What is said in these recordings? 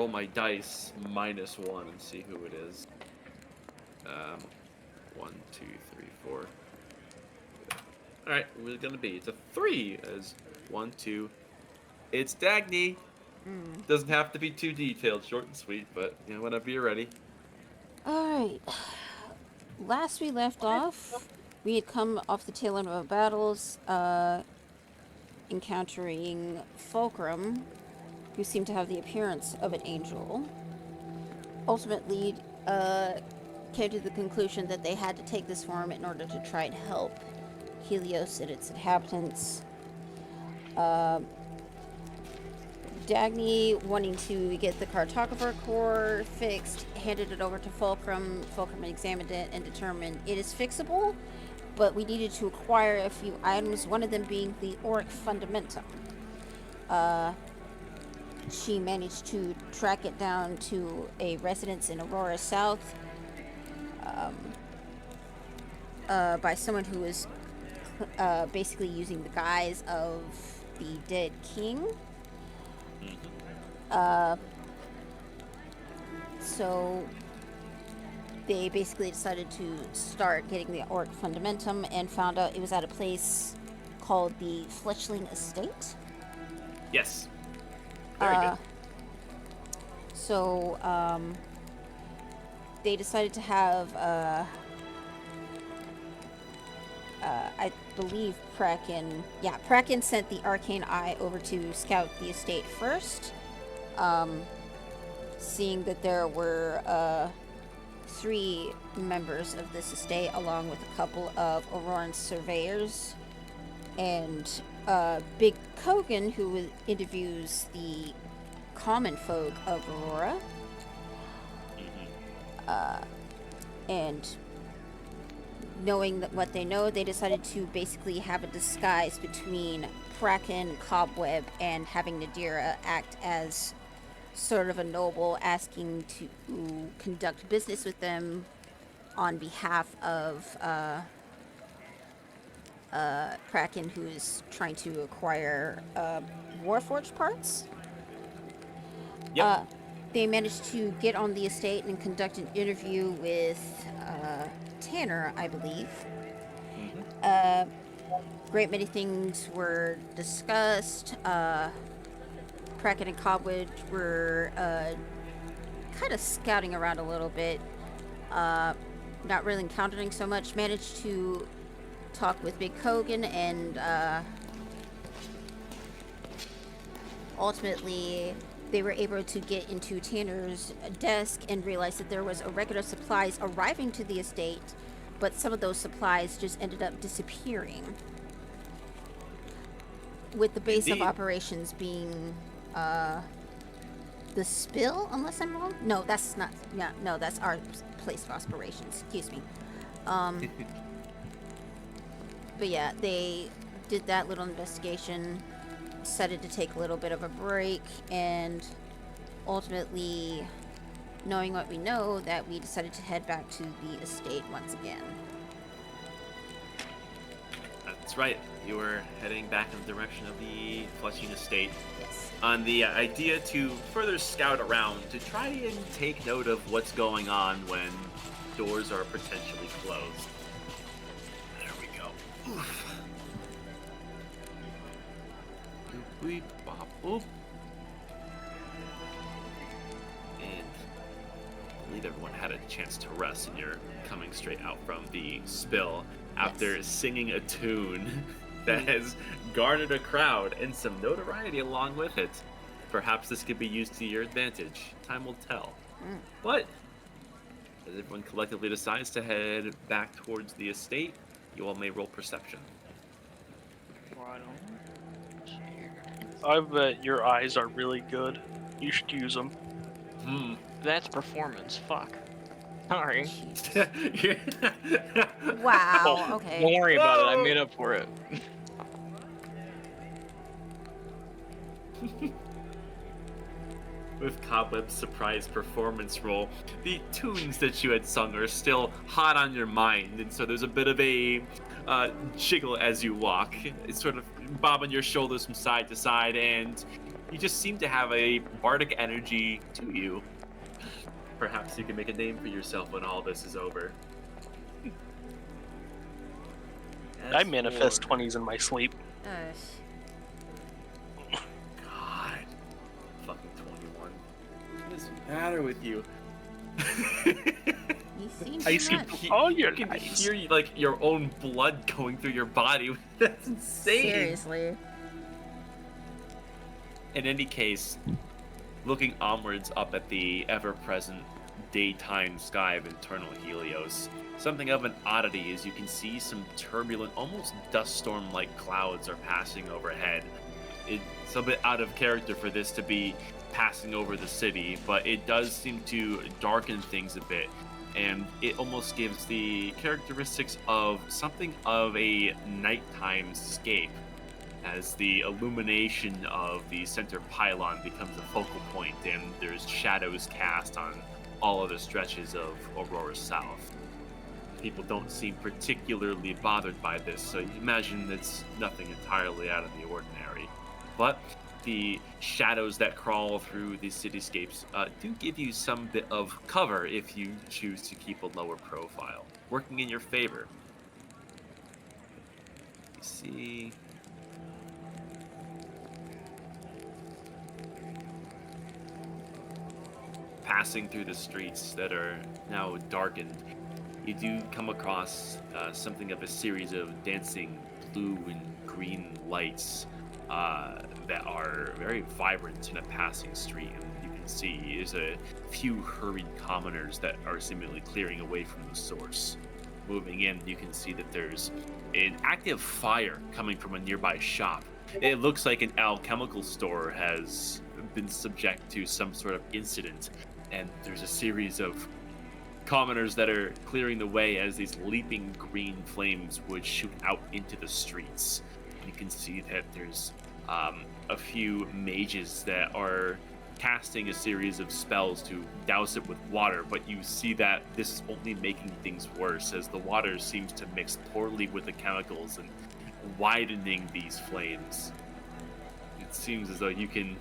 roll my dice -1 and see who it is. One, two, three, four. All right, who's it gonna be? It's a 3. As one, two. It's Dagny. Mm. Doesn't have to be too detailed, short and sweet, but whenever you're ready. Alright. Last we left off, we had come off the tail end of our battles, encountering Fulcrum, who seemed to have the appearance of an angel. Ultimately, came to the conclusion that they had to take this form in order to try and help Helios and its inhabitants. Dagny, wanting to get the cartographer core fixed, handed it over to Fulcrum. Fulcrum examined it and determined it is fixable, but we needed to acquire a few items, one of them being the auric fundamentum. She managed to track it down to a residence in Aurora South, by someone who was basically using the guise of the dead king. So they basically decided to start getting the auric fundamentum and found out it was at a place called the Fletchling Estate. Yes. Very good. So they decided to have, I believe Praken sent the Arcane Eye over to scout the estate first. Seeing that there were 3 members of this estate, along with a couple of Auroran surveyors, and Big Kogan, who interviews the common folk of Aurora. And knowing that what they know, they decided to basically have a disguise between Kraken, Cobweb, and having Nadira act as sort of a noble, asking to conduct business with them on behalf of Kraken, who is trying to acquire Warforged parts. Yep. They managed to get on the estate and conduct an interview with Tanner, I believe. Great many things were discussed. Kraken and Cobwood were kind of scouting around a little bit, not really encountering so much. Managed to talk with Big Kogan, and ultimately they were able to get into Tanner's desk and realize that there was a record of supplies arriving to the estate, but some of those supplies just ended up disappearing, with the base of operations being the Spill, unless I'm wrong. No, that's not. Yeah, no, that's our place of operations. Excuse me. But yeah, they did that little investigation, decided to take a little bit of a break, and ultimately, knowing what we know, that we decided to head back to the estate once again. That's right. You were heading back in the direction of the Fletching Estate. Yes. On the idea to further scout around to try and take note of what's going on when doors are potentially closed. There we go. Oof. Boop, bop, boop. And I believe everyone had a chance to rest, and you're coming straight out from the spill after singing a tune that has garnered a crowd and some notoriety along with it. Perhaps this could be used to your advantage. Time will tell. But as everyone collectively decides to head back towards the estate, you all may roll perception. I bet your eyes are really good. You should use them. That's performance. Fuck. Sorry. Wow. Okay. Don't worry about it. I made up for it. With Cobweb's surprise performance roll, the tunes that you had sung are still hot on your mind, and so there's a bit of a jiggle as you walk. It's sort of bobbing your shoulders from side to side, and You just seem to have a bardic energy to you. Perhaps you can make a name for yourself when all this is over. I As manifest for- 20s in my sleep. God. Fucking 21. What is the matter with you? You seem I too see much. all You your can lies. hear like your own blood going through your body. That's insane. Seriously. In any case, looking onwards up at the ever-present daytime sky of internal Helios, something of an oddity is you can see some turbulent, almost dust storm-like clouds are passing overhead. It's a bit out of character for this to be passing over the city, but it does seem to darken things a bit, and it almost gives the characteristics of something of a nighttime scape, as the illumination of the center pylon becomes a focal point and there's shadows cast on all of the stretches of Aurora South. People don't seem particularly bothered by this, so you imagine it's nothing entirely out of the ordinary. But the shadows that crawl through the cityscapes do give you some bit of cover if you choose to keep a lower profile, working in your favor. You see... Passing through the streets that are now darkened, you do come across something of a series of dancing blue and green lights that are very vibrant in a passing street. And you can see there's a few hurried commoners that are seemingly clearing away from the source. Moving in, you can see that there's an active fire coming from a nearby shop. It looks like an alchemical store has been subject to some sort of incident, and there's a series of commoners that are clearing the way as these leaping green flames would shoot out into the streets. You can see that there's a few mages that are casting a series of spells to douse it with water, but you see that this is only making things worse as the water seems to mix poorly with the chemicals and widening these flames. It seems as though you can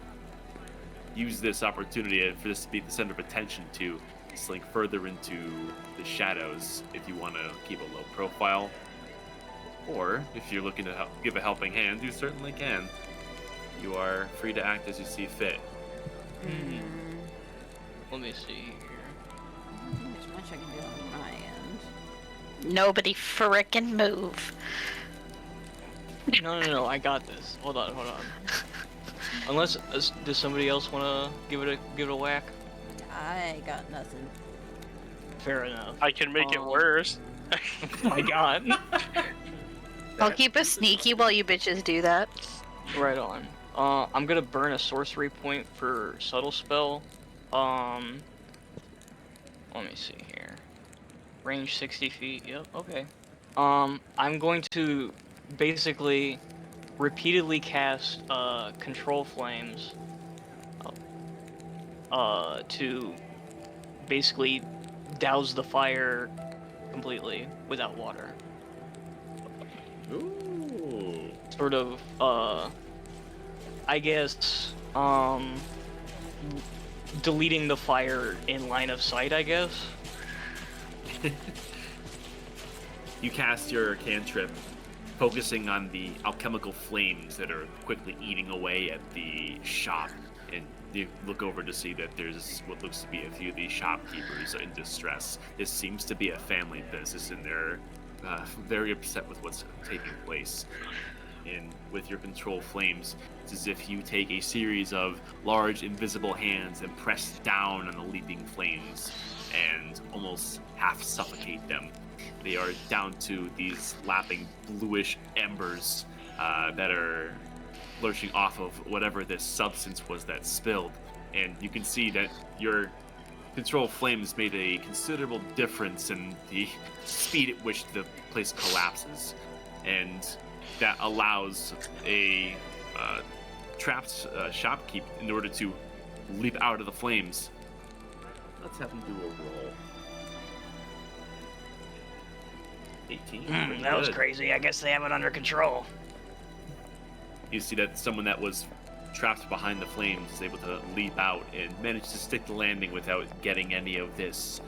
use this opportunity for this to be the center of attention to slink further into the shadows if you want to keep a low profile. Or, if you're looking to give a helping hand, you certainly can. You are free to act as you see fit. Let me see here. I don't think there's much I can do on my end. Nobody frickin' move. No, I got this. Hold on. Unless, does somebody else want to give it a whack? I got nothing. Fair enough. I can make it worse. My God. I'll keep us sneaky while you bitches do that. Right on. I'm gonna burn a sorcery point for subtle spell. Let me see here. Range 60 feet. Yep. Okay. I'm going to basically repeatedly cast control flames to basically douse the fire completely without water. Ooh. Sort of I guess deleting the fire in line of sight, I guess. You cast your cantrip, focusing on the alchemical flames that are quickly eating away at the shop, and you look over to see that there's what looks to be a few of these shopkeepers in distress. This seems to be a family business, and they're very upset with what's taking place. And with your control flames, it's as if you take a series of large invisible hands and press down on the leaping flames and almost half suffocate them. They are down to these lapping bluish embers that are lurching off of whatever this substance was that spilled. And you can see that your control flames made a considerable difference in the speed at which the place collapses. And that allows a trapped shopkeep in order to leap out of the flames. Let's have him do a roll. 18. Pretty That was good. crazy. I guess they have it under control. You see that someone that was trapped behind the flames, is able to leap out and manage to stick the landing without getting any of this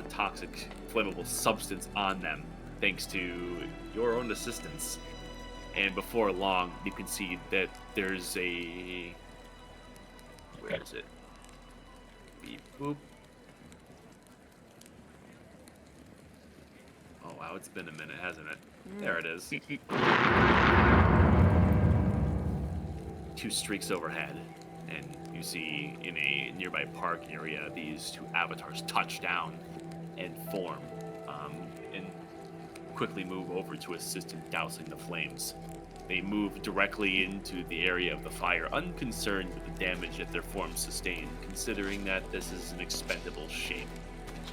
toxic, flammable substance on them, thanks to your own assistance. And before long, you can see that there's a... Where is it? Beep, boop. Oh wow, it's been a minute, hasn't it? There it is. Two streaks overhead, and you see in a nearby park area these two avatars touch down and form, and quickly move over to assist in dousing the flames. They move directly into the area of the fire, unconcerned with the damage that their forms sustain, considering that this is an expendable shape.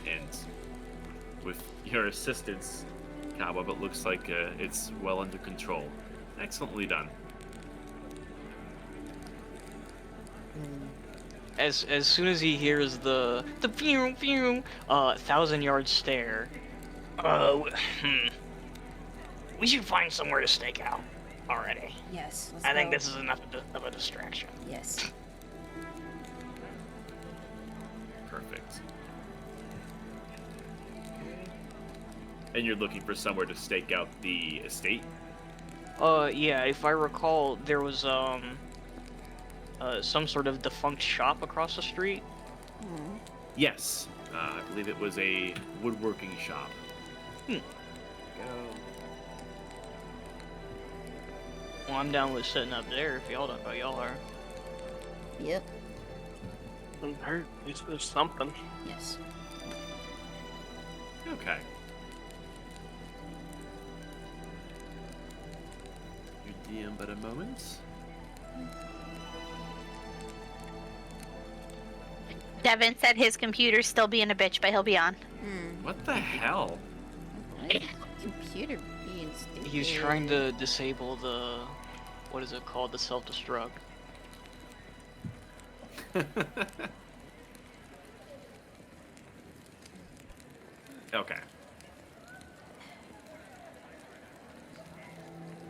And with your assistance, Cobweb, it looks like it's well under control. Excellently done. As soon as he hears the pew pew 1,000-yard stare, we should find somewhere to stake out already. Yes. I think this is enough of a distraction. Yes. Perfect. And you're looking for somewhere to stake out the estate? Yeah, if I recall, there was some sort of defunct shop across the street. Yes. I believe it was a woodworking shop. Well, I'm down with sitting up there if y'all are. Yep. Doesn't hurt. At least there's something. Yes. Okay. Your DM but a moment. Devin said his computer's still being a bitch, but he'll be on. What the hell? Computer being stupid. He's trying to disable the, what is it called, the self-destruct. Okay.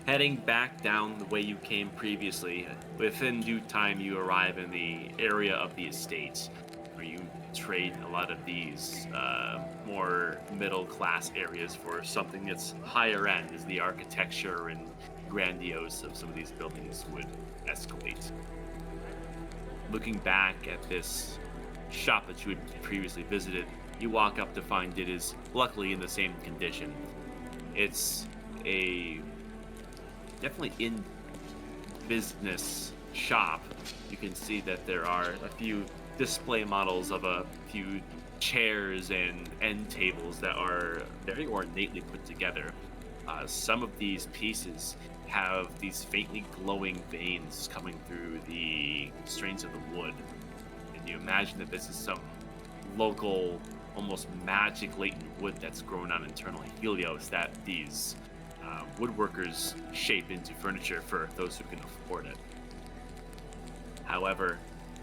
Heading back down the way you came previously, within due time you arrive in the area of the estates, where you trade a lot of these more middle-class areas for something that's higher end, as the architecture and grandiose of some of these buildings would escalate. Looking back at this shop that you had previously visited, you walk up to find it is luckily in the same condition. It's a definitely in business shop. You can see that there are a few display models of a few chairs and end tables that are very ornately put together. Some of these pieces have these faintly glowing veins coming through the strains of the wood. And you imagine that this is some local, almost magic latent wood that's grown on internal Helios that these woodworkers shape into furniture for those who can afford it. However,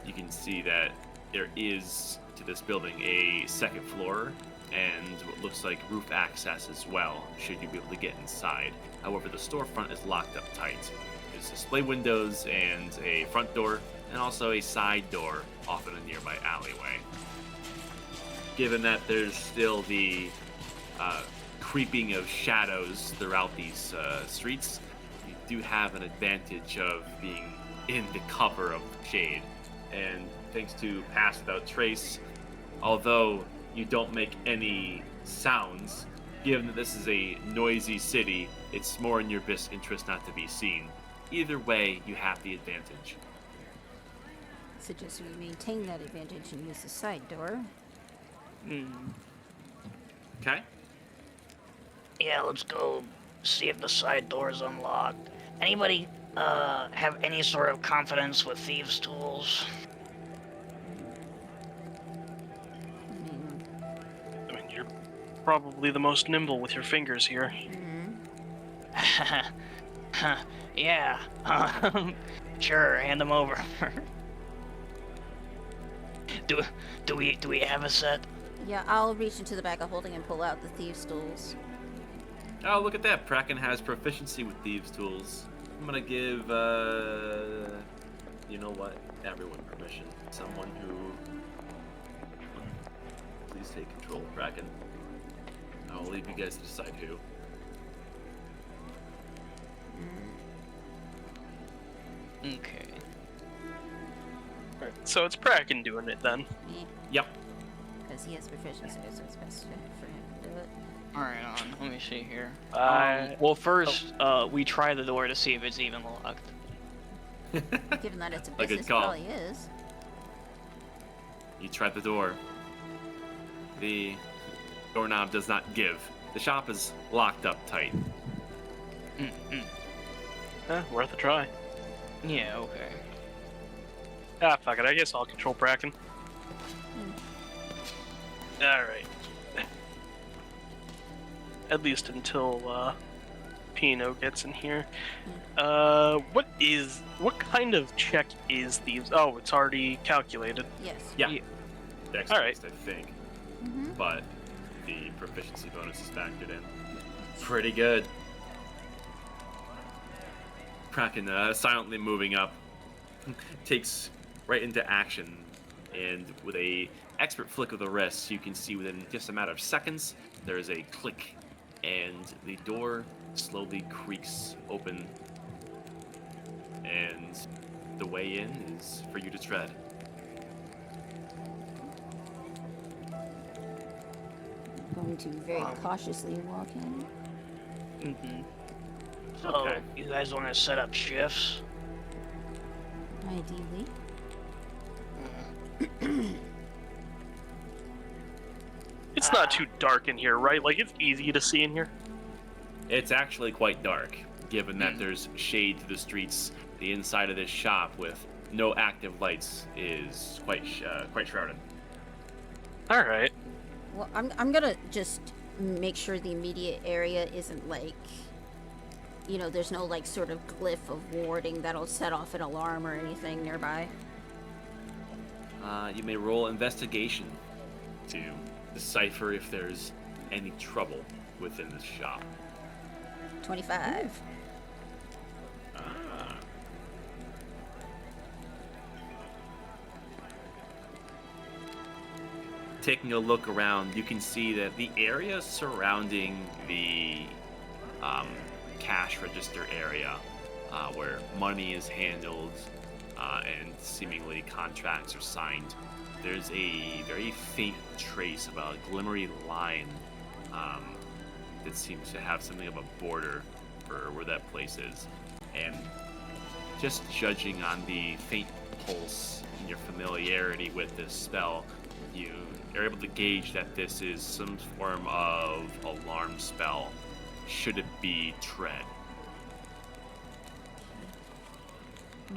you can see that there is to this building a second floor and what looks like roof access as well, should you be able to get inside. However, the storefront is locked up tight. There's display windows and a front door, and also a side door off in a nearby alleyway. Given that there's still the creeping of shadows throughout these streets, you do have an advantage of being in the cover of the shade. And thanks to Pass Without Trace, although you don't make any sounds, given that this is a noisy city, it's more in your best interest not to be seen. Either way, you have the advantage. Suggest we maintain that advantage and use the side door. Okay? Yeah, let's go see if the side door is unlocked. Anybody have any sort of confidence with thieves' tools? I mean, you're probably the most nimble with your fingers here. Yeah. Sure, hand them over. Do we have a set? Yeah, I'll reach into the bag of holding and pull out the thieves' tools. Oh, look at that. Kraken has proficiency with thieves' tools. I'm gonna give you know what? Everyone permission. Someone who... Please take control, Kraken. I'll leave you guys to decide who. Okay. Alright, so it's Bracken doing it then. Me, Yep. because he has proficiency, so it's best for him to do it. Alright, let me see here. I- Well, first, we try the door to see if it's even locked. Given that it's a A good business, it call. probably is. You try the door. The doorknob does not give. The shop is locked up tight. Worth a try. Yeah, okay. Ah, fuck it. I guess I'll control Bracken. Alright. At least until, Pino gets in here. What kind of check is thieves? Oh, it's already calculated. Yes. Yeah. Yeah. Dex Alright. based, I think. Mm-hmm. But the proficiency bonus is factored in. Pretty good. Kraken, silently moving up, takes right into action, and with a expert flick of the wrist, you can see within just a matter of seconds, there is a click, and the door slowly creaks open, and the way in is for you to tread. Going to very cautiously walk in. Mm-hmm. So, Okay. you guys want to set up shifts? Ideally. It's not too dark in here, right? Like, it's easy to see in here. It's actually quite dark, given that there's shade to the streets. The inside of this shop, with no active lights, is quite shrouded. Alright. Well, I'm gonna just make sure the immediate area isn't like, you know, there's no like sort of glyph of warding that'll set off an alarm or anything nearby. You may roll investigation to decipher if there's any trouble within this shop. 25. Ah. Taking a look around, you can see that the area surrounding the cash register area, where money is handled and seemingly contracts are signed, there's a very faint trace of a glimmery line that seems to have something of a border for where that place is. And just judging on the faint pulse and your familiarity with this spell, you are able to gauge that this is some form of alarm spell, should it be tread.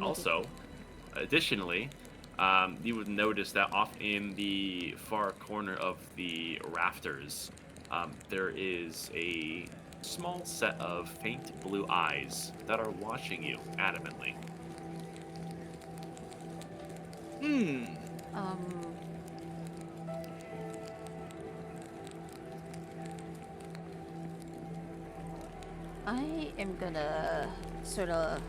Also, additionally, you would notice that off in the far corner of the rafters, there is a small set of faint blue eyes that are watching you adamantly. I am gonna sort of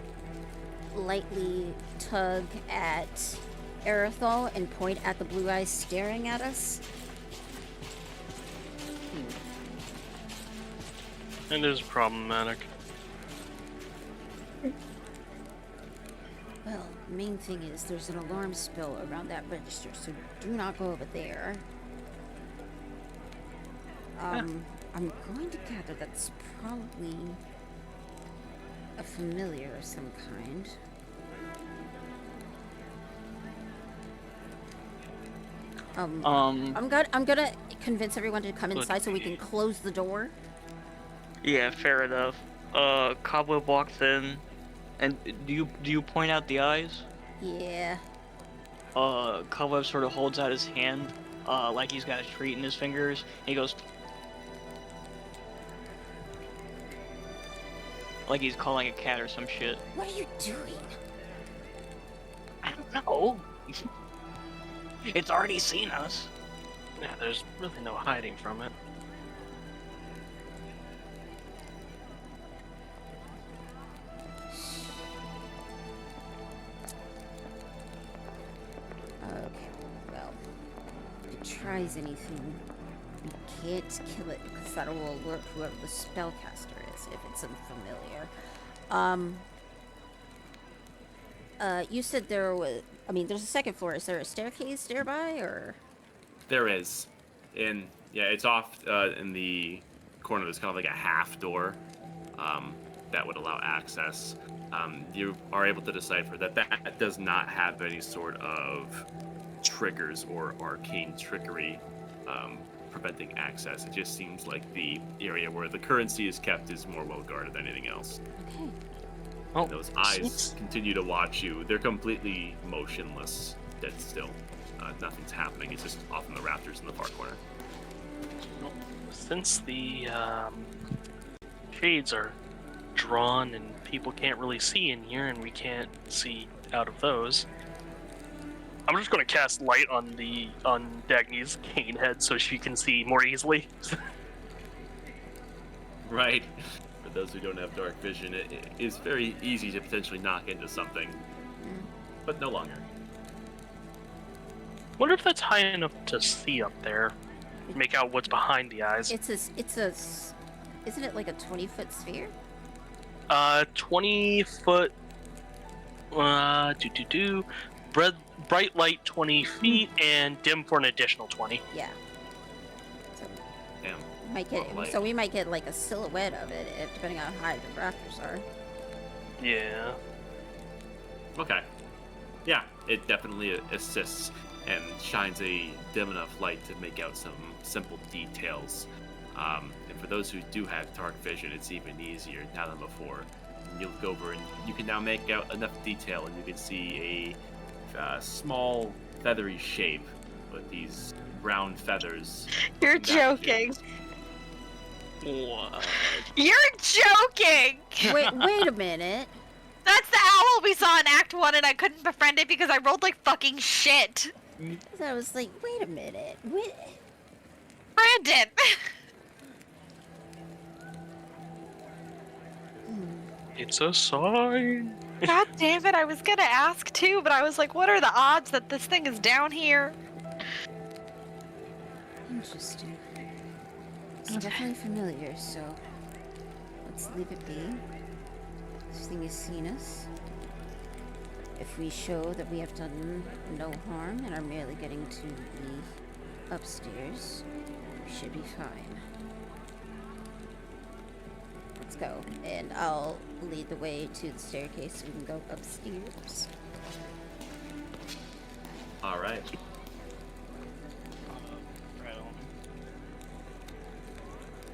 lightly tug at Aerithal and point at the blue eyes staring at us. It is problematic. Well, main thing is there's an alarm spell around that register, so do not go over there. I'm going to gather that's probably a familiar of some kind. I'm gonna convince everyone to come inside so we can close the door. Yeah, fair enough. Cobweb walks in, and do you point out the eyes? Yeah. Cobweb sort of holds out his hand, like he's got a treat in his fingers. And he goes, like he's calling a cat or some shit. What are you doing? I don't know. It's already seen us. Yeah, there's really no hiding from it. tries anything, we can't kill it because that will alert whoever the spellcaster is if it's unfamiliar. You said there was. I mean, there's a second floor. Is there a staircase nearby, or? There is. Yeah, it's off in the corner. There's kind of like a half door that would allow access. You are able to decipher that that does not have any sort of triggers or arcane trickery preventing access. It just seems like the area where the currency is kept is more well guarded than anything else. Okay. Oh, Those eyes continue to watch you. They're completely motionless, dead still. Nothing's happening. It's just off in the rafters in the far corner. Since the shades are drawn and people can't really see in here, and we can't see out of those, I'm just going to cast light on Dagny's cane head so she can see more easily. Right. For those who don't have dark vision, it is very easy to potentially knock into something, but no longer. Wonder if that's high enough to see up there, make out what's behind the eyes. Isn't it like a 20-foot sphere? 20 foot. Bright light 20 feet and dim for an additional 20. Yeah. So Damn. we might get like a silhouette of it, depending on how high the rafters are. Yeah. Okay. Yeah, it definitely assists and shines a dim enough light to make out some simple details. And for those who do have dark vision, it's even easier now than before. And you look over and you can now make out enough detail, and you can see a small feathery shape with these brown feathers. You're looking back at you. joking. What? You're joking! Wait a minute. That's the owl we saw in Act 1 and I couldn't befriend it because I rolled like fucking shit. I was like, wait a minute. Brandon! It's a sign. God damn it, I was gonna ask too, but I was like, what are the odds that this thing is down here? Interesting. It's definitely familiar, so let's leave it be. This thing has seen us. If we show that we have done no harm and are merely getting to the upstairs, we should be fine. Let's go, and I'll lead the way to the staircase so we can go upstairs. All right. Right on.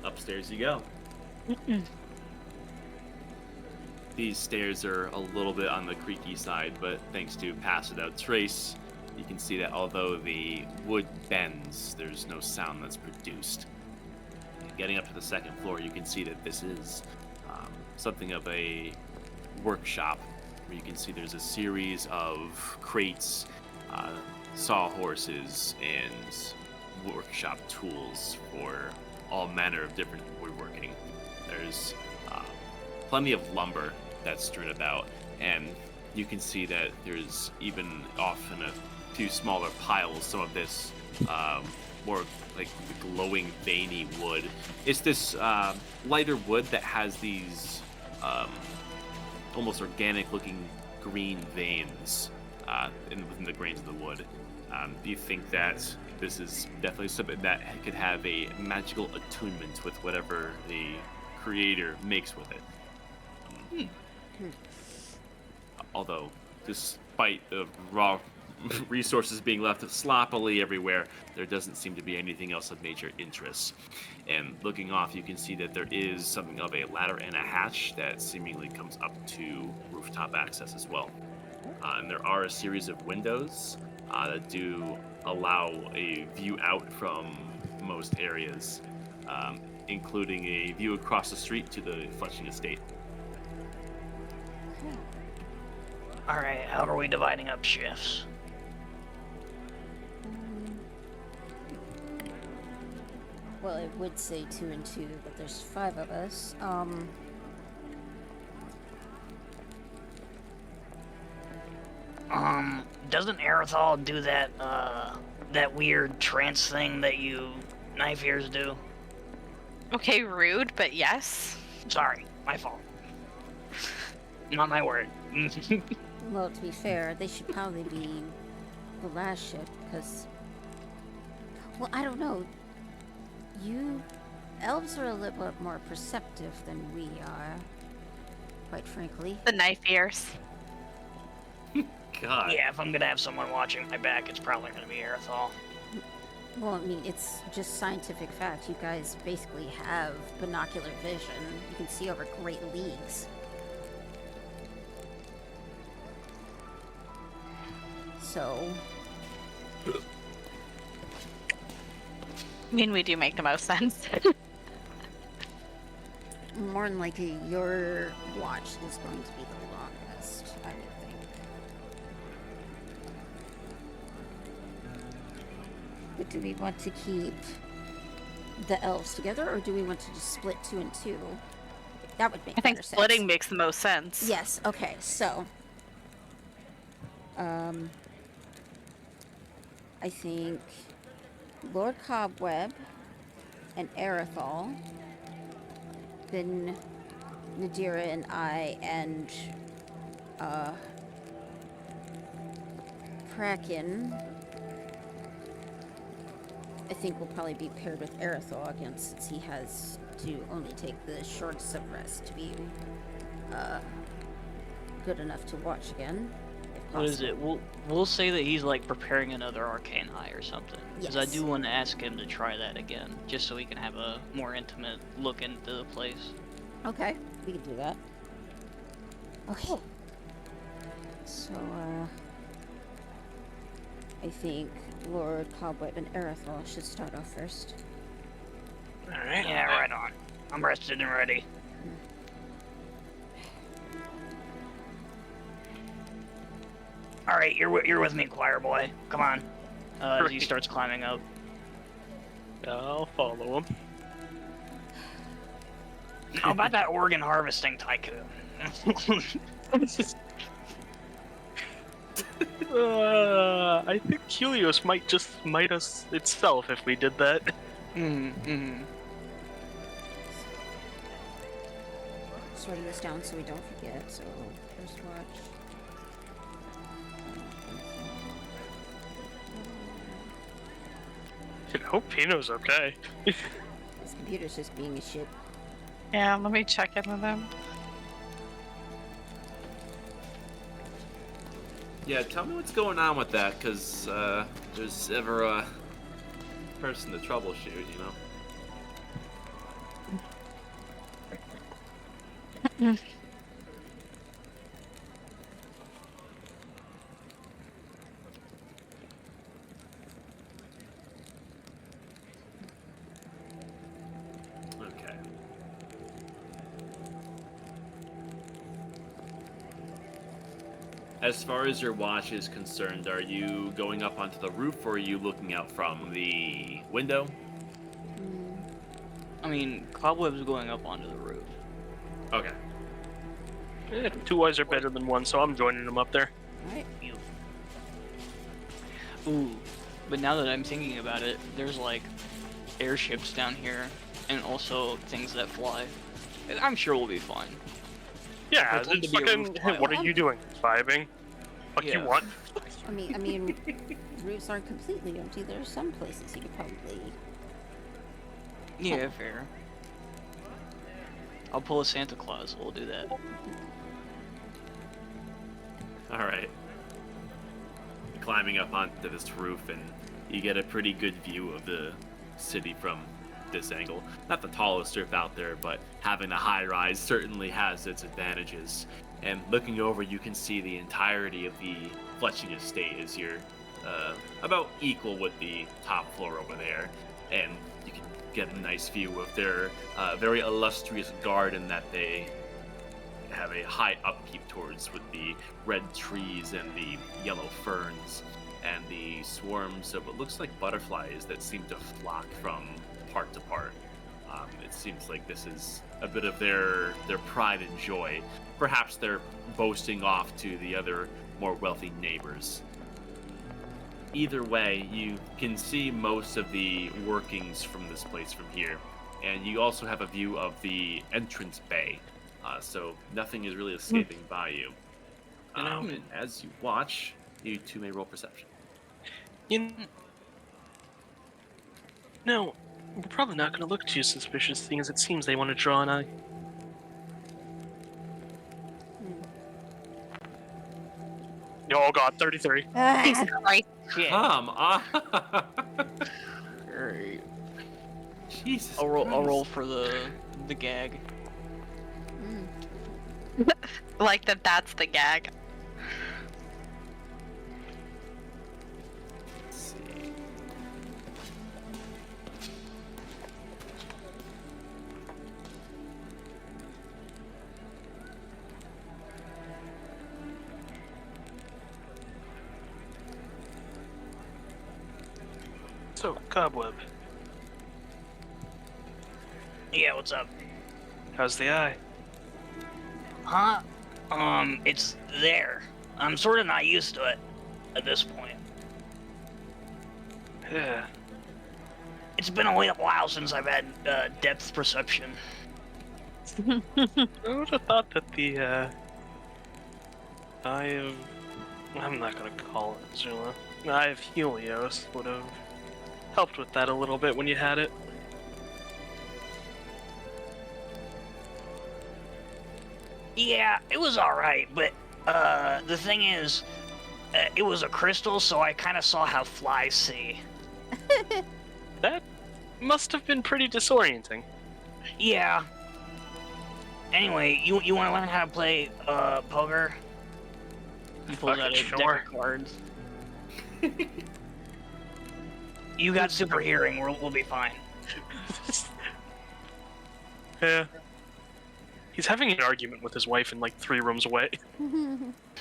Upstairs you go. These stairs are a little bit on the creaky side, but thanks to Pass Without Trace, you can see that although the wood bends, there's no sound that's produced. And getting up to the second floor, you can see that this is something of a workshop, where you can see there's a series of crates, sawhorses, and workshop tools for all manner of different woodworking. There's plenty of lumber that's strewn about, and you can see that there's even off in a few smaller piles some of this more like the glowing veiny wood. It's this lighter wood that has these almost organic looking green veins within the grains of the wood. Do you think that this is definitely something that could have a magical attunement with whatever the creator makes with it? Although, despite the raw resources being left sloppily everywhere, there doesn't seem to be anything else of major interest. And looking off, you can see that there is something of a ladder and a hatch that seemingly comes up to rooftop access as well. And there are a series of windows that do allow a view out from most areas, including a view across the street to the Fletching Estate. Alright, how are we dividing up shifts? Well, it would say 2 and 2, but there's 5 of us. Doesn't Aerithal do that, that weird trance thing that you knife ears do? Okay, rude, but yes. Sorry, my fault. Not my word. Well, to be fair, they should probably be the last ship, because... Well, I don't know. Elves are a little bit more perceptive than we are, quite frankly. The knife ears. God. Yeah, if I'm gonna have someone watching my back, it's probably gonna be Aerithal. Well, I mean, it's just scientific fact. You guys basically have binocular vision. You can see over great leagues. So... I mean, we do make the most sense. more than likely, your watch is going to be the longest, I would think. But do we want to keep the elves together, or do we want to just split 2 and 2? That would make I think better splitting sense. makes the most sense. Yes, okay, so... I think Lord Cobweb and Aerithal, then Nadira and I and Kraken, I think will probably be paired with Aerithal again, since he has to only take the shortest of rest to be good enough to watch again. What is it? We'll say that he's like preparing another arcane eye or something. Because I Yes. do want to ask him to try that again, just so we can have a more intimate look into the place. Okay, we can do that. Okay. So, I think Lord Cobweb and Aerithal should start off first. Alright. Yeah, right on. I'm rested and ready. All right, you're with me, choir boy. Come on. As he starts climbing up. I'll follow him. How about that organ harvesting tycoon? I think Helios might just smite us itself if we did that. Sorting this down so we don't forget. So, first watch. I hope Pino's okay. This computer's just being a shit. Yeah, let me check in with him. Yeah, tell me what's going on with that, because there's ever a person to troubleshoot, you know? Okay. As far as your watch is concerned, are you going up onto the roof, or are you looking out from the window? I mean, Cobweb's going up onto the roof. Okay. Two eyes are better than one, so I'm joining him up there. Alright. Ooh, but now that I'm thinking about it, there's like airships down here, and also things that fly. I'm sure we'll be fine. Yeah, Pretend it's to be a fucking. roof Hey, what pile. are you doing? Vibing? Fuck Yeah. you want? I mean, roofs aren't completely empty. There are some places you could probably... Yeah, fair. I'll pull a Santa Claus. We'll do that. All right. Climbing up onto this roof, and you get a pretty good view of the city from this angle. Not the tallest roof out there, but having a high rise certainly has its advantages. And looking over, you can see the entirety of the Fletching estate as you're about equal with the top floor over there. And you can get a nice view of their very illustrious garden that they have a high upkeep towards, with the red trees and the yellow ferns and the swarms of what looks like butterflies that seem to flock from part to part. It seems like this is a bit of their pride and joy. Perhaps they're boasting off to the other more wealthy neighbors. either way, you can see most of the workings from this place from here. And you also have a view of the entrance bay. So nothing is really escaping by you. You know- And as you watch, you two may roll perception. No, we're probably not going to look too suspicious, seeing as it seems they want to draw an eye. Oh god, 33. Jesus Christ. Shit. Come on! Alright. Jesus I'll roll Christ. for the gag. Like that's the gag. Let's see. So, Cobweb, Yeah, what's up? how's the eye? Huh? It's there. I'm sort of not used to it at this point. Yeah. It's been a while since I've had depth perception. I would have thought that the, Eye of... I'm not gonna call it Zula. The Eye of Helios would have helped with that a little bit when you had it. Yeah, it was alright, but the thing is, it was a crystal, so I kind of saw how flies see. That must have been pretty disorienting. Yeah. Anyway, you want to learn how to play poker? He pulls out a Fucking deck sure. of cards. You got super hearing. We'll be fine. Yeah. He's having an argument with his wife in like 3 rooms away.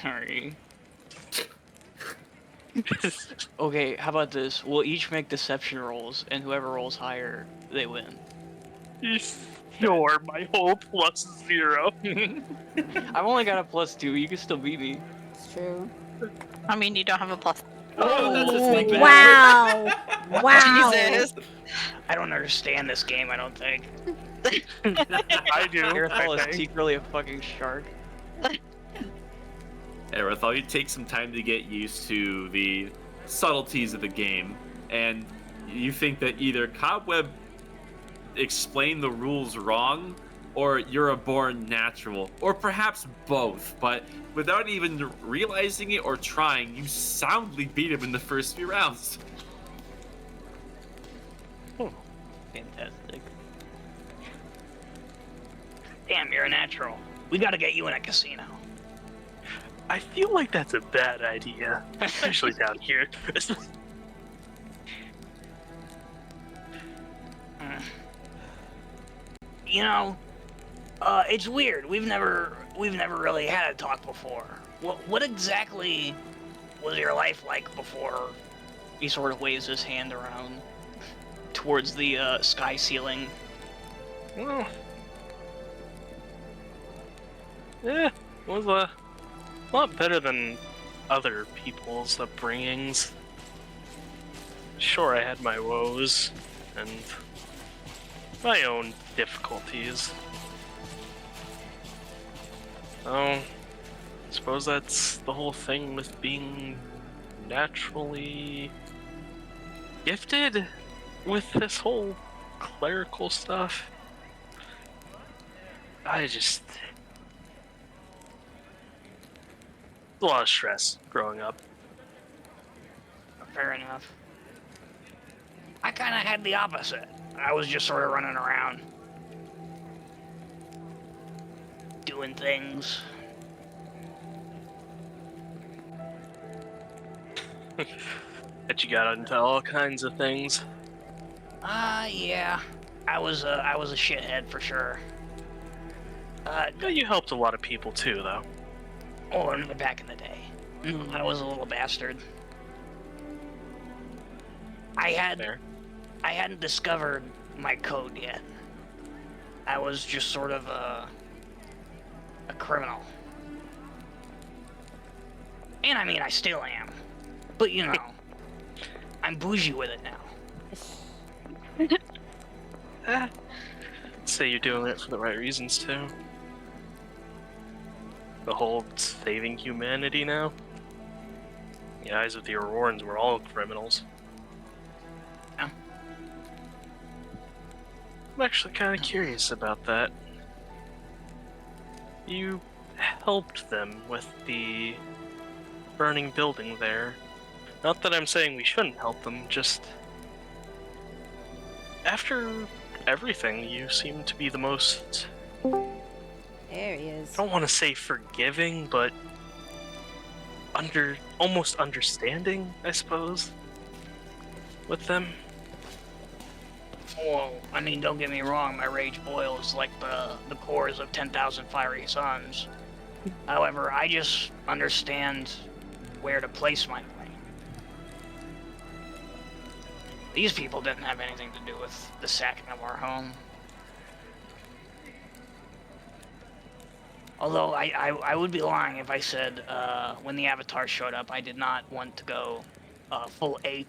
Alright. Okay, how about this? We'll each make deception rolls, and whoever rolls higher, they win. Sure, my whole +0. I've only got a +2. You can still beat me. It's true. I mean, you don't have a plus. Oh, that's a Ooh, sneak attack. wow. Wow. Jesus. I don't understand this game. I don't think. I do. Arathel I is think. secretly a fucking shark. Arathel, you take some time to get used to the subtleties of the game, and you think that either Cobweb explained the rules wrong, or you're a born natural, or perhaps both, but without even realizing it or trying, you soundly beat him in the first few rounds. Fantastic. Damn, you're a natural. We gotta get you in a casino. I feel like that's a bad idea, especially down here. You know, it's weird. We've never really had a talk before. What exactly was your life like before? He sort of waves his hand around towards the sky ceiling. Well, yeah, it was a lot better than other people's upbringings. Sure, I had my woes and my own difficulties. Oh, I suppose that's the whole thing with being naturally gifted with this whole clerical stuff. I just... a lot of stress growing up. Fair enough. I kind of had the opposite. I was just sort of running around, doing things. That you got into all kinds of things. Yeah. I was a shithead for sure. But you helped a lot of people too, though. Oh, back in the day, I was a little bastard. Fair. I hadn't discovered my code yet. I was just sort of a criminal. And I mean, I still am. But you know, I'm bougie with it now. I'd say you're doing it for the right reasons too. The whole saving humanity now. In the eyes of the Aurorans, we're all criminals. Yeah. I'm actually kind of curious about that. You helped them with the burning building there. Not that I'm saying we shouldn't help them, just... After everything, you seem to be the most... There he is. I don't want to say forgiving, but... almost understanding, I suppose, with them. Well, I mean, don't get me wrong, my rage boils like the cores of 10,000 fiery suns. However, I just understand where to place my blame. These people didn't have anything to do with the sacking of our home. Although I would be lying if I said when the Avatar showed up, I did not want to go full 8.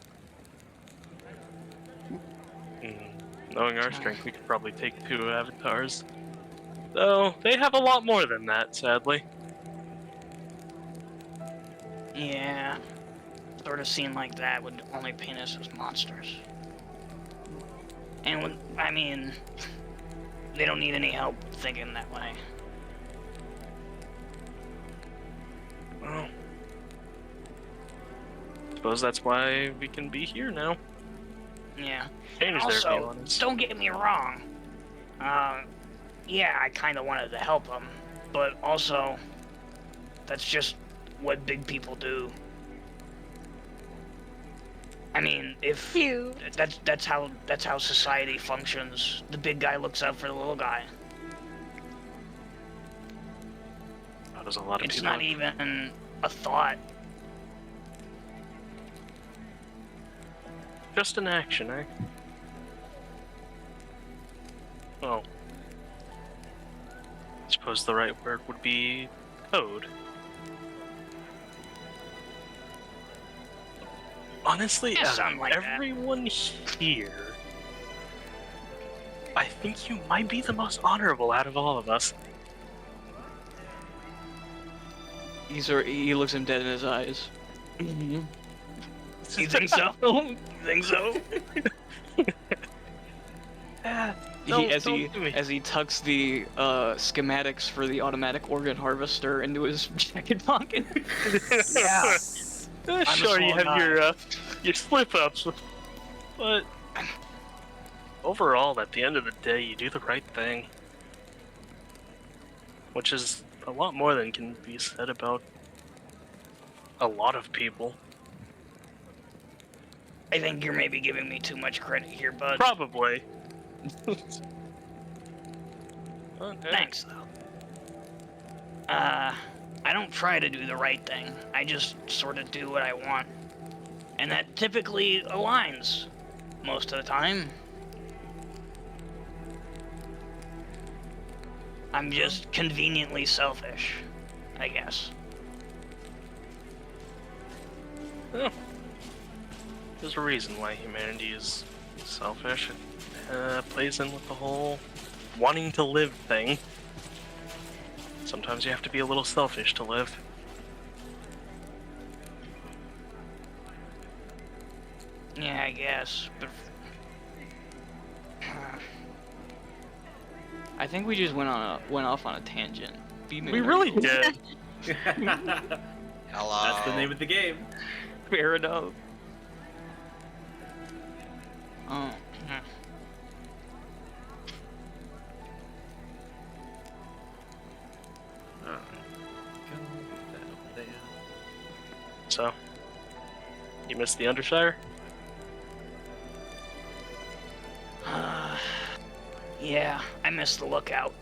Knowing our strength, we could probably take 2 avatars. Though, they have a lot more than that, sadly. Yeah, sort of scene like that would only paint us as monsters. And I mean, they don't need any help thinking that way. Well, suppose that's why we can be here now. Yeah. Change their view Also, on us. don't get me wrong. Yeah, I kind of wanted to help them, but also, that's just what big people do. I mean, if Cute. that's how society functions. The big guy looks out for the little guy. How does a lot of It's people... not even a thought. Just an action, eh? Well, I suppose the right word would be code. Honestly, Yeah, out of something like that. everyone here, I think you might be the most honorable out of all of us. He looks him dead in his eyes. You think so? You think so? As he tucks the schematics for the automatic organ harvester into his jacket pocket. Yeah. a Sure, you small have your slip-ups, but overall, at the end of the day, you do the right thing. Which is a lot more than can be said about a lot of people. I think you're maybe giving me too much credit here, bud. Probably. Thanks, though. I don't try to do the right thing. I just sort of do what I want. And that typically aligns most of the time. I'm just conveniently selfish, I guess. Well, there's a reason why humanity is selfish. It plays in with the whole wanting to live thing. Sometimes you have to be a little selfish to live. Yeah, I guess, but... I think we just went off on a tangent. We really did. Hello. That's the name of the game. Fair enough. Oh. Alright. Go put that over there. So, you missed the Undershire? Yeah, I missed the lookout.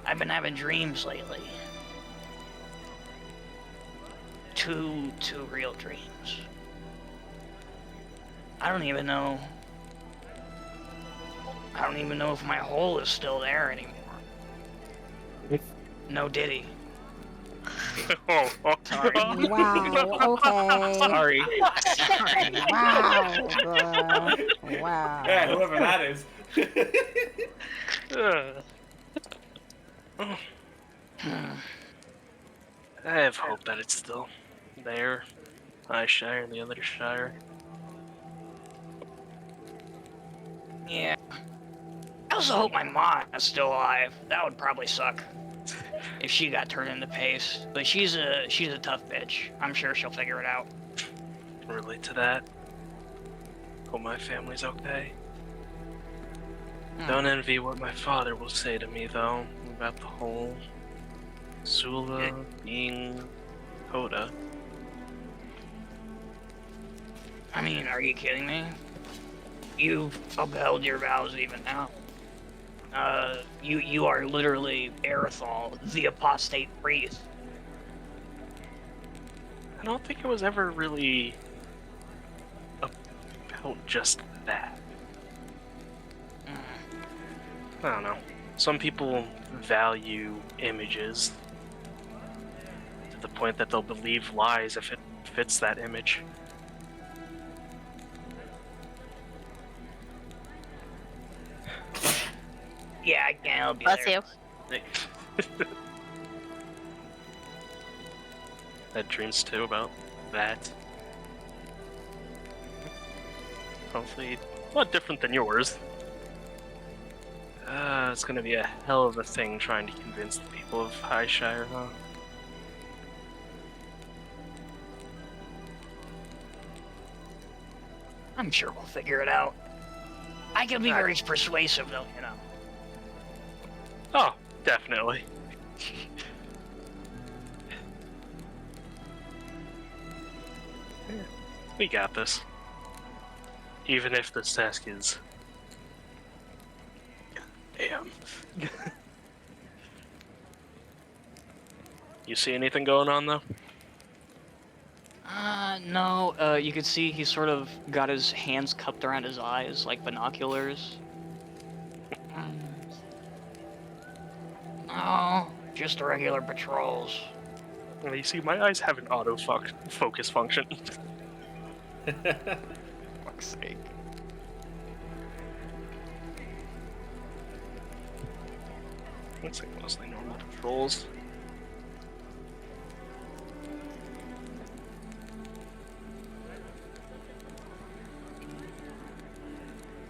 I've been having dreams lately. Two real dreams. I don't even know if my hole is still there anymore. No Diddy. Oh, Sorry. Wow, okay. Sorry. Wow. Wow. Yeah, whoever that is. I have hope that it's still there. High Shire and the other Shire. Yeah. I also hope my mom is still alive. That would probably suck if she got turned into paste. But she's a tough bitch. I'm sure she'll figure it out. Can relate to that. Hope my family's okay. Don't envy what my father will say to me, though, about the whole Zula being Coda. I mean, are you kidding me? You've upheld your vows even now. You are literally Erithal, the apostate priest. I don't think it was ever really about just that. I don't know. Some people value images to the point that they'll believe lies if it fits that image. Yeah, I can't help you Bless there. you. I had dreams too about that. Hopefully, a lot different than yours. It's gonna be a hell of a thing trying to convince the people of Highshire, huh? I'm sure we'll figure it out. I can be very persuasive, though, you know. Oh, definitely. We got this. Even if this task is... Damn. You see anything going on, though? No, you can see he sort of got his hands cupped around his eyes like binoculars. No, just regular patrols. Well, you see, my eyes have an auto-focus function. Fuck's sake. Looks like mostly normal patrols.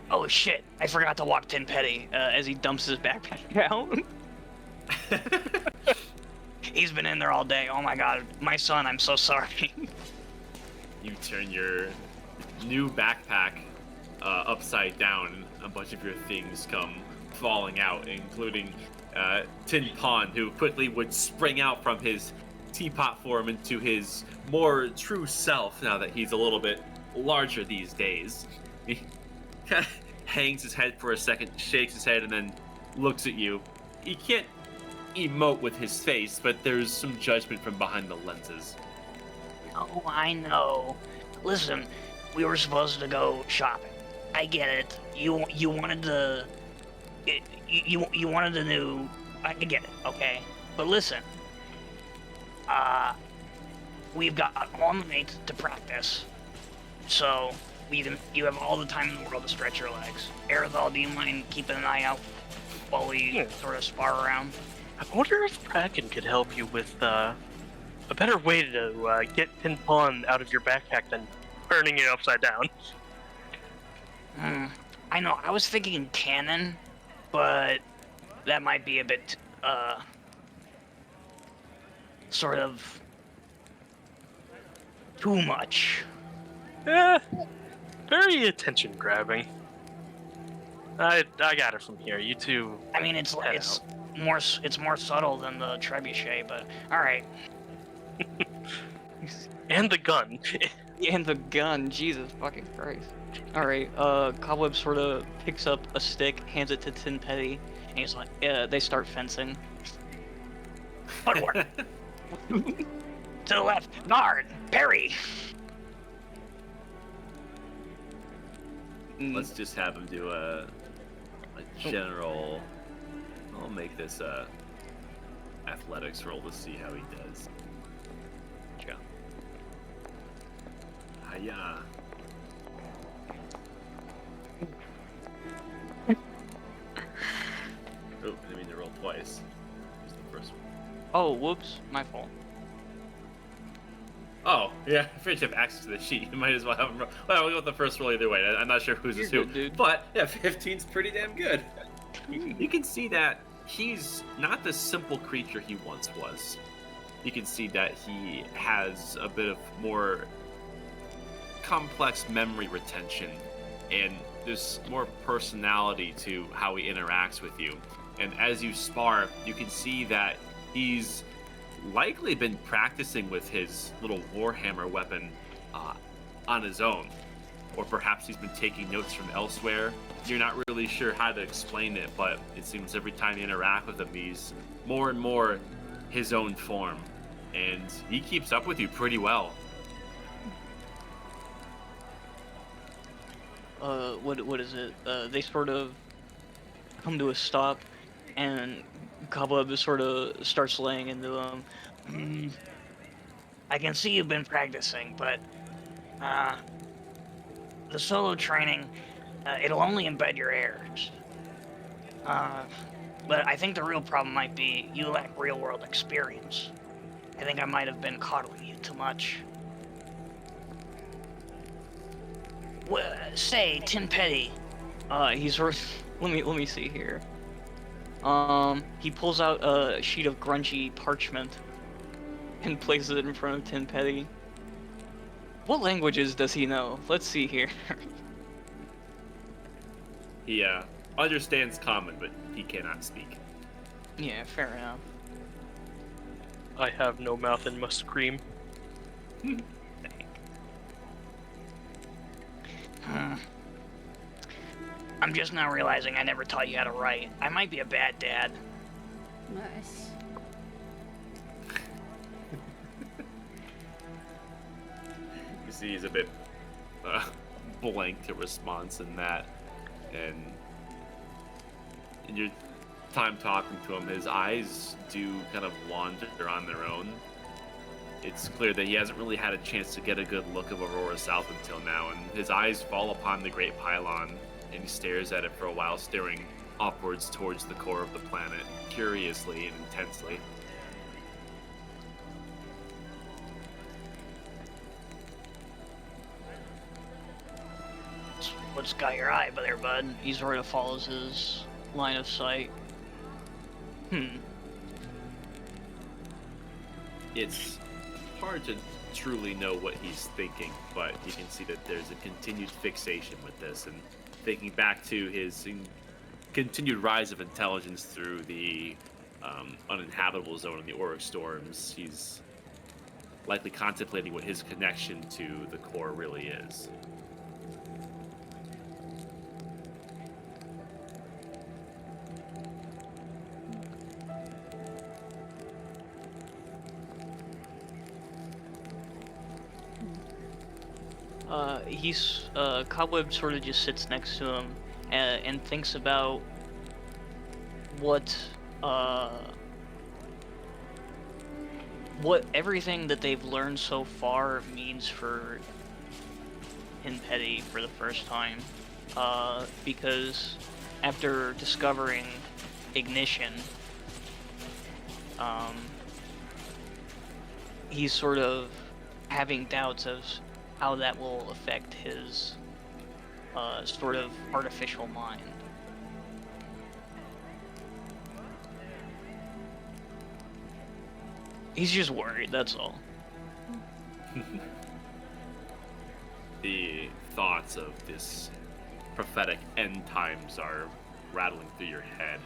Oh shit, I forgot to walk Tin Petty. As he dumps his backpack out. He's been in there all day. Oh my god, my son, I'm so sorry. You turn your new backpack upside down, and a bunch of your things come falling out, including Tin Pond, who quickly would spring out from his teapot form into his more true self now that he's a little bit larger these days. He kind of hangs his head for a second, shakes his head, and then looks at you. He can't emote with his face, but there's some judgment from behind the lenses. Oh, I know. Listen, we were supposed to go shopping. I get it. You wanted the... You wanted the new... I get it, okay? But listen. We've got all night to practice. So, you have all the time in the world to stretch your legs. Erithal, do you mind keeping an eye out while we sort of spar around? I wonder if Kraken could help you with a better way to get Tin Pond out of your backpack than turning it upside down. I know, I was thinking cannon, but that might be a bit, sort of too much. Very attention grabbing. I got it from here. You two. I mean, it's more subtle than the trebuchet, but all right. And the gun. And the gun, Jesus fucking Christ. Alright, Cobweb sort of picks up a stick, hands it to Tin Petty, and he's like, they start fencing. Footwork. To the left, guard, parry. Let's just have him do a general. I'll make this a athletics roll to see how he does. Yeah. Oh, I mean to roll twice. Here's the first one. Oh, whoops, my fault. Oh, yeah. I figured you have access to the sheet. You might as well have them. Well, we'll go with the first roll either way. I'm not sure who's You're who. good, dude. But, yeah, 15's pretty damn good. You can see that he's not the simple creature he once was. You can see that he has a bit of more complex memory retention, and there's more personality to how he interacts with you. And as you spar, you can see that he's likely been practicing with his little warhammer weapon on his own, or perhaps he's been taking notes from elsewhere. You're not really sure how to explain it, but it seems every time you interact with him, he's more and more his own form, and he keeps up with you pretty well. What is it? They sort of come to a stop, and Cobweb sort of starts laying into him. I can see you've been practicing, but the solo training, it'll only embed your errors. But I think the real problem might be you lack real-world experience. I think I might have been coddling you too much. Well, say, Tin Petty. He's sort of, let me see here. He pulls out a sheet of grungy parchment and places it in front of Tin Petty. What languages does he know? Let's see here. He understands common, but he cannot speak. Yeah, fair enough. I have no mouth and must scream. I'm just now realizing I never taught you how to write. I might be a bad dad. Nice. You see he's a bit blank to response in that, and in your time talking to him, his eyes do kind of wander on their own. It's clear that he hasn't really had a chance to get a good look of Aurora South until now, and his eyes fall upon the Great Pylon, and he stares at it for a while, staring upwards towards the core of the planet, curiously and intensely. What's got your eye there, bud? He sort of follows his line of sight. It's hard to truly know what he's thinking, but you can see that there's a continued fixation with this, and thinking back to his continued rise of intelligence through the uninhabitable zone in the auric storms, he's likely contemplating what his connection to the core really is. Cobweb sort of just sits next to him and thinks about what everything that they've learned so far means for Tin Petty for the first time. Because after discovering ignition, he's sort of having doubts of how that will affect his sort of artificial mind. He's just worried, that's all. The thoughts of this prophetic end times are rattling through your head,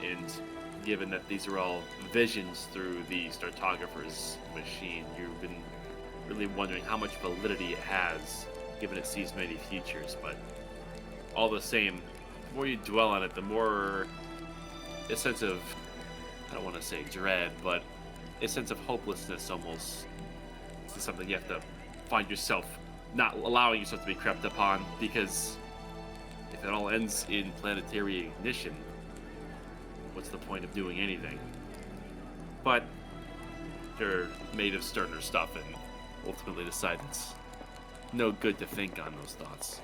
and given that these are all visions through the Startographer's machine, you've been really wondering how much validity it has, given it sees many futures. But all the same, the more you dwell on it, the more a sense of, I don't want to say dread, but a sense of hopelessness almost. This is something you have to find yourself not allowing yourself to be crept upon, because if it all ends in planetary ignition, what's the point of doing anything? But they're made of sterner stuff, and ultimately decide it's no good to think on those thoughts.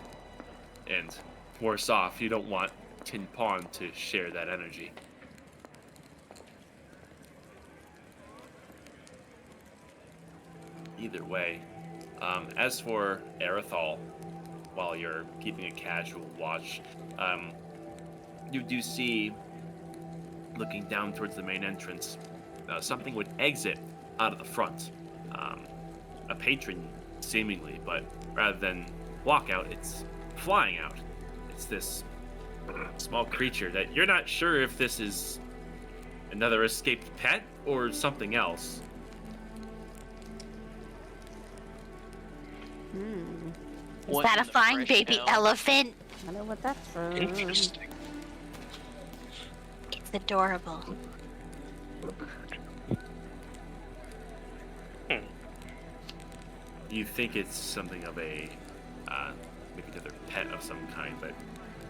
And worse off, you don't want Tin Pond to share that energy. Either way, as for Erithal, while you're keeping a casual watch, you do see, looking down towards the main entrance, something would exit out of the front. A patron, seemingly, but rather than walk out, it's flying out. It's this small creature that you're not sure if this is another escaped pet or something else. Is What's that in a the fine fresh baby tail? elephant? I wonder what that's from. Interesting. It's adorable. You think it's something of a, maybe another pet of some kind, but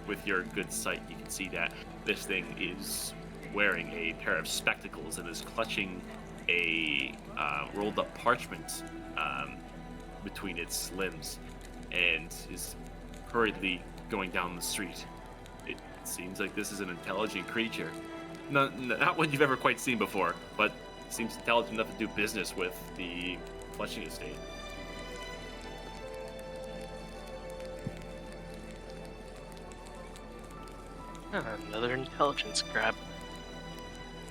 with your good sight, you can see that this thing is wearing a pair of spectacles and is clutching a rolled up parchment between its limbs and is hurriedly going down the street. It seems like this is an intelligent creature. Not one you've ever quite seen before, but seems intelligent enough to do business with the Fletching estate. Another intelligence grab.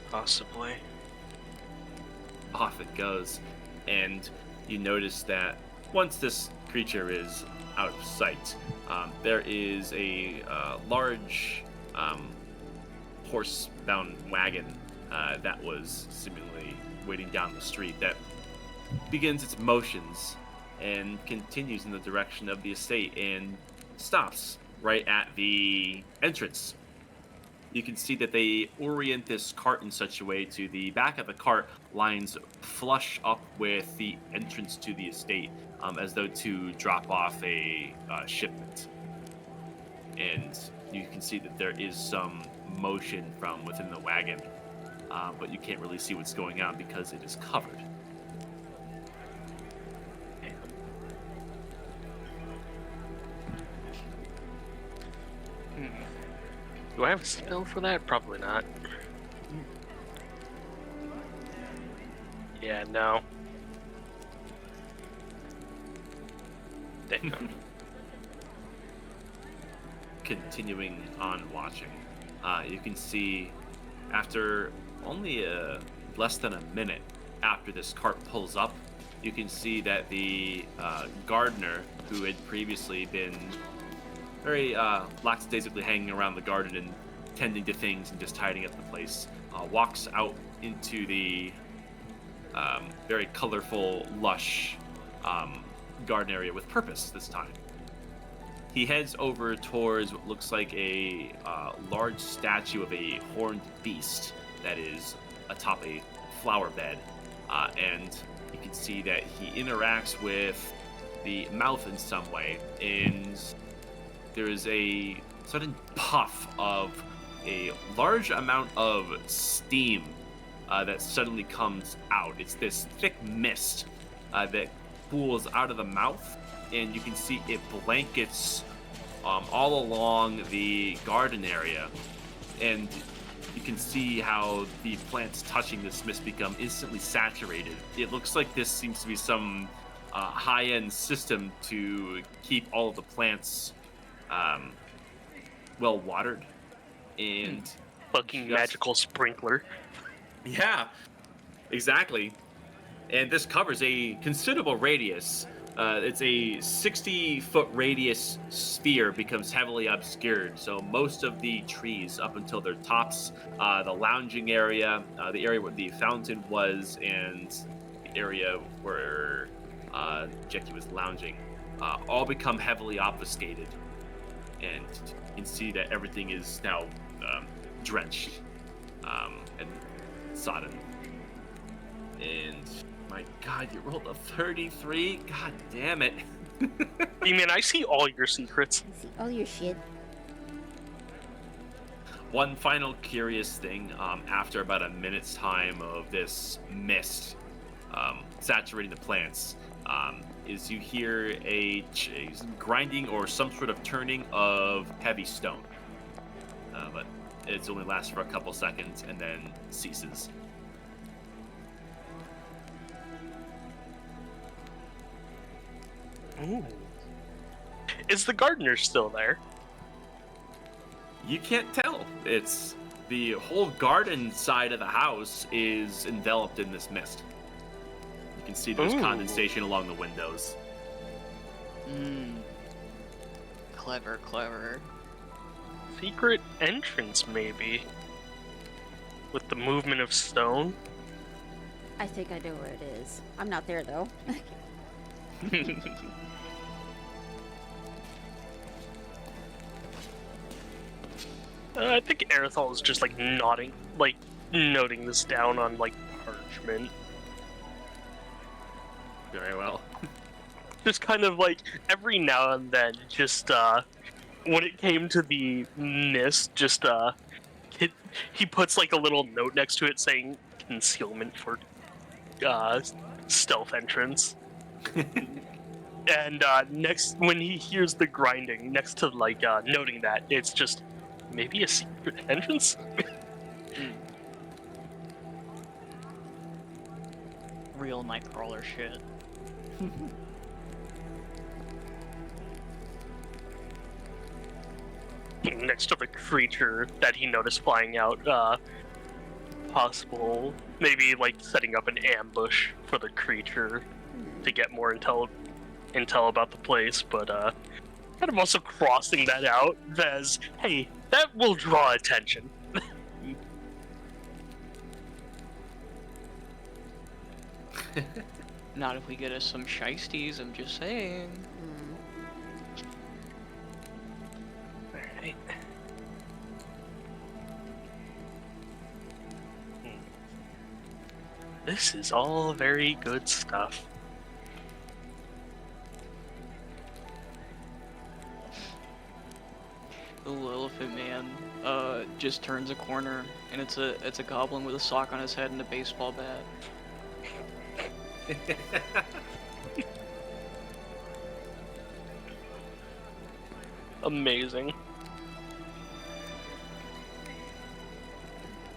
Possibly. Off it goes, and you notice that once this creature is out of sight, there is a large horse-bound wagon that was seemingly waiting down the street that begins its motions and continues in the direction of the estate and stops right at the entrance. You can see that they orient this cart in such a way to the back of the cart lines flush up with the entrance to the estate, as though to drop off a shipment. And you can see that there is some motion from within the wagon, but you can't really see what's going on because it is covered. Do I have a spell for that? Probably not. Yeah, no. Damn. Continuing on watching, you can see after only less than a minute after this cart pulls up, you can see that the gardener, who had previously been very lackadaisically hanging around the garden and tending to things and just tidying up the place, walks out into the very colorful, lush garden area with purpose this time. He heads over towards what looks like a large statue of a horned beast that is atop a flower bed, and you can see that he interacts with the mouth in some way, and there is a sudden puff of a large amount of steam that suddenly comes out. It's this thick mist that pools out of the mouth, and you can see it blankets all along the garden area, and you can see how the plants touching this mist become instantly saturated. It looks like this seems to be some high-end system to keep all of the plants well watered and Fucking magical sprinkler. yeah, exactly. And this covers a considerable radius. It's a 60-foot radius sphere becomes heavily obscured. So most of the trees up until their tops, the lounging area, the area where the fountain was, and the area where Jackie was lounging, all become heavily obfuscated. And you can see that everything is now drenched and sodden. And my God, you rolled a 33? God damn it. You mean I see all your secrets? I see all your shit. One final curious thing, after about a minute's time of this mist saturating the plants, is you hear a grinding or some sort of turning of heavy stone. But it's only lasts for a couple seconds and then ceases. Ooh. Is the gardener still there? You can't tell. It's the whole garden side of the house is enveloped in this mist. You can see there's Ooh. condensation along the windows. Clever, clever. Secret entrance, maybe. With the movement of stone? I think I know where it is. I'm not there though. I think Aerithal is just like noting this down on like parchment. Very well. Just kind of like every now and then, just when it came to the mist, just he puts like a little note next to it saying concealment for stealth entrance. And next, when he hears the grinding, next to like noting that, it's just maybe a secret entrance. Real Nightcrawler shit. Next to the creature that he noticed flying out, possible maybe like setting up an ambush for the creature to get more intel about the place, but kind of also crossing that out as, hey, that will draw attention. Not if we get us some shiesties, I'm just saying. Alright. This is all very good stuff. The little elephant man just turns a corner and it's a goblin with a sock on his head and a baseball bat. Amazing.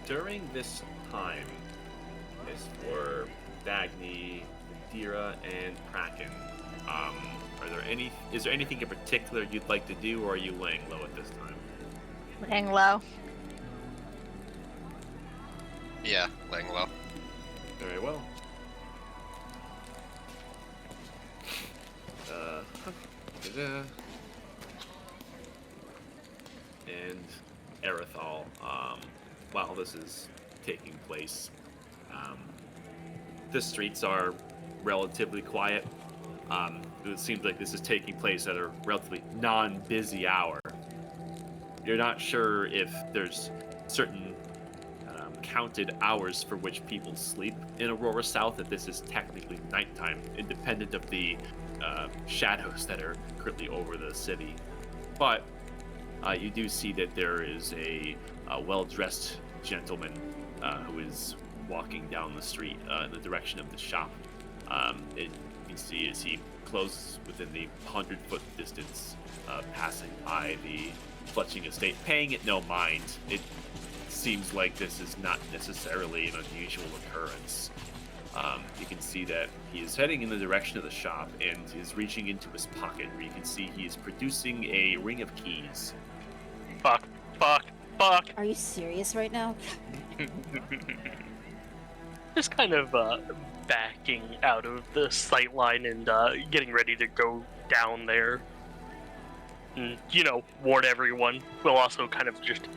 During this time, is for Dagny, Dira, and Kraken. Is there anything in particular you'd like to do, or are you laying low at this time? Laying low. Yeah, laying low. Very well. Da-da. And Aerithal, while this is taking place, the streets are relatively quiet. It seems like this is taking place at a relatively non-busy hour. You're not sure if there's certain counted hours for which people sleep in Aurora South, that this is technically nighttime, independent of the shadows that are currently over the city. But you do see that there is a well-dressed gentleman who is walking down the street in the direction of the shop. You can see as he closes within the 100-foot distance, passing by the Fletching estate, paying it no mind. It seems like this is not necessarily an unusual occurrence. You can see that he is heading in the direction of the shop and is reaching into his pocket, where you can see he is producing a ring of keys. Fuck. Are you serious right now? Just kind of backing out of the sight line and getting ready to go down there. And, warn everyone. We'll also kind of just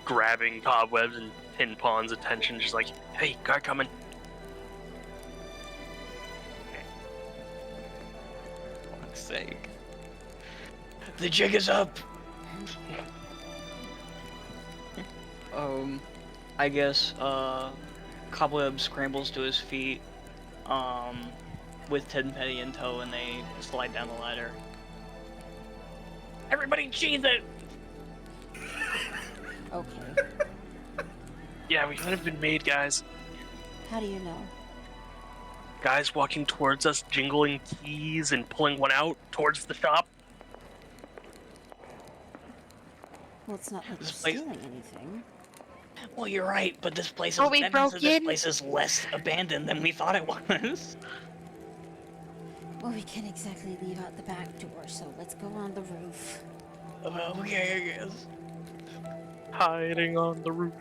grabbing Cobwebs and Pin Pawn's attention, just like, hey, guard coming. For fuck's sake. The jig is up! I guess, Cobweb scrambles to his feet, with Tenpenny in tow, and they slide down the ladder. Everybody cheese it! Okay. Yeah, we might have been made, guys. How do you know? guys walking towards us, jingling keys and pulling one out towards the shop. Well, it's not like we're This place- stealing anything. Well, you're right, but this place is Well, we that means that broke this in. place is less abandoned than we thought it was. Well, we can't exactly leave out the back door, so let's go on the roof. Well, okay, I guess. Hiding on the roof.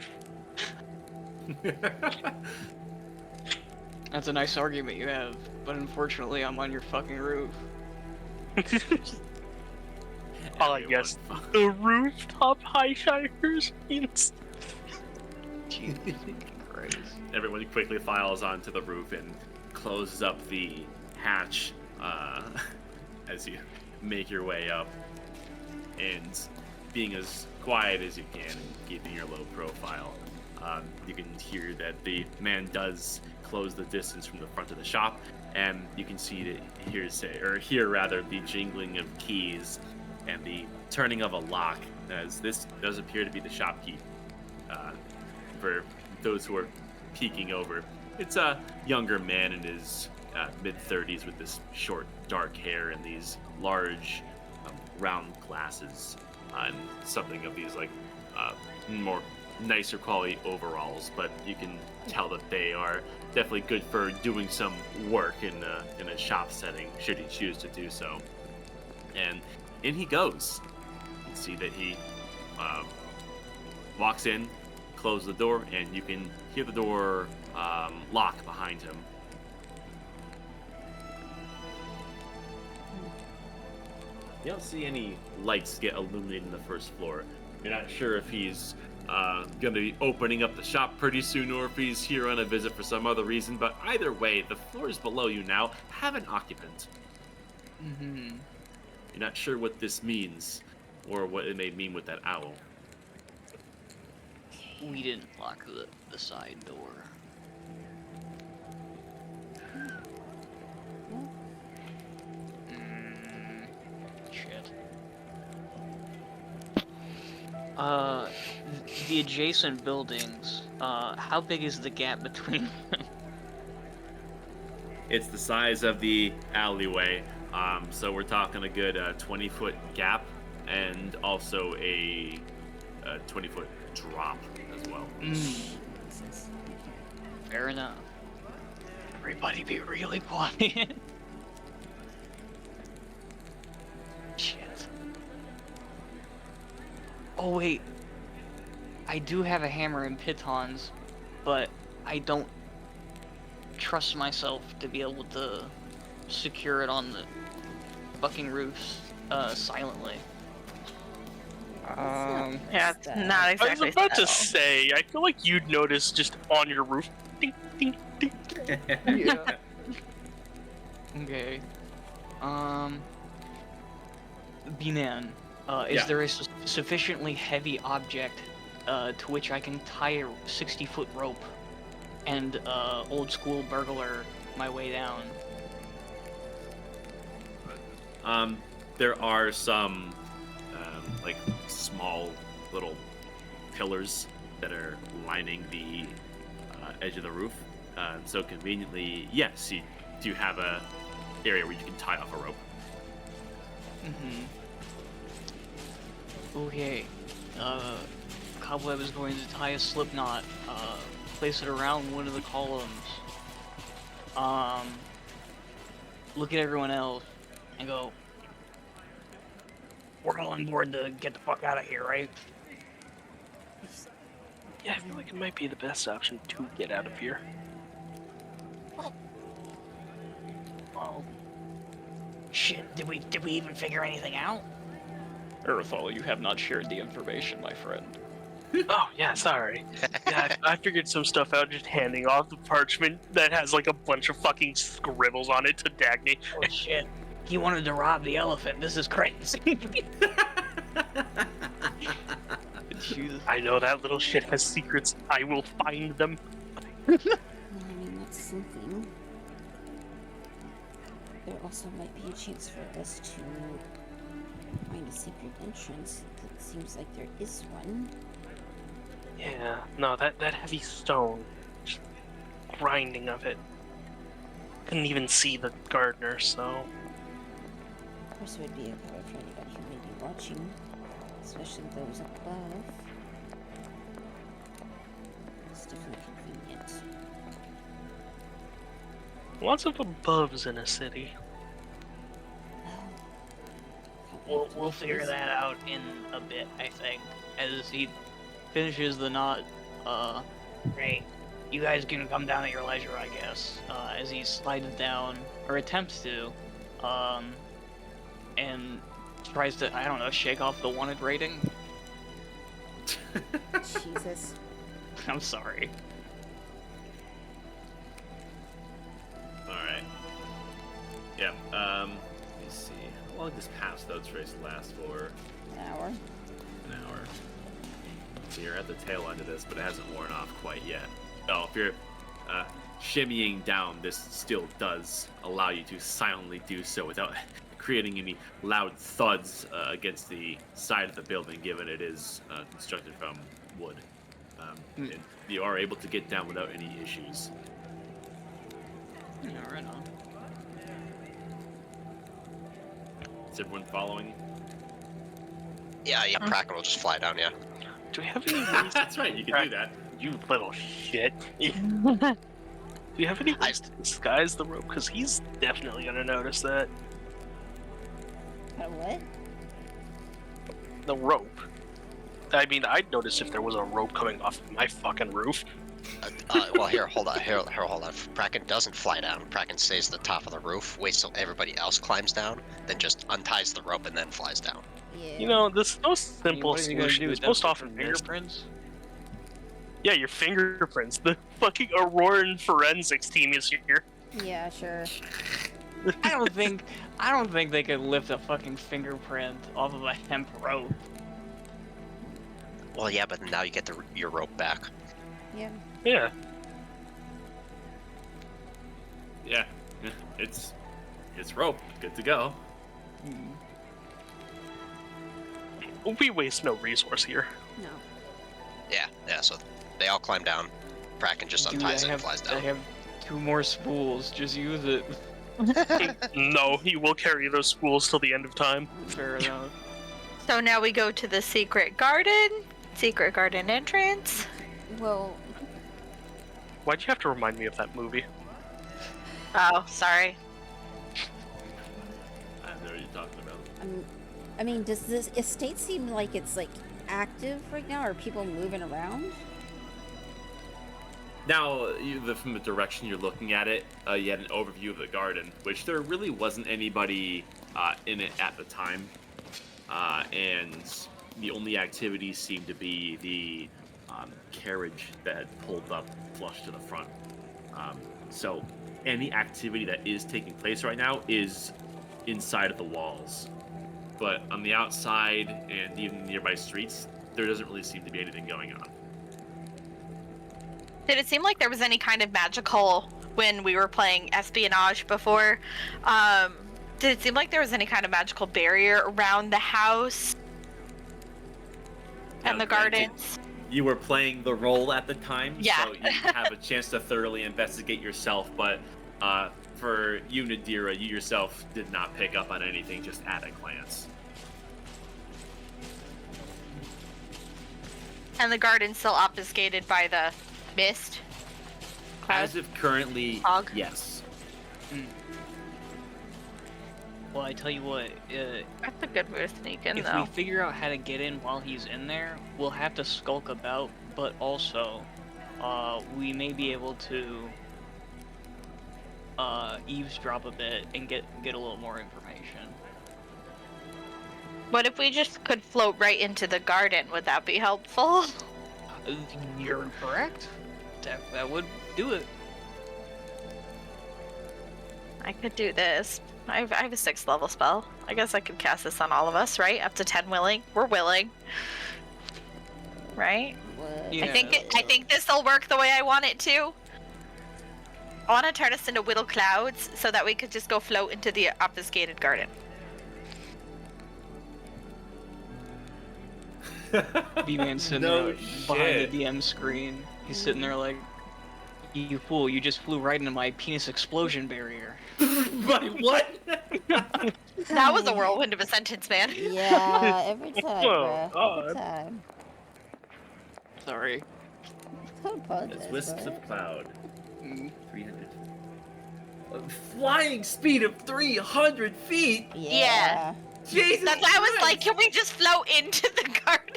That's a nice argument you have, but unfortunately, I'm on your fucking roof. Yes, the rooftop high-shiners. Jesus Christ. Everyone quickly files onto the roof and closes up the hatch as you make your way up. And being as quiet as you can and keeping your low profile, you can hear that the man does close the distance from the front of the shop, and you can see that hear the jingling of keys and the turning of a lock, as this does appear to be the shopkeep. For those who are peeking over, it's a younger man in his mid-30s with this short, dark hair and these large, round glasses, and something of these more nicer quality overalls. But you can tell that they are definitely good for doing some work in a shop setting, should he choose to do so. And in he goes. You can see that he walks in, closes the door, and you can hear the door lock behind him. You don't see any lights get illuminated in the first floor. You're not sure if he's going to be opening up the shop pretty soon or if he's here on a visit for some other reason, but either way, the floors below you now have an occupant. Mm-hmm. You're not sure what this means or what it may mean with that owl. We didn't lock the side door. Shit. The adjacent buildings, how big is the gap between them? It's the size of the alleyway, so we're talking a good 20-foot gap and also a 20-foot drop as well. Fair enough. Everybody be really quiet. Shit. Oh wait. I do have a hammer and pitons, but I don't trust myself to be able to secure it on the fucking roofs silently. Yeah, it's not I was exactly. about to subtle. say, I feel like you'd notice just on your roof. Ding, ding, ding. Yeah. Okay. B-Man, is Yeah. there a sufficiently heavy object to which I can tie a 60-foot rope and old school burglar my way down? There are some small little pillars that are lining the edge of the roof. So conveniently, yes, you do have a area where you can tie off a rope. Okay. Cobweb is going to tie a slip knot, place it around one of the columns. Look at everyone else and go, We're all on board to get the fuck out of here, right? Yeah, I feel like it might be the best option to get out of here. Well, shit, did we even figure anything out? Earthall, you have not shared the information, my friend. Oh, yeah, sorry. Yeah, I figured some stuff out just handing off the parchment that has like a bunch of fucking scribbles on it to Dagny. Oh shit, he wanted to rob the elephant. This is crazy. Jesus. I know that little shit has secrets. I will find them. Well, I mean, that's something. There also might be a chance for us to find a secret entrance. It seems like there is one. Yeah, no, that heavy stone. Just grinding of it. couldn't even see the gardener, so Of course, it would be a cover for anybody who may be watching, especially those above. It's definitely convenient. lots of aboves in a city. We'll figure that out in a bit, I think. As he finishes the knot, right. You guys can come down at your leisure, I guess. As he slides down, or attempts to, and tries to, I don't know, shake off the wanted rating. Jesus. I'm sorry. Alright. Yeah, let me see. How long does past those race last for? An hour. An hour. So you're at the tail end of this, but it hasn't worn off quite yet. Oh, if you're shimmying down, this still does allow you to silently do so without creating any loud thuds against the side of the building, given it is constructed from wood. And you are able to get down without any issues. Yeah, right on. Is everyone following? Yeah, Bracken will just fly down, yeah. Do we have any ways? That's right, you can do that. You little shit. Do you have any ways to disguise the rope? Because he's definitely gonna notice that. What? The rope. I mean, I'd notice if there was a rope coming off of my fucking roof. Well, here, hold on. Bracken doesn't fly down. Bracken stays at the top of the roof, waits till everybody else climbs down, then just unties the rope and then flies down. Yeah. You know, this most I mean, simple what are you gonna solution do? is That's most for often missed. fingerprints? Yeah, your fingerprints. The fucking Auroran forensics team is here. Yeah, sure. I don't think they could lift a fucking fingerprint off of a hemp rope. Well, yeah, but now you get your rope back. Yeah. Yeah. Yeah, it's rope. Good to go. We waste no resource here. No. Yeah, so they all climb down. Bracken just Dude, unties I it and have, flies I down. have 2 more spools. Just use it. No, he will carry those spools till the end of time. Fair enough. So now we go to the secret garden entrance. Well, Why'd you have to remind me of that movie? Oh, sorry. I know what you're talking about. I mean, does this estate seem like it's like active right now? Are people moving around? Now, from the direction you're looking at it, you had an overview of the garden, which there really wasn't anybody in it at the time, and the only activity seemed to be the carriage that had pulled up flush to the front. So any activity that is taking place right now is inside of the walls, but on the outside and even nearby streets, there doesn't really seem to be anything going on. Did it seem like there was any kind of magical when we were playing espionage before? Did it seem like there was any kind of magical barrier around the house and Now, the granted, gardens? You were playing the role at the time, Yeah. so you have a chance to thoroughly investigate yourself, but for you, Nadira, you yourself did not pick up on anything just at a glance. And the garden's still obfuscated by the mist? As of currently, Fog? yes. Well, I tell you what, That's a good way to sneak in, if though. we figure out how to get in while he's in there, we'll have to skulk about, but also, we may be able to eavesdrop a bit and get a little more information. What if we just could float right into the garden? Would that be helpful? You're correct. That would do it. I could do this. I have a 6th level spell. I guess I could cast this on all of us, right? Up to 10 willing. We're willing. Right? What? Yeah, I think this will work the way I want it to. I want to turn us into little clouds so that we could just go float into the obfuscated garden. B-Man sitting No there behind shit. the DM screen. He's sitting there like, You fool! You just flew right into my penis explosion barrier. My what? That was a whirlwind of a sentence, man. Yeah, every time, Oh, bruh. Every God. time. Sorry. Don't apologize, It's wisps bro. of cloud. Mm. 300. A flying speed of 300 feet? Yeah. Jesus That's why I was like, Christ! can we just float into the garden?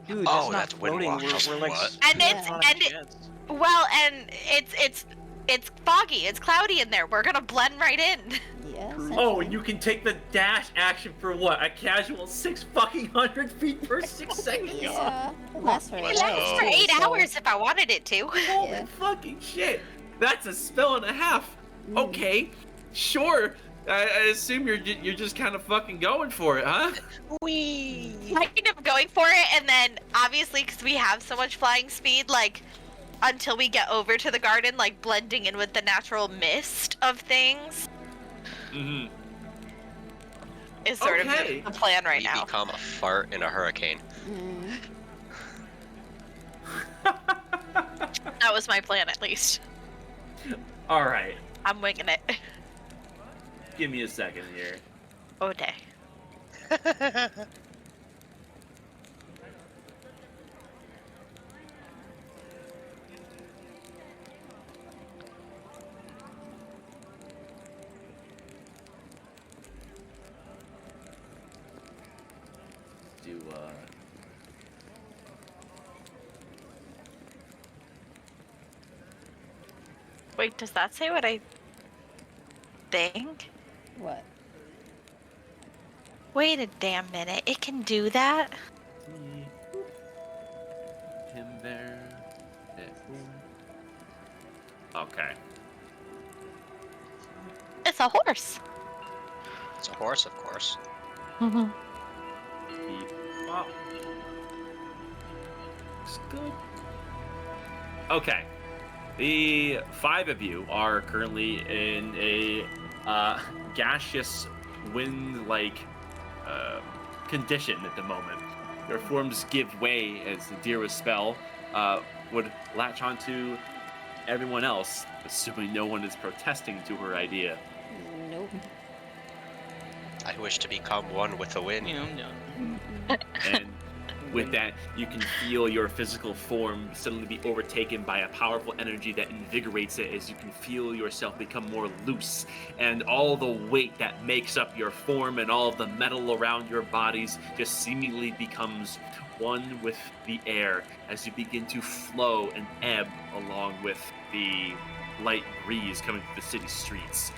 Dude, Oh, that's not that's wind floating. wash. We're like What? And it's Yeah. and it, well, and it's foggy. It's cloudy in there. We're gonna blend right in. Yeah. True. Oh, essentially. and you can take the dash action for what? A casual 600 feet per 6 seconds? Yeah. It lasts for It Let's lasts go. for too, 8 so- hours if I wanted it to. Holy Yeah. fucking shit! That's a spell and a half. Mm. Okay, sure. I assume you're just kind of fucking going for it, huh? Wee. Kind of going for it, and then obviously because we have so much flying speed, like until we get over to the garden, like blending in with the natural mist of things Mm-hmm. is sort Okay. of the plan right We now. become a fart in a hurricane. Mm. That was my plan, at least. All right, I'm winging it. give me a second here. Okay. Do Wait, does that say what I think? What? Wait a damn minute. It can do that? see him there? Okay. It's a horse. It's a horse, of course. Mm-hmm. Beep. Bop. Looks good. Okay. The 5 of you are currently in a gaseous wind-like condition at the moment. Your forms give way as the Dira's spell would latch onto everyone else, assuming no one is protesting to her idea. Nope. I wish to become one with the wind. You know, no. And with that, you can feel your physical form suddenly be overtaken by a powerful energy that invigorates it as you can feel yourself become more loose. And all the weight that makes up your form and all of the metal around your bodies just seemingly becomes one with the air as you begin to flow and ebb along with the light breeze coming through the city streets.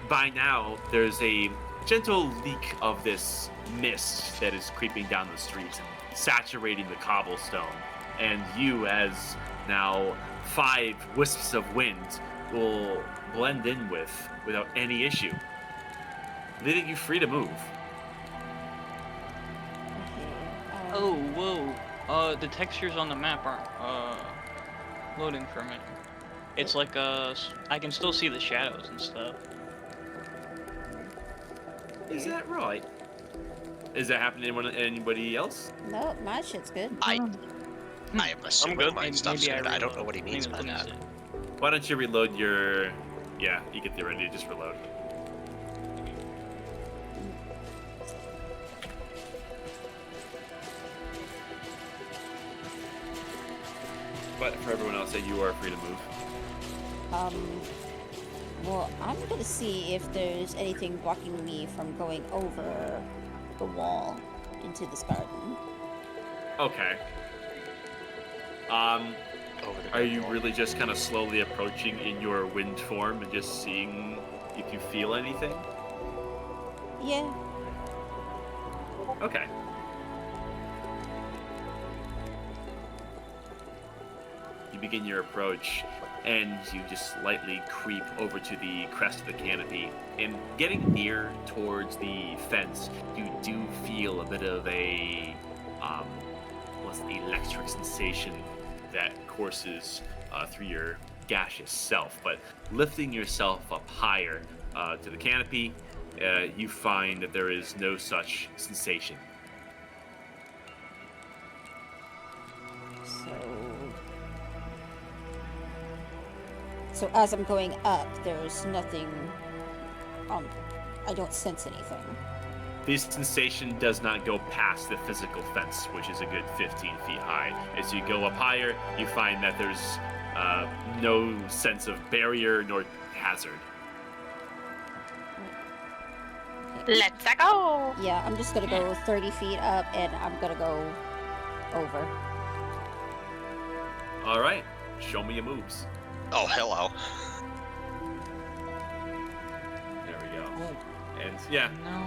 By now, there's a gentle leak of this mist that is creeping down the streets and saturating the cobblestone. And you, as now 5 wisps of wind, will blend in without any issue, leaving you free to move. Okay. Oh, whoa. The textures on the map aren't loading for a minute. It's like I can still see the shadows and stuff. Is that right? Is that happening to anybody else? Nope, my shit's good. I am assuming good. my stuff's Maybe good. I don't reload. know what he means by Maybe that. that's it. Why don't you reload your... Yeah, you get the ready to just reload. But for everyone else, you are free to move. Well, I'm gonna see if there's anything blocking me from going over the wall into this garden. Okay. Over the Are you wall. really just kind of slowly approaching in your wind form and just seeing if you feel anything? Yeah. Okay. You begin your approach, and you just slightly creep over to the crest of the canopy. And getting near towards the fence, you do feel a bit of a almost electric sensation that courses through your gaseous self. But lifting yourself up higher to the canopy, you find that there is no such sensation. So So as I'm going up, there's nothing. I don't sense anything. The sensation does not go past the physical fence, which is a good 15 feet high. As you go up higher, you find that there's no sense of barrier nor hazard. Let's go. Yeah, I'm just gonna go 30 feet up, and I'm gonna go over. All right, show me your moves. Oh, hello. There we go. Oh, And yeah, no.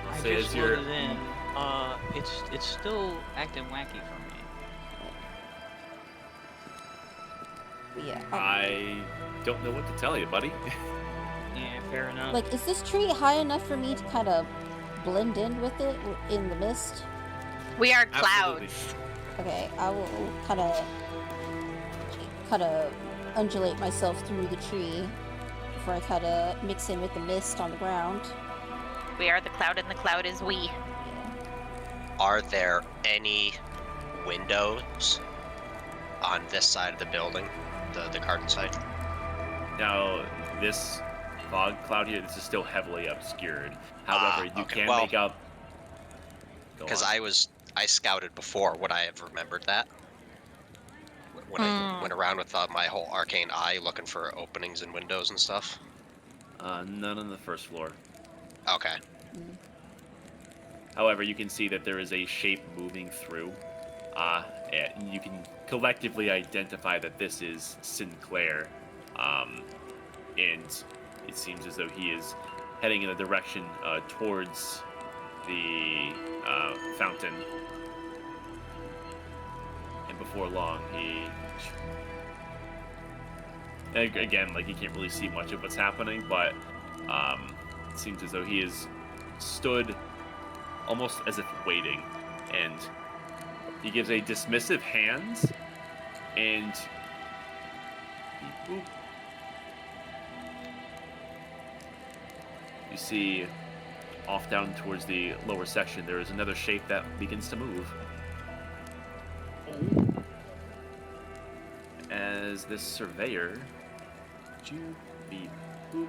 I say just as you're- loaded in. It's still acting wacky for me. Yeah. I don't know what to tell you, buddy. Yeah, fair enough. Like, is this tree high enough for me to kind of blend in with it in the mist? We are Absolutely. clouds. Okay, I will kind of undulate myself through the tree before I kind of mix in with the mist on the ground. We are the cloud, and the cloud is we. Yeah. Are there any windows on this side of the building, the garden side? Now, this fog cloud here, this is still heavily obscured. However, you okay, can well, make out. Because I scouted before. Would I have remembered that? When I went around with my whole arcane eye looking for openings and windows and stuff? None on the first floor. Okay. However, you can see that there is a shape moving through. And you can collectively identify that this is Sinclair. And it seems as though he is heading in a direction towards the fountain. And before long, again, like, you can't really see much of what's happening, but it seems as though he is stood almost as if waiting, and he gives a dismissive hand, and boop. You see off down towards the lower section there is another shape that begins to move. As this surveyor, would you be boop,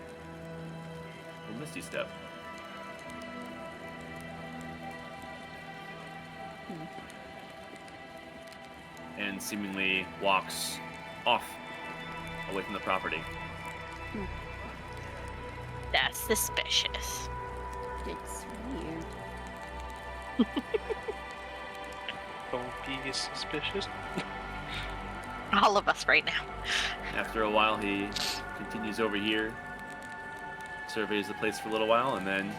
a Misty Step? And seemingly walks off away from the property. That's suspicious. It's weird. Don't be suspicious. All of us right now. After a while, he continues over here, surveys the place for a little while, and then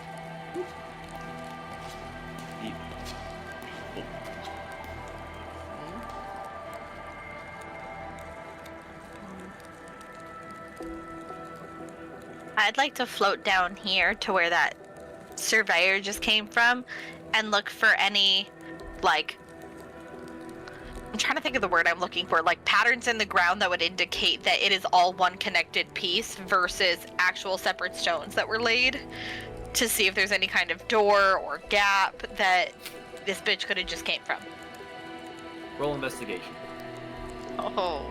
he, I'd like to float down here to where that surveyor just came from and look for any, like, I'm trying to think of the word I'm looking for, like patterns in the ground that would indicate that it is all one connected piece versus actual separate stones that were laid, to see if there's any kind of door or gap that this bitch could have just came from. roll investigation. Oh,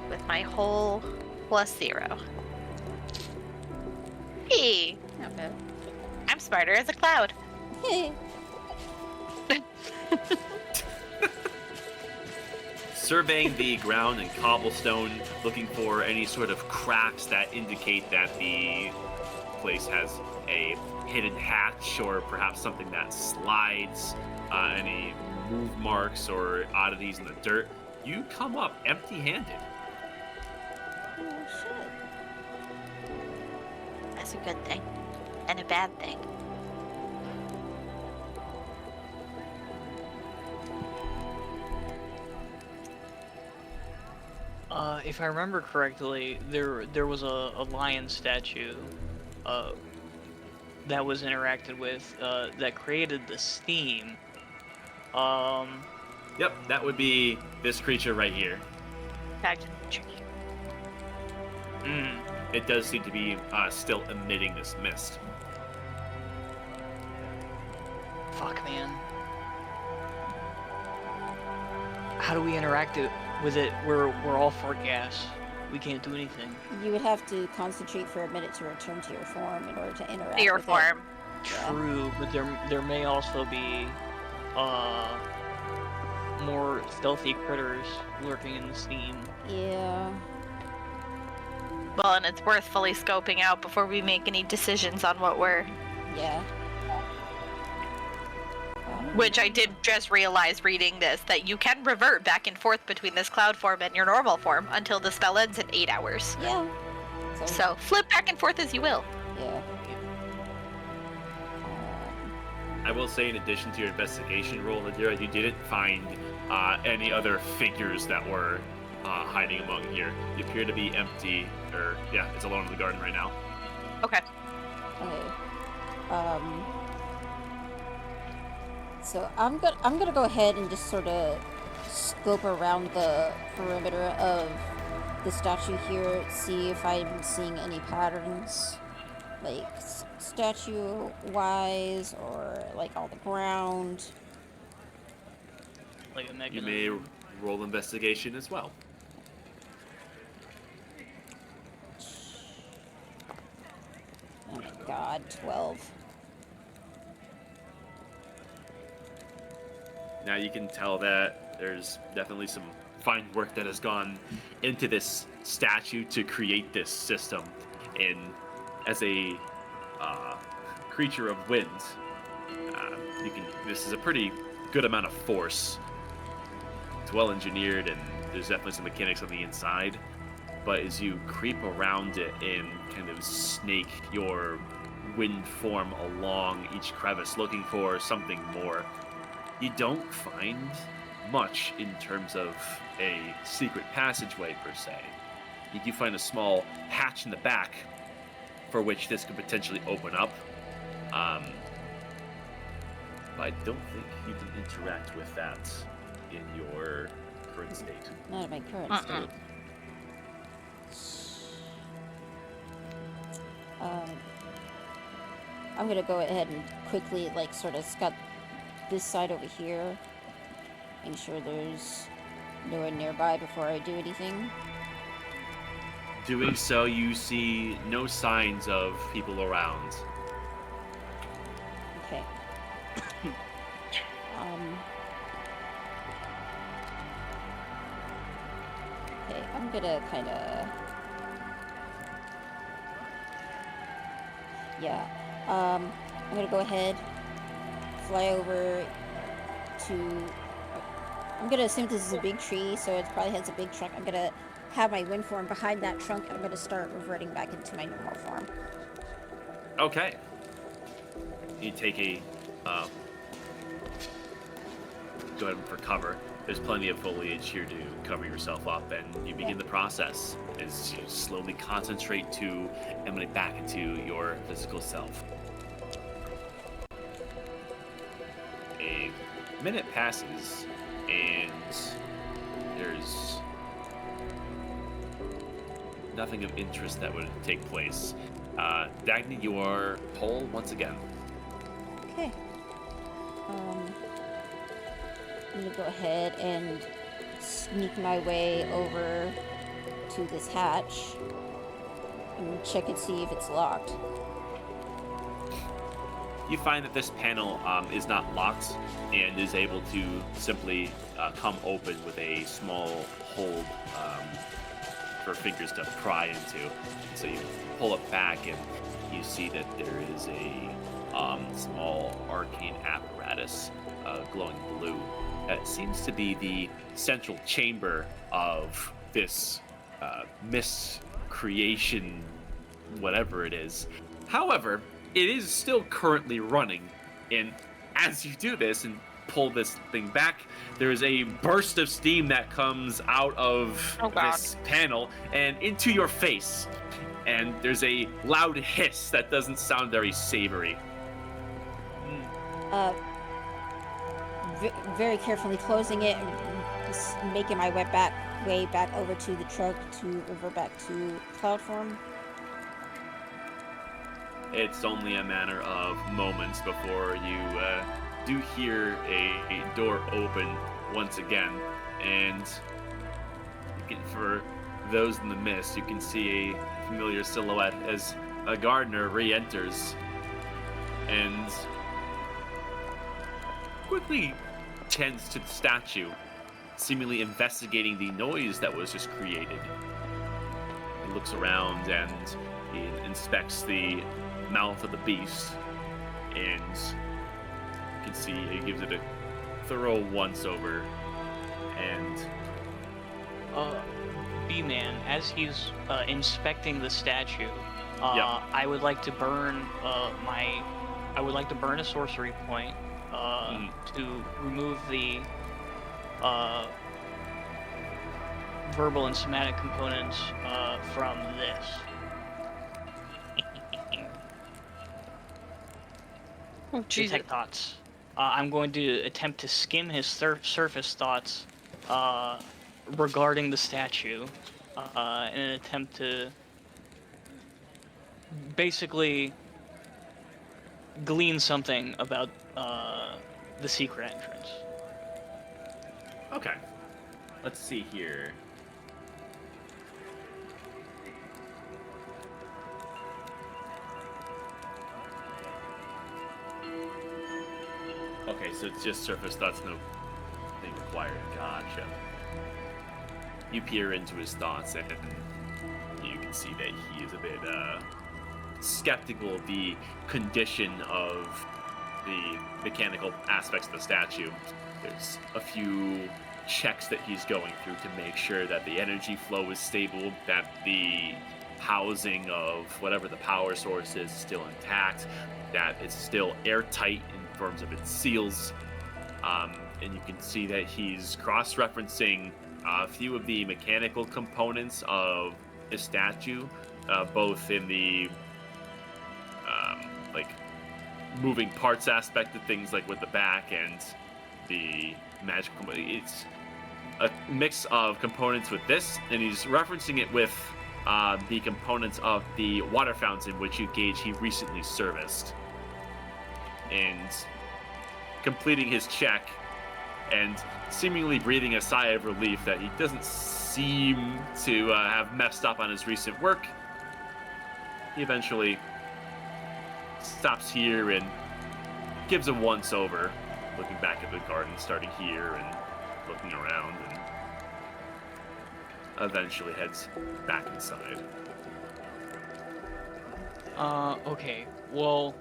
with my whole +0. Hey, Not bad. I'm smarter as a cloud. Surveying the ground and cobblestone, looking for any sort of cracks that indicate that the place has a hidden hatch or perhaps something that slides, any move marks or oddities in the dirt. You come up empty-handed. Oh shit. That's a good thing. And a bad thing. If I remember correctly, there was a lion statue that was interacted with that created this theme. Yep, that would be this creature right here. Back to the tree. It does seem to be still emitting this mist. Fuck, man. How do we interact with it? We're all for gas. we can't do anything. You would have to concentrate for a minute to return to your form in order to interact Your with form. Yeah. True, but there may also be more stealthy critters lurking in the steam. it. Yeah. Well, and it's worth fully scoping out before we make any decisions on what we're. Yeah. Which I did just realize reading this, that you can revert back and forth between this cloud form and your normal form until the spell ends in 8 hours. Yeah. So flip back and forth as you will. Yeah. I will say, in addition to your investigation roll, Nadira, you didn't find any other figures that were hiding among here. You appear to be empty, or yeah, it's alone in the garden right now. Okay. Okay. So I'm gonna go ahead and just sort of scope around the perimeter of the statue here, see if I'm seeing any patterns, like statue-wise or like on the ground. Like a You mechanism. may roll investigation as well. Oh my god, 12. Now you can tell that there's definitely some fine work that has gone into this statue to create this system. And as a creature of wind, this is a pretty good amount of force. It's well engineered, and there's definitely some mechanics on the inside. But as you creep around it and kind of snake your wind form along each crevice, looking for something more, you don't find much in terms of a secret passageway per se. You do find a small hatch in the back for which this could potentially open up. But I don't think you can interact with that in your current state. Not in my current state. I'm gonna go ahead and quickly, like, sort of scout this side over here. Make sure there's no one nearby before I do anything. Doing so, you see no signs of people around. Okay. Okay, I'm gonna kinda... Yeah. I'm gonna go ahead, fly over to... I'm gonna assume this is a big tree, so it probably has a big trunk. I'm gonna have my wind form behind that trunk, and I'm gonna start reverting back into my normal form. Okay. You take a go ahead for cover. There's plenty of foliage here to cover yourself up, and you begin the process as you slowly concentrate to emanate back into your physical self. A minute passes, and there's nothing of interest that would take place. Dagny, you are whole once again. Okay. I'm gonna go ahead and sneak my way over to this hatch and check and see if it's locked. You find that this panel is not locked and is able to simply come open with a small hold for fingers to pry into. So you pull it back, and you see that there is a small arcane apparatus glowing blue. That seems to be the central chamber of this mist creation, whatever it is. However, it is still currently running, and as you do this and pull this thing back, there is a burst of steam that comes out of this panel and into your face, and there's a loud hiss that doesn't sound very savory. Very carefully closing it and just making my way back over to the truck to revert back to cloud form. It's only a matter of moments before you do hear a door open once again, and for those in the mist, you can see a familiar silhouette as a gardener re-enters and quickly tends to the statue, seemingly investigating the noise that was just created. He looks around and he inspects the mouth of the beast, and you can see he gives it a thorough once-over, and B-Man, as he's inspecting the statue, Yep. I would like to burn a sorcery point to remove the verbal and somatic components from this. Oh, Jesus. Detect thoughts. I'm going to attempt to skim his surface thoughts regarding the statue in an attempt to basically glean something about the secret entrance. okay. Let's see here. Okay, so it's just surface thoughts, no thing required. Gotcha. You peer into his thoughts, and you can see that he is a bit skeptical of the condition of the mechanical aspects of the statue. There's a few checks that he's going through to make sure that the energy flow is stable, that the housing of whatever the power source is still intact, that it's still airtight in terms of its seals. And you can see that he's cross-referencing a few of the mechanical components of the statue, both in the like moving parts aspect of things, like with the back and the magical. It's a mix of components with this, and he's referencing it with the components of the water fountain, which you gauge he recently serviced. And completing his check and seemingly breathing a sigh of relief that he doesn't seem to have messed up on his recent work, he eventually stops here and gives a once-over, looking back at the garden, starting here and looking around, and eventually heads back inside. Okay. Well,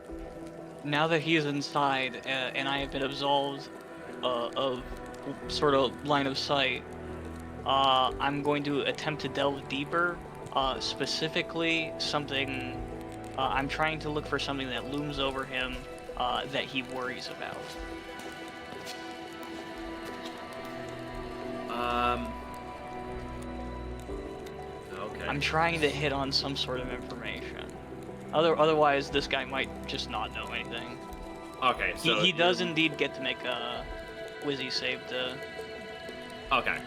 now that he is inside and I have been absolved of sort of line of sight, I'm going to attempt to delve deeper. Specifically, something. I'm trying to look for something that looms over him that he worries about. Okay. I'm trying to hit on some sort of information. Otherwise, this guy might just not know anything. Okay, so He does indeed get to make a Wizzy save to... Okay.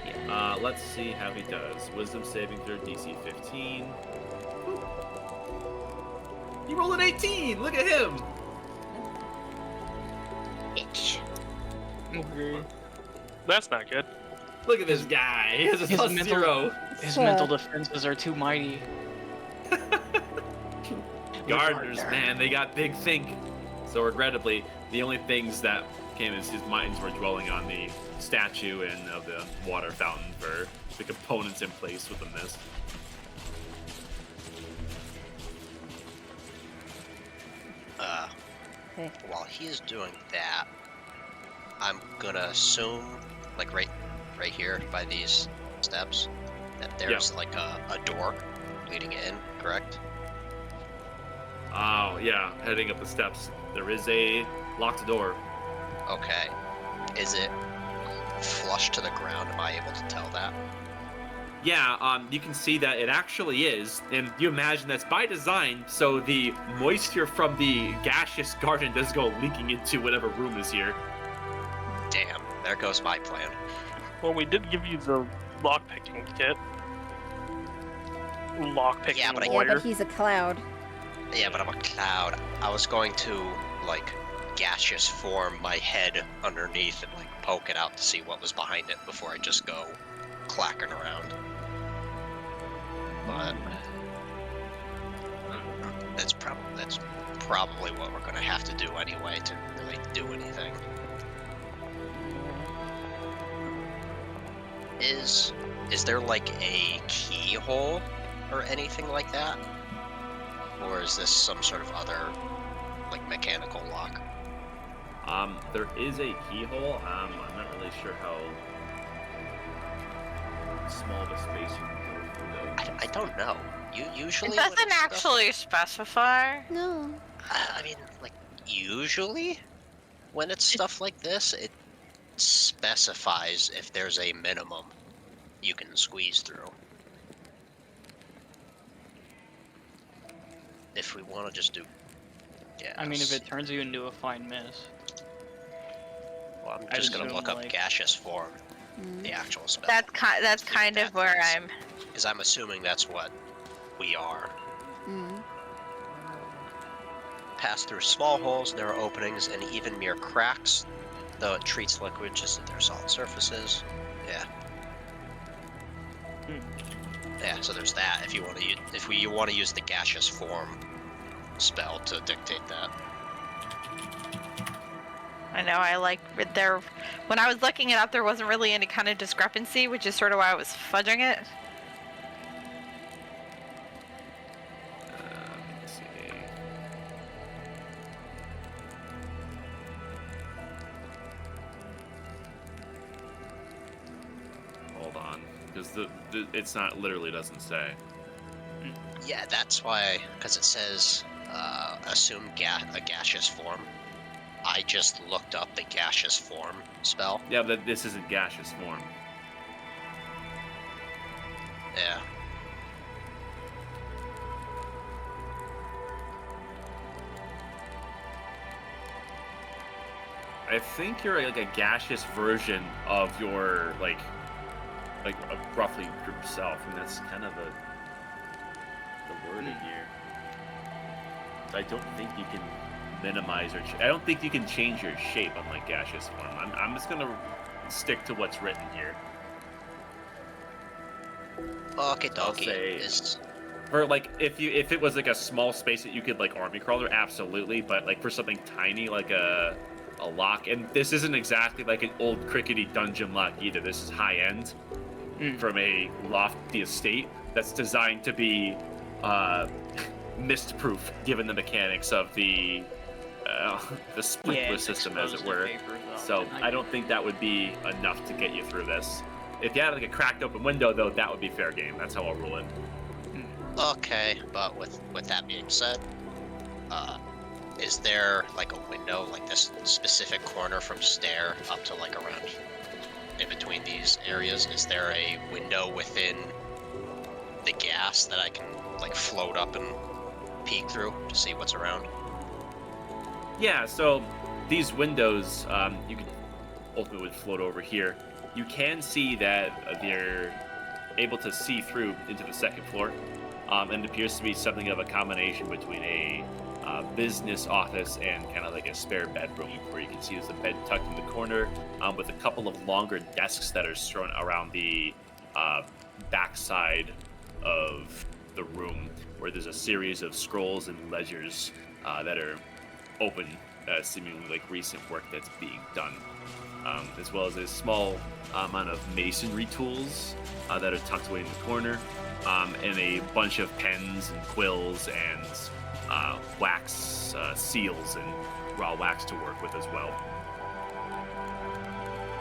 Yeah. Let's see how he does. Wisdom saving throw DC 15. He rolled an 18! Look at him! Bitch. Okay. That's not good. Look at this guy! He has a His plus mental- 0! His mental defenses are too mighty. Gardeners, man, they got big think. So regrettably, the only things that came as his minds were dwelling on the statue and of the water fountain for the components in place within this. Okay. While he's doing that, I'm gonna assume, like right here by these steps, that there's like a door leading in, correct? Oh, yeah, heading up the steps. There is a locked door. Okay. Is it flush to the ground? Am I able to tell that? Yeah, you can see that it actually is, and you imagine that's by design, so the moisture from the gaseous garden does go leaking into whatever room is here. Damn, there goes my plan. Well, we did give you the lockpicking kit. Lockpicking Yeah, but Yeah, lawyer. but he's a cloud. Yeah, but I'm a cloud. I was going to, like, gaseous form my head underneath and, like, poke it out to see what was behind it before I just go clacking around. but that's probably what we're gonna have to do anyway to really do anything. Is there like a keyhole or anything like that? Or is this some sort of other like mechanical lock? There is a keyhole. I'm not really sure how small of a space you can go through though. I don't know. Usually It when doesn't it's stuff- actually specify. No. I mean, like usually when it's stuff like this, it specifies if there's a minimum you can squeeze through. If we want to just do gas. I mean, if it turns you into a fine mist. Well, I'm I just gonna assume, look up like- gaseous form, Mm. the actual spell. That's See what kind that of where does. I'm. Because I'm assuming that's what we are. Mm. Pass through small holes, narrow openings, and even mere cracks, though it treats liquid just as their solid surfaces. Yeah. Yeah, so there's that. If you want to, you want to use the gaseous form spell to dictate that. I know I like there. When I was looking it up, there wasn't really any kind of discrepancy, which is sort of why I was fudging it. Let's see. Hold on, because it's not literally doesn't say. Yeah, that's why, because it says assume a gaseous form. I just looked up the gaseous form spell. Yeah, but this isn't gaseous form. Yeah. I think you're like a gaseous version of your like roughly yourself, and that's kind of the wording here. I don't think you can minimize or I don't think you can change your shape unlike gaseous form. I'm just gonna stick to what's written here. Okay, I'll dokie. say for like if it was like a small space that you could like army crawler, absolutely. But like for something tiny like a lock, and this isn't exactly like an old crickety dungeon lock either. This is high end from a lofty estate that's designed to be mist proof, given the mechanics of the sprinkler it's system, as it exposed to were. vapor, though. So I don't think that would be enough to get you through this. If you had like a cracked open window, though, that would be fair game. That's how I'll rule it. Okay, but with that being said, is there like a window, like this specific corner from stair up to like around in between these areas? Is there a window within the gas that I can like float up and peek through to see what's around? Yeah, so these windows, you could ultimately float over here. You can see that they're able to see through into the second floor, and it appears to be something of a combination between a business office and kind of like a spare bedroom, where you can see there's a bed tucked in the corner, with a couple of longer desks that are strewn around the backside of the room, where there's a series of scrolls and ledgers that are open, seemingly like recent work that's being done, as well as a small amount of masonry tools that are tucked away in the corner, and a bunch of pens and quills and wax seals and raw wax to work with as well.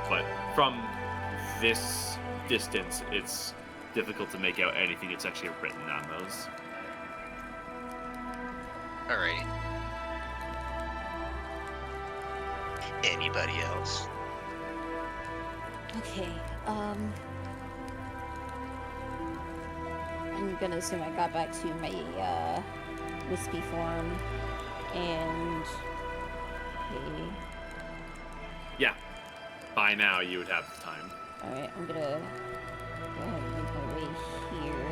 But from this distance, it's difficult to make out anything that's actually written on those. Alrighty. Anybody else? Okay, I'm gonna assume I got back to my, wispy form, and... Okay. Yeah, by now you would have the time. Alright, I'm gonna go ahead and make my way here.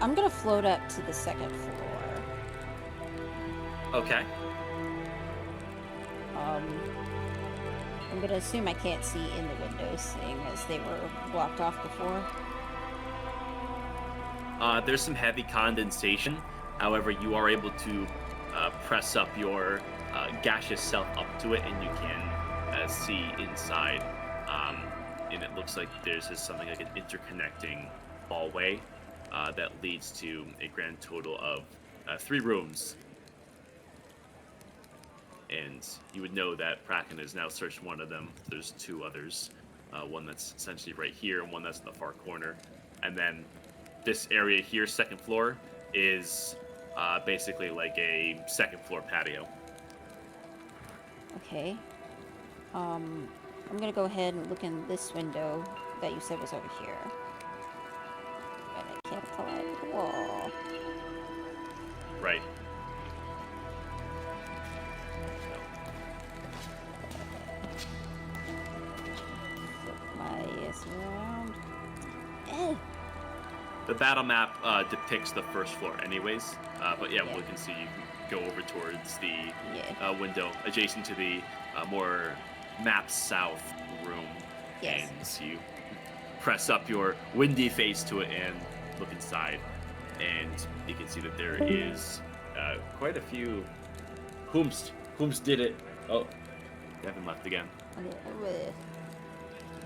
I'm gonna float up to the second floor. Okay. I'm I'm gonna assume I can't see in the windows, seeing as they were blocked off before. There's some heavy condensation. However, you are able to press up your gaseous self up to it, and you can see inside. And it looks like there's just something like an interconnecting hallway that leads to a grand total of 3 rooms. And you would know that Kraken has now searched one of them. There's 2 others. One that's essentially right here, and one that's in the far corner. And then this area here, second floor, is basically like a second floor patio. Okay. I'm gonna go ahead and look in this window that you said was over here. But I can't climb the wall. Right. Flip my ass around. Eh! The battle map depicts the first floor anyways. But yeah, Yeah. we can see you can go over towards the Yeah. window adjacent to the more map south room. Yes. And you press up your windy face to it and look inside. And you can see that there is quite a few... Whomst did it? Oh, Devin left again.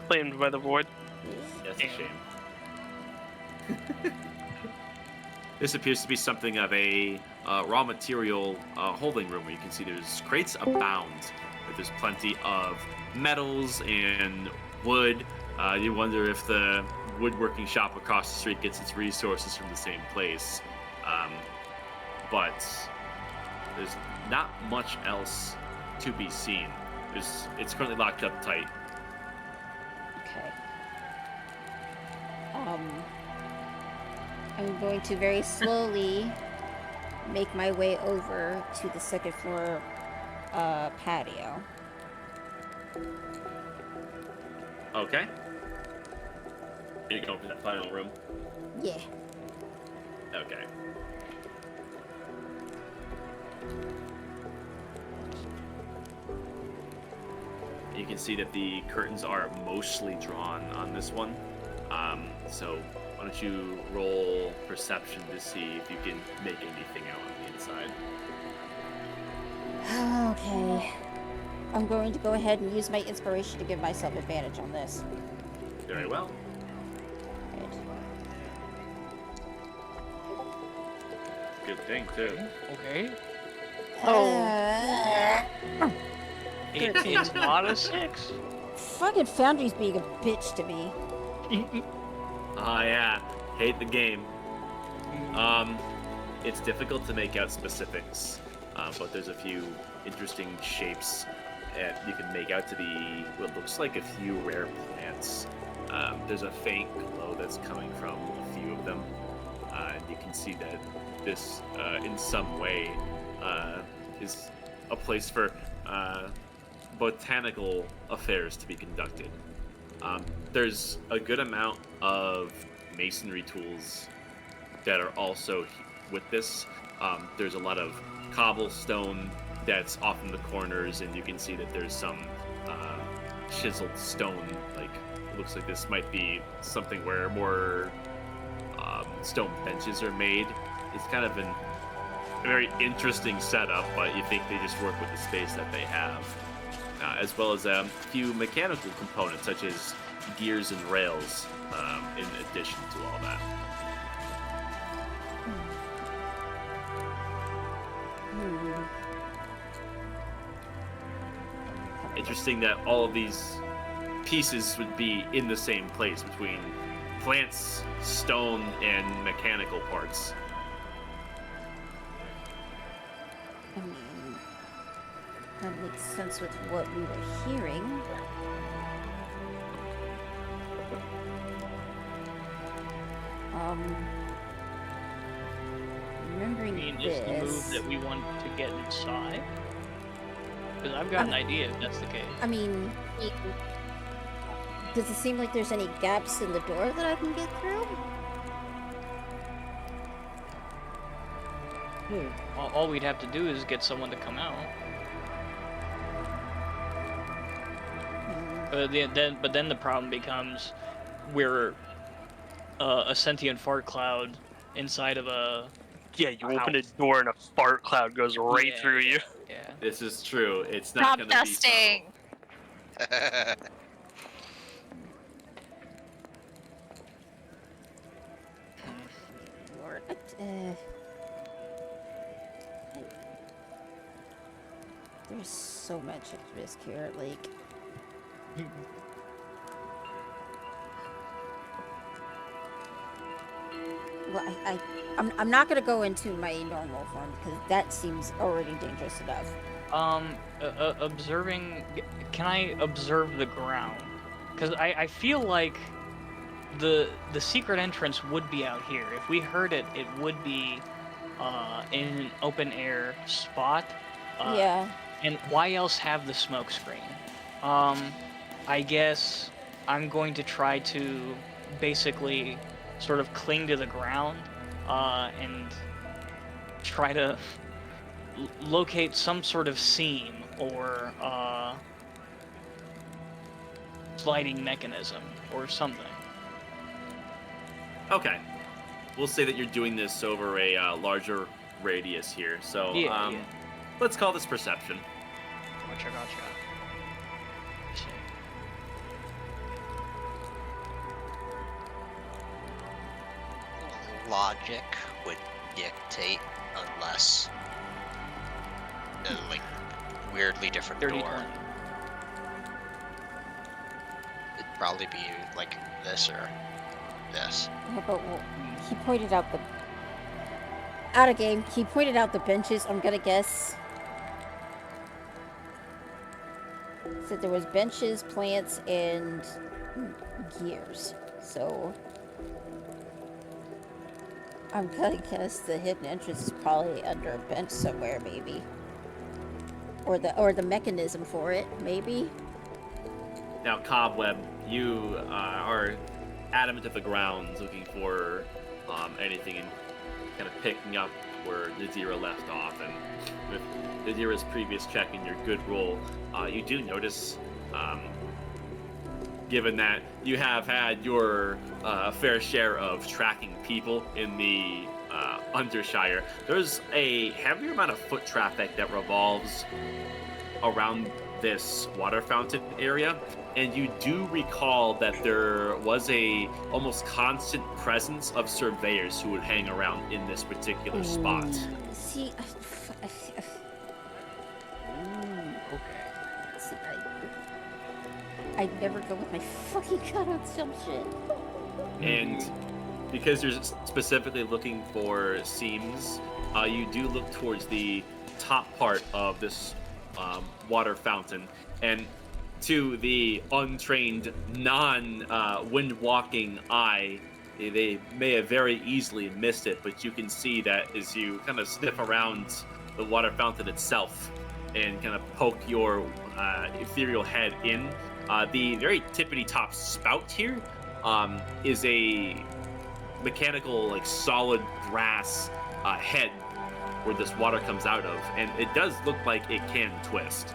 Claimed by the void. That's a shame. This appears to be something of a raw material holding room where you can see there's crates abound. But there's plenty of metals and wood. You wonder if the woodworking shop across the street gets its resources from the same place. But there's not much else to be seen. It's currently locked up tight. Okay. I'm going to very slowly make my way over to the second floor patio. Okay. You're going for that final room? Yeah. Okay. You can see that the curtains are mostly drawn on this one. So why don't you roll perception to see if you can make anything out on the inside. Okay. I'm going to go ahead and use my inspiration to give myself advantage on this. Very well. Right. Good thing, too. Okay. It's not a 6. Fucking Foundry's being a bitch to me. Yeah. Hate the game. It's difficult to make out specifics, but there's a few interesting shapes and you can make out to be what looks like a few rare plants. There's a faint glow that's coming from a few of them. And you can see that this, in some way, is a place for botanical affairs to be conducted. There's a good amount of masonry tools that are also with this. There's a lot of cobblestone that's off in the corners, and you can see that there's some chiseled stone. Like, it looks like this might be something where more stone benches are made. It's kind of a very interesting setup, but you think they just work with the space that they have. As well as a few mechanical components, such as gears and rails, in addition to all that. Interesting that all of these pieces would be in the same place between plants, stone, and mechanical parts. I mean, that makes sense with what we were hearing. Remembering Is the move this. that we want to get inside? Because I've got an idea if that's the case. I mean, does it seem like there's any gaps in the door that I can get through? All we'd have to do is get someone to come out. But then the problem becomes we're a sentient fart cloud inside of a Yeah, you a open a house. door and a fart cloud goes right Yeah, through you. Yeah. This is true. It's not Stop going to be subtle. dusting. Lord, there's so much at risk here. Like, well, I'm not gonna go into my normal form because that seems already dangerous enough. Observing. Can I observe the ground? Because I feel like the secret entrance would be out here. If we heard it, it would be in an open air spot. Yeah. And why else have the smoke screen? I guess I'm going to try to basically sort of cling to the ground and try to locate some sort of seam or sliding mechanism or something. Okay. We'll say that you're doing this over a larger radius here. So, Yeah. let's call this perception. Gotcha. Let's see. Logic would dictate unless like weirdly different 30, door. 20. It'd probably be like this or this. Yeah, but he pointed out the out of game. He pointed out the benches. I'm gonna guess. Said there was benches, plants, and gears. So I'm gonna guess the hidden entrance is probably under a bench somewhere, maybe, or the mechanism for it, maybe. Now, Cobweb, you are adamant of the ground, looking for anything and kind of picking up where Nadira left off. And with Nadira's previous check and your good roll, you do notice, given that you have had your fair share of tracking people in the Undershire, there's a heavier amount of foot traffic that revolves around this water fountain area. And you do recall that there was a almost constant presence of surveyors who would hang around in this particular spot. See, Okay. see, I never go with my fucking gut on some shit. And because you're specifically looking for seams, you do look towards the top part of this water fountain. And to the untrained, non-wind-walking eye, they may have very easily missed it, but you can see that as you kind of sniff around the water fountain itself and kind of poke your ethereal head in, the very tippity-top spout here is a mechanical, like solid brass head where this water comes out of, and it does look like it can twist.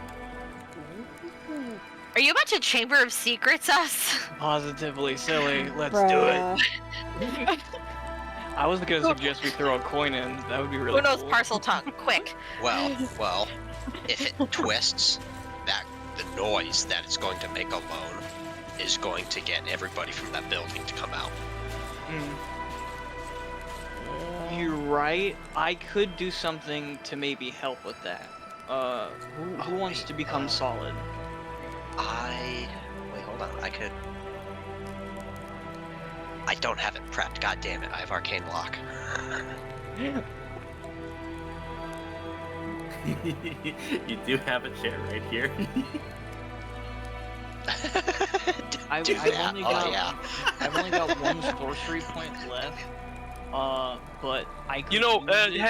Are you about to Chamber of Secrets us? Positively silly. Let's do Bruh. it. I was gonna suggest we throw a coin in. That would be really Who knows cool. parcel tongue? Quick. Well, if it twists, that the noise that it's going to make alone is going to get everybody from that building to come out. You're right. I could do something to maybe help with that. Who wants to become solid? Wait, hold on. I don't have it prepped. God damn it! I have arcane lock. You do have a chair right here. Do that. I've only got one sorcery point left. But I could You know, use-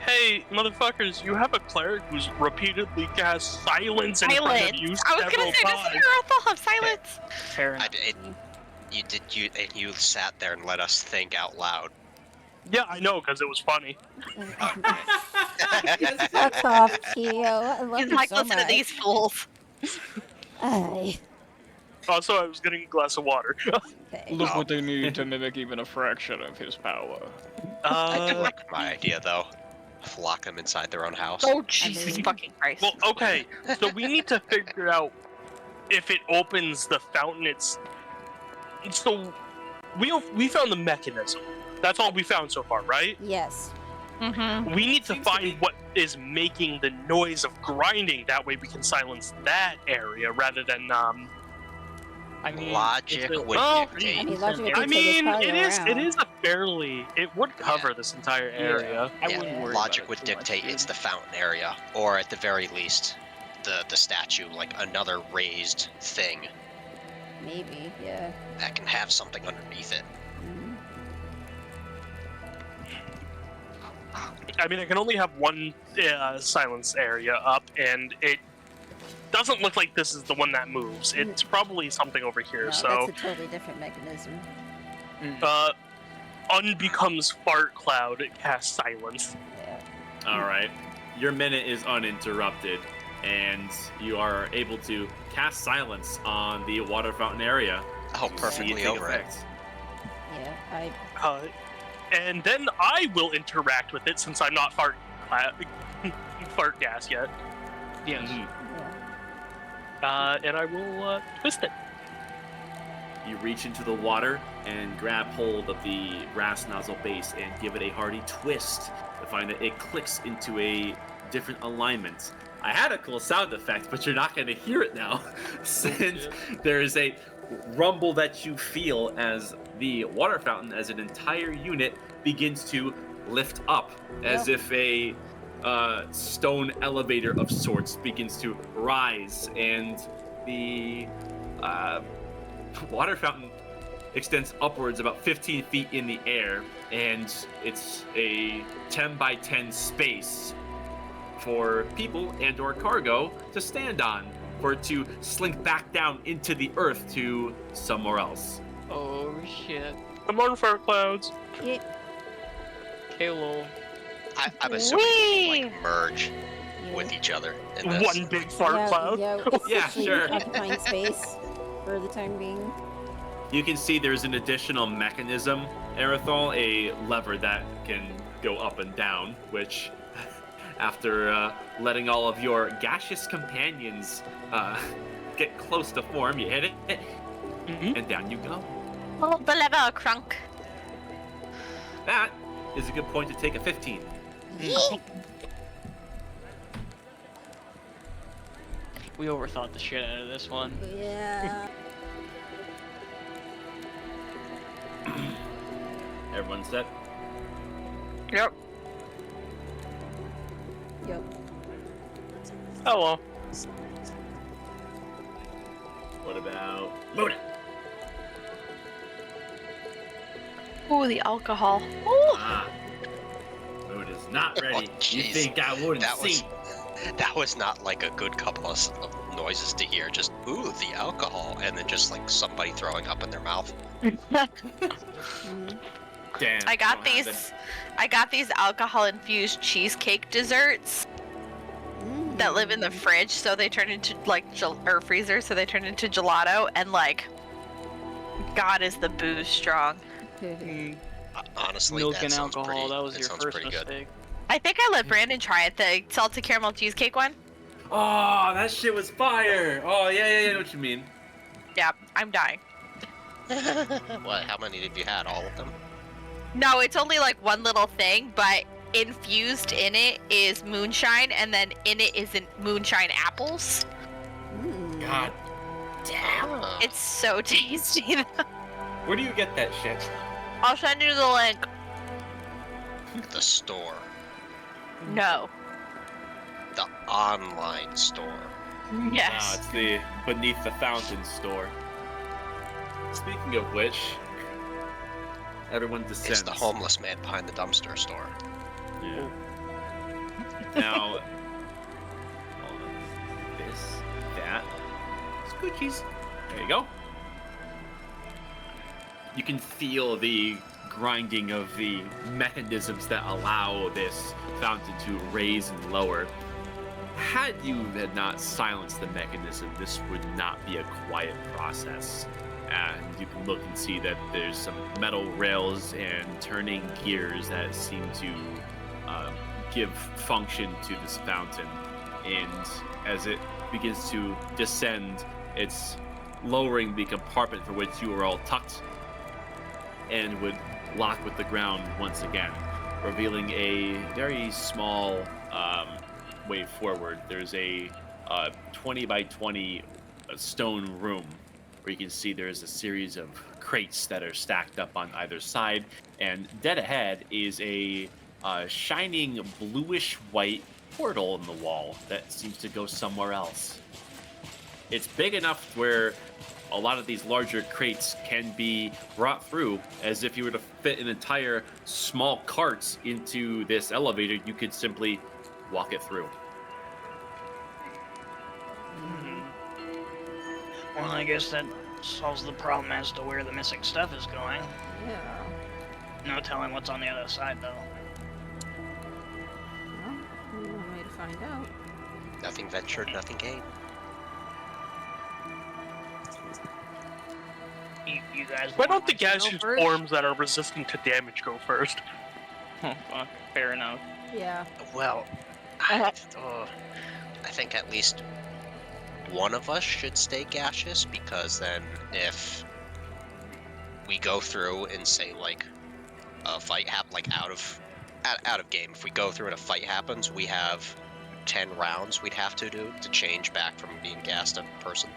hey, motherfuckers! You have a cleric who's repeatedly cast silence in front of Silence. you I was several gonna say, does times. Earth have silence? Fair enough. You sat there and let us think out loud. Yeah, I know, because it was funny. Fuck off, Keo. I love He's you like, so listen much. to these fools. Aye. Also, I was getting a glass of water. Okay. Look what they need to mimic even a fraction of his power. I do like my idea though. Lock them inside their own house. Oh Jesus mean- fucking Christ! Well, okay, so we need to figure out if it opens the fountain. So we found the mechanism. That's all we found so far, right? Yes. Mm-hmm. We need to Seems to find be- what is making the noise of grinding. That way we can silence that area rather than I mean, Logic if it- would Oh, dictate. I mean, logic would I dictate it's mean, probably it is around. a fairly. It would cover this entire area. I Yeah, wouldn't worry logic about would it too much, dictate dude. it's the fountain area, or at the very least, the statue, like another raised thing Maybe. Yeah. that can have something underneath it. Mhm. I mean, I can only have one silence area up, and it doesn't look like this is the one that moves. It's probably something over here. No, So, that's a totally different mechanism. unbecomes fart cloud, cast silence. Yeah. All right. Your minute is uninterrupted, and you are able to cast silence on the water fountain area. Oh, to see perfectly take over it. effect. Yeah. And then I will interact with it since I'm not fart gas yet. Yes. Mhm. Yeah. And I will twist it. You reach into the water and grab hold of the brass nozzle base and give it a hearty twist to find that it clicks into a different alignment. I had a cool sound effect, but you're not going to hear it now, since there is a rumble that you feel as the water fountain, as an entire unit, begins to lift up, as if a stone elevator of sorts begins to rise, and the water fountain extends upwards about 15 feet in the air, and it's a 10 by 10 space for people and or cargo to stand on, for it to slink back down into the earth to somewhere else. Oh shit. I'm on fart clouds. Yeah. Kalo. I'm assuming they Whee! like merge Yeah. with each other in this. One big fart cloud. Yeah, Yeah, essentially sure. occupying space for the time being. You can see there's an additional mechanism, Arathol, a lever that can go up and down, which, after letting all of your gaseous companions get close to form, you hit it, and down you go. Oh, the level crunk. That is a good point to take a 15. We overthought the shit out of this one. Yeah. Everyone set? Yep. Yep. Hello. What about Luna? Ooh, the alcohol. Ooh. Ah, Luna's not ready. You jeez. think I wouldn't That was see? that was not like a good couple of noises to hear. Just ooh, the alcohol, and then just like somebody throwing up in their mouth. Mhm. Damn. I got don't have these. I got these alcohol-infused cheesecake desserts that live in the fridge, so they turn into like or freezer, so they turn into gelato, and like, God, is the booze strong? Honestly, Milk that and sounds alcohol, pretty, that was that your sounds first pretty good. mistake. I think I let Brandon try it, the salted caramel cheesecake one. Oh, that shit was fire! Oh, yeah, I know what you mean. Yeah, I'm dying. What? How many have you had? All of them? No, it's only like one little thing, but infused in it is moonshine, and then in it is moonshine apples. Mm. God damn. Ah, It's so tasty. Where do you get that shit? I'll send you the link. the store, No. the online store. Ah, Yes. it's the Beneath the Fountain store. Speaking of which, everyone descends. It's the homeless man behind the dumpster store. Yeah. Now, hold on. This, that, scoochies. There you go. You can feel the grinding of the mechanisms that allow this fountain to raise and lower. had you had not silenced the mechanism, this would not be a quiet process. And you can look and see that there's some metal rails and turning gears that seem to give function to this fountain. And as it begins to descend, it's lowering the compartment for which you are all tucked and would lock with the ground once again, revealing a very small way forward. There's a 20 by 20 stone room where you can see there's a series of crates that are stacked up on either side, and dead ahead is a shining bluish white portal in the wall that seems to go somewhere else. It's big enough where a lot of these larger crates can be brought through. As if you were to fit an entire small carts into this elevator, you could simply walk it through. Well, I guess that solves the problem as to where the missing stuff is going. Yeah. No telling what's on the other side, though. Well, only one way to find out. Nothing ventured, nothing gained. You guys. Why don't want the to go gaseous first? forms that are resistant to damage go first? Oh, fuck. Fair enough. Yeah. Well, I think at least one of us should stay gaseous, because then if we go through and say like a fight out of game, if we go through and a fight happens, we have 10 rounds we'd have to do to change back from being gassed a person.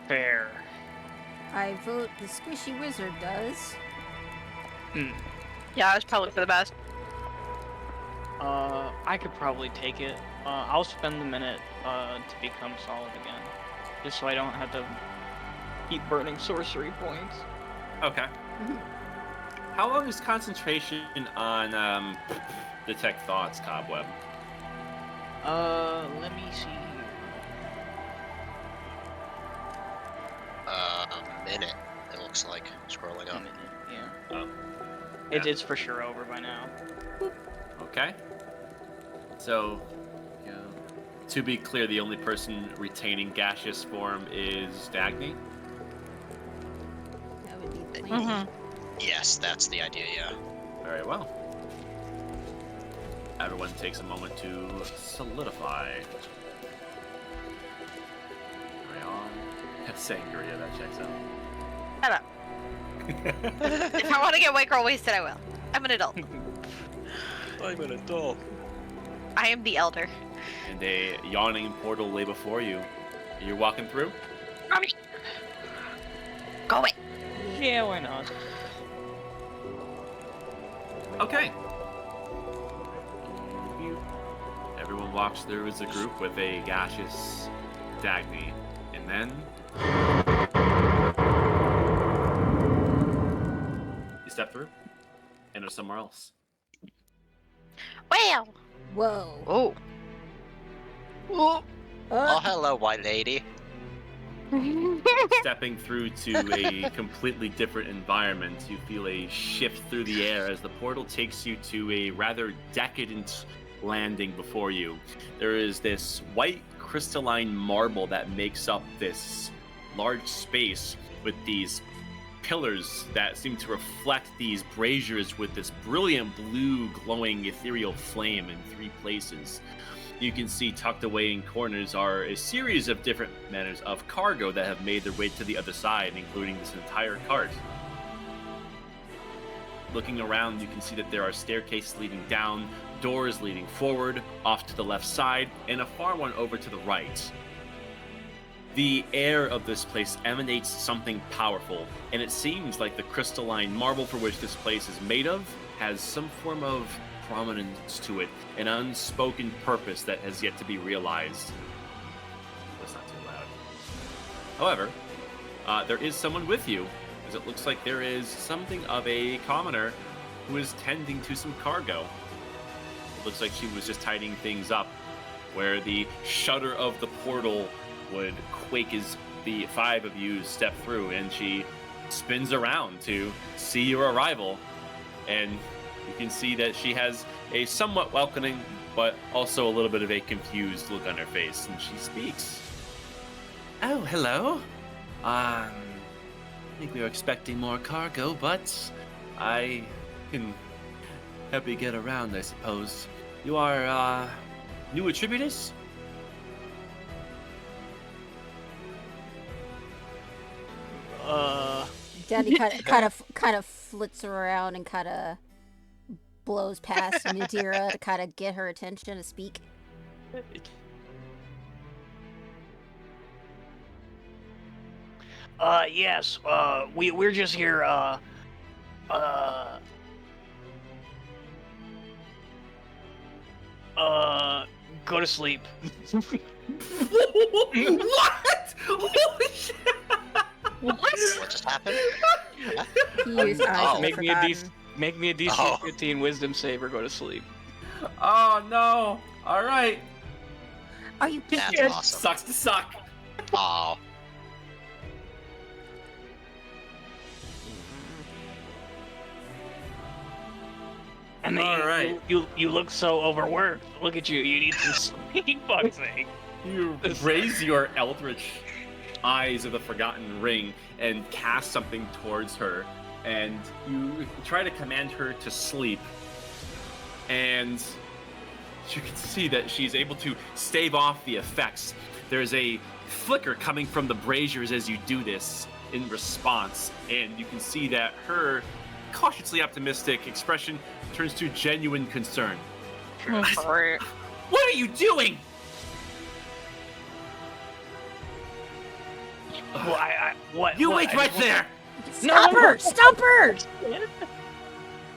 Fair. I vote the squishy wizard does. Yeah, it's probably for the best. I could probably take it. I'll spend the minute to become solid again, just so I don't have to keep burning sorcery points. Okay. How long is concentration on detect thoughts, Cobweb? Let me see here. A minute, it looks like, scrolling A up. minute, yeah. Oh. It's for sure over by now. Okay. So, yeah. To be clear, the only person retaining gaseous form is Dagny. That would be the Mm-hmm. plan. Yes, that's the idea, yeah. Very well. Everyone takes a moment to solidify. Right on. Sangria, that checks out. Shut up. If I want to get white girl wasted, I will. I'm an adult. I'm an adult. I am the elder. And a yawning portal lay before you. You're walking through? Go away. Yeah, why not? Okay. Everyone walks through as a group with a gaseous Dagny. And then you step through, enter somewhere else. Well. Whoa. Oh. Oh, hello, white lady. Stepping through to a completely different environment, you feel a shift through the air as the portal takes you to a rather decadent landing before you. There is this white crystalline marble that makes up this large space with these pillars that seem to reflect these braziers with this brilliant blue glowing ethereal flame in 3 places. You can see tucked away in corners are a series of different manners of cargo that have made their way to the other side, including this entire cart. Looking around, you can see that there are staircases leading down, doors leading forward, off to the left side, and a far one over to the right. The air of this place emanates something powerful, and it seems like the crystalline marble for which this place is made of has some form of prominence to it, an unspoken purpose that has yet to be realized. That's not too loud. However, there is someone with you, as it looks like there is something of a commoner who is tending to some cargo. It looks like she was just tidying things up, where the shutter of the portal would quake as the 5 of you step through, and she spins around to see your arrival, and you can see that she has a somewhat welcoming, but also a little bit of a confused look on her face, and she speaks. Oh, hello. I think we were expecting more cargo, but I can help you get around, I suppose. You are, new Attributus? Danny kind of flits around and kind of blows past Nadira to kind of get her attention to speak. Yes, we're just here, go to sleep. What? Holy shit! What just happened? He used eyes of the Make me a forgotten. Make me a DC Oh. 15 Wisdom save or go to sleep. Oh no! All right. Are you That's kidding? awesome. Sucks to suck. Oh, And then All right. you look so overworked. Look at you. You need some sleep, fuck's sake. You raise your eldritch eyes of the Forgotten Ring and cast something towards her, and you try to command her to sleep. And you can see that she's able to stave off the effects. There's a flicker coming from the braziers as you do this in response, and you can see that her cautiously optimistic expression turns to genuine concern. What are you doing? Well, what? You what? wait I right just there! Stop her! Stop her!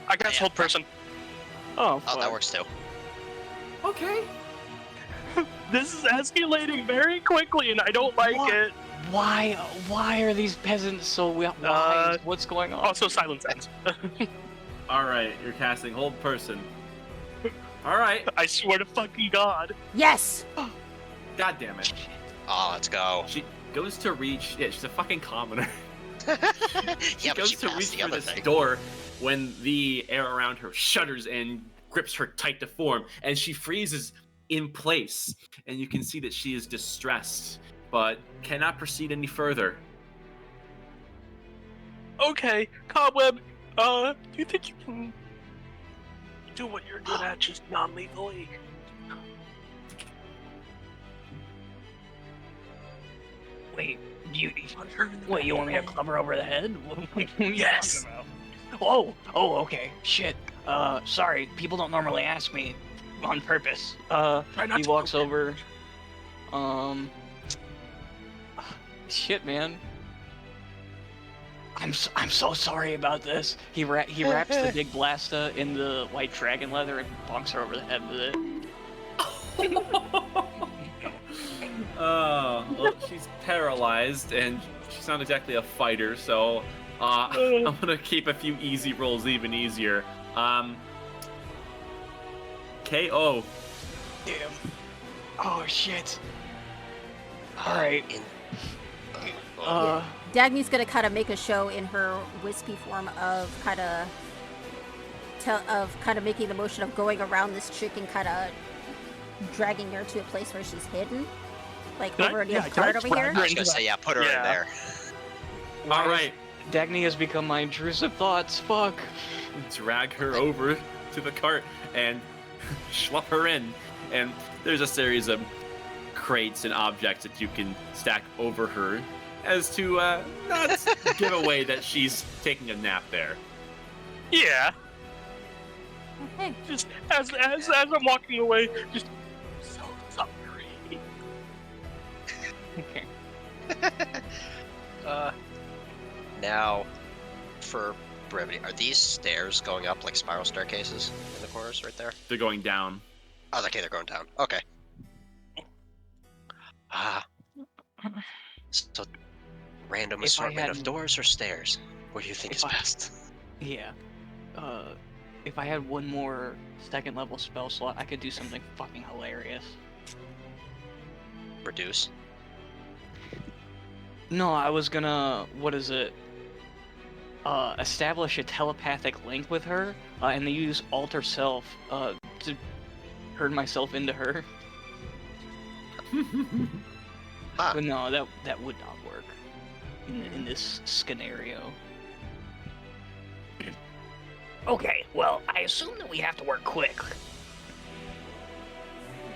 I cast hold person. Oh, oh, that fuck. works too. Okay. This is escalating very quickly, and I don't like What? it. Why are these peasants so wise? What's going on? Also, silence ends. All right, you're casting hold person. All right. I swear to fucking God. Yes! God damn it. Oh, let's go. She goes to reach. Yeah, she's a fucking commoner. Yeah, She but goes she to passed reach the for other this thing. door when the air around her shudders and grips her tight to form, and she freezes in place. And you can see that she is distressed, but cannot proceed any further. Okay, Cobweb, do you think you can do what you're good at, just non-lethally? Wait, you Punch her in the wait, you want me to back. club her over the head? What are you Yes. talking about? Oh, okay. Shit. Sorry. People don't normally ask me on purpose. Try not He to walks go over. Shit, man. I'm so sorry about this. He wraps the big blasta in the white dragon leather and bonks her over the head with it. Well, she's paralyzed, and she's not exactly a fighter, so I'm gonna keep a few easy rolls even easier. KO. Damn. Oh shit. All right. Dagny's gonna kind of make a show in her wispy form of kind of making the motion of going around this chick and kind of dragging her to a place where she's hidden, like Can I- over near yeah, the can I cart over drag here. I was gonna say, yeah, put her in Yeah. there. All right, Dagny has become my intrusive thoughts. Fuck. drag her over to the cart and schlep her in. And there's a series of crates and objects that you can stack over her as to not give away that she's taking a nap there. Yeah, Okay. just as I'm walking away, just so sorry. Okay. Now, for brevity, are these stairs going up like spiral staircases in the corners right there? They're going down. Oh, okay, they're going down. Okay. Ah. So, random If I assortment of hadn't- doors or stairs? What do you think If is I- best? Yeah. If I had one more second level spell slot, I could do something fucking hilarious. Reduce. No, I was gonna, what is it? Establish a telepathic link with her, and they use Alter Self, to turn myself into her. Huh. But no, that would not work in this scenario. Okay, well, I assume that we have to work quick.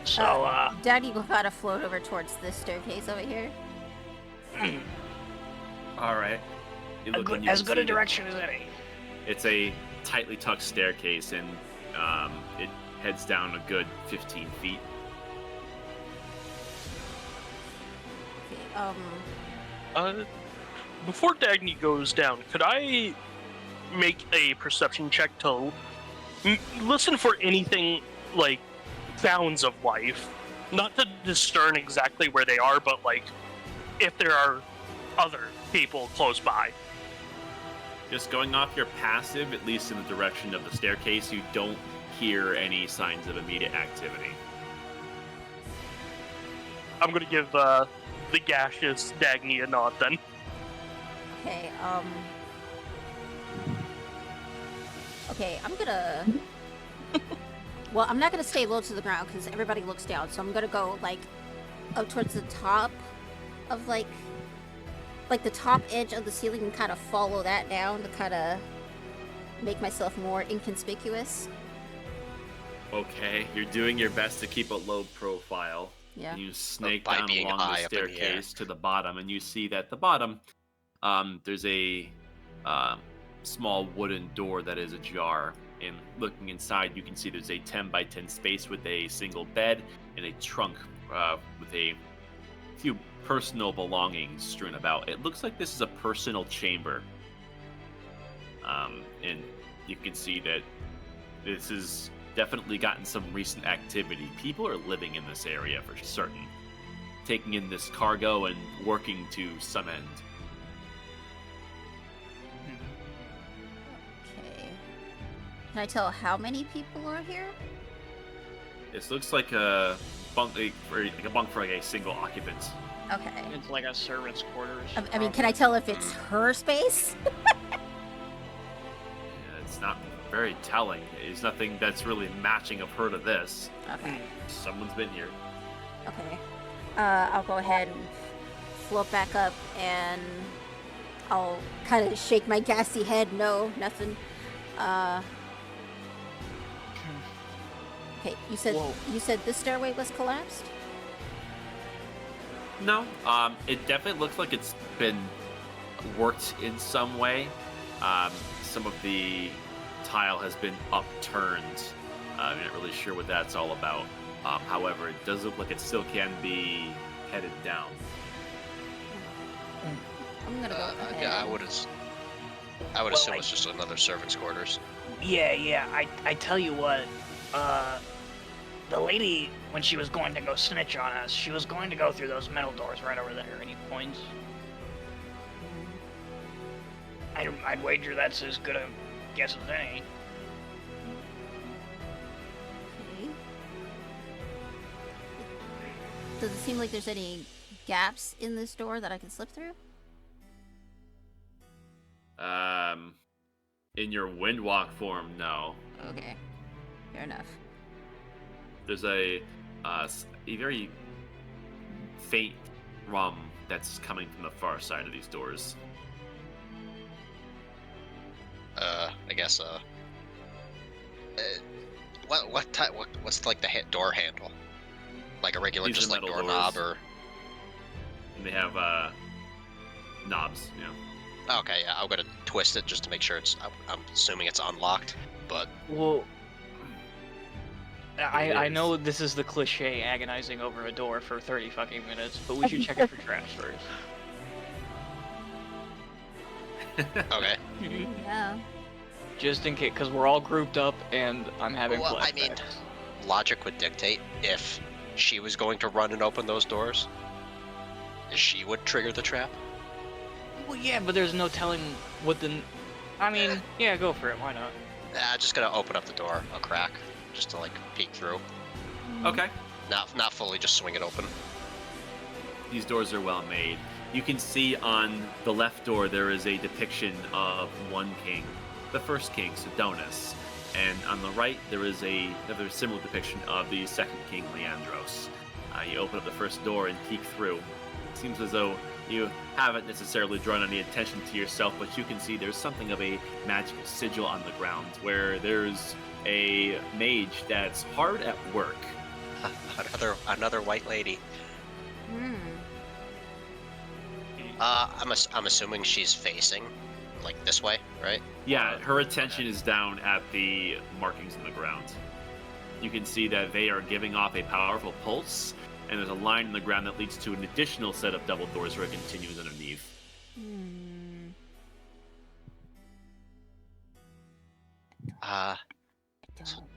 So, Daddy will gotta float over towards this staircase over here. All right. You look and you as can good see a that direction as any. It's a tightly tucked staircase, and it heads down a good 15 feet. Okay, Before Dagny goes down, could I make a perception check to listen for anything like sounds of life? Not to discern exactly where they are, but like if there are other people close by. Just going off your passive, at least in the direction of the staircase, you don't hear any signs of immediate activity. I'm gonna give the gaseous Dagny a nod then. okay, okay, I'm gonna... Well, I'm not gonna stay low to the ground because everybody looks down, so I'm gonna go, like, up towards the top of, like the top edge of the ceiling and kind of follow that down to kind of make myself more inconspicuous. Okay, you're doing your best to keep a low profile. Yeah. And you snake By down being along high the up in the air. staircase to the bottom, and you see that at the bottom, there's a small wooden door that is ajar. And looking inside, you can see there's a 10 by 10 space with a single bed and a trunk with a few personal belongings strewn about. It looks like this is a personal chamber. And you can see that this has definitely gotten some recent activity. People are living in this area for certain, taking in this cargo and working to some end. Okay. Can I tell how many people are here? This looks like a bunk, for like a single occupant. Okay. It's like a servant's quarters. I mean, can I tell if it's her space? Yeah, it's not very telling. There's nothing that's really matching of her to this. Okay. Someone's been here. Okay. I'll go ahead and float back up, and I'll kind of shake my gassy head. No, nothing. Okay, you said this stairway was collapsed? No, it definitely looks like it's been worked in some way. Some of the tile has been upturned. I'm not really sure what that's all about. However, it does look like it still can be headed down. I'm gonna go ahead. Yeah, I would assume it's just another servant's quarters. Yeah, I tell you what, the lady, when she was going to go snitch on us, she was going to go through those metal doors right over there, and he points. I'd wager that's as good a guess as any. Okay. Does it seem like there's any gaps in this door that I can slip through? In your windwalk form, no. Okay. Fair enough. There's a very faint rum that's coming from the far side of these doors. I guess. What's like the door handle? Like a regular, These are just like metal doorknob, doors. or? And they have knobs, you know. Okay, yeah, I'm gonna twist it just to make sure it's. I'm assuming it's unlocked, but Well, I is. know this is the cliche agonizing over a door for 30 fucking minutes, but we should check it for traps first. okay. Yeah. Just in case, because we're all grouped up and I'm having Well, I flashbacks. mean, logic would dictate if she was going to run and open those doors, she would trigger the trap. Well, yeah, but there's no telling what the... I mean, yeah, go for it, why not? Just gonna open up the door a crack, just to like peek through. Okay. Not fully, just swing it open. These doors are well made. You can see on the left door there is a depiction of one king, the first king, Sidonus, And on the right, there is another similar depiction of the second king, Leandros. You open up the first door and peek through. It seems as though you haven't necessarily drawn any attention to yourself, but you can see there's something of a magical sigil on the ground, where there's a mage that's hard at work. Another white lady. Hmm. I'm assuming she's facing like this way, right? Yeah, her attention is down at the markings in the ground. You can see that they are giving off a powerful pulse, and there's a line in the ground that leads to an additional set of double doors where it continues underneath. Hmm.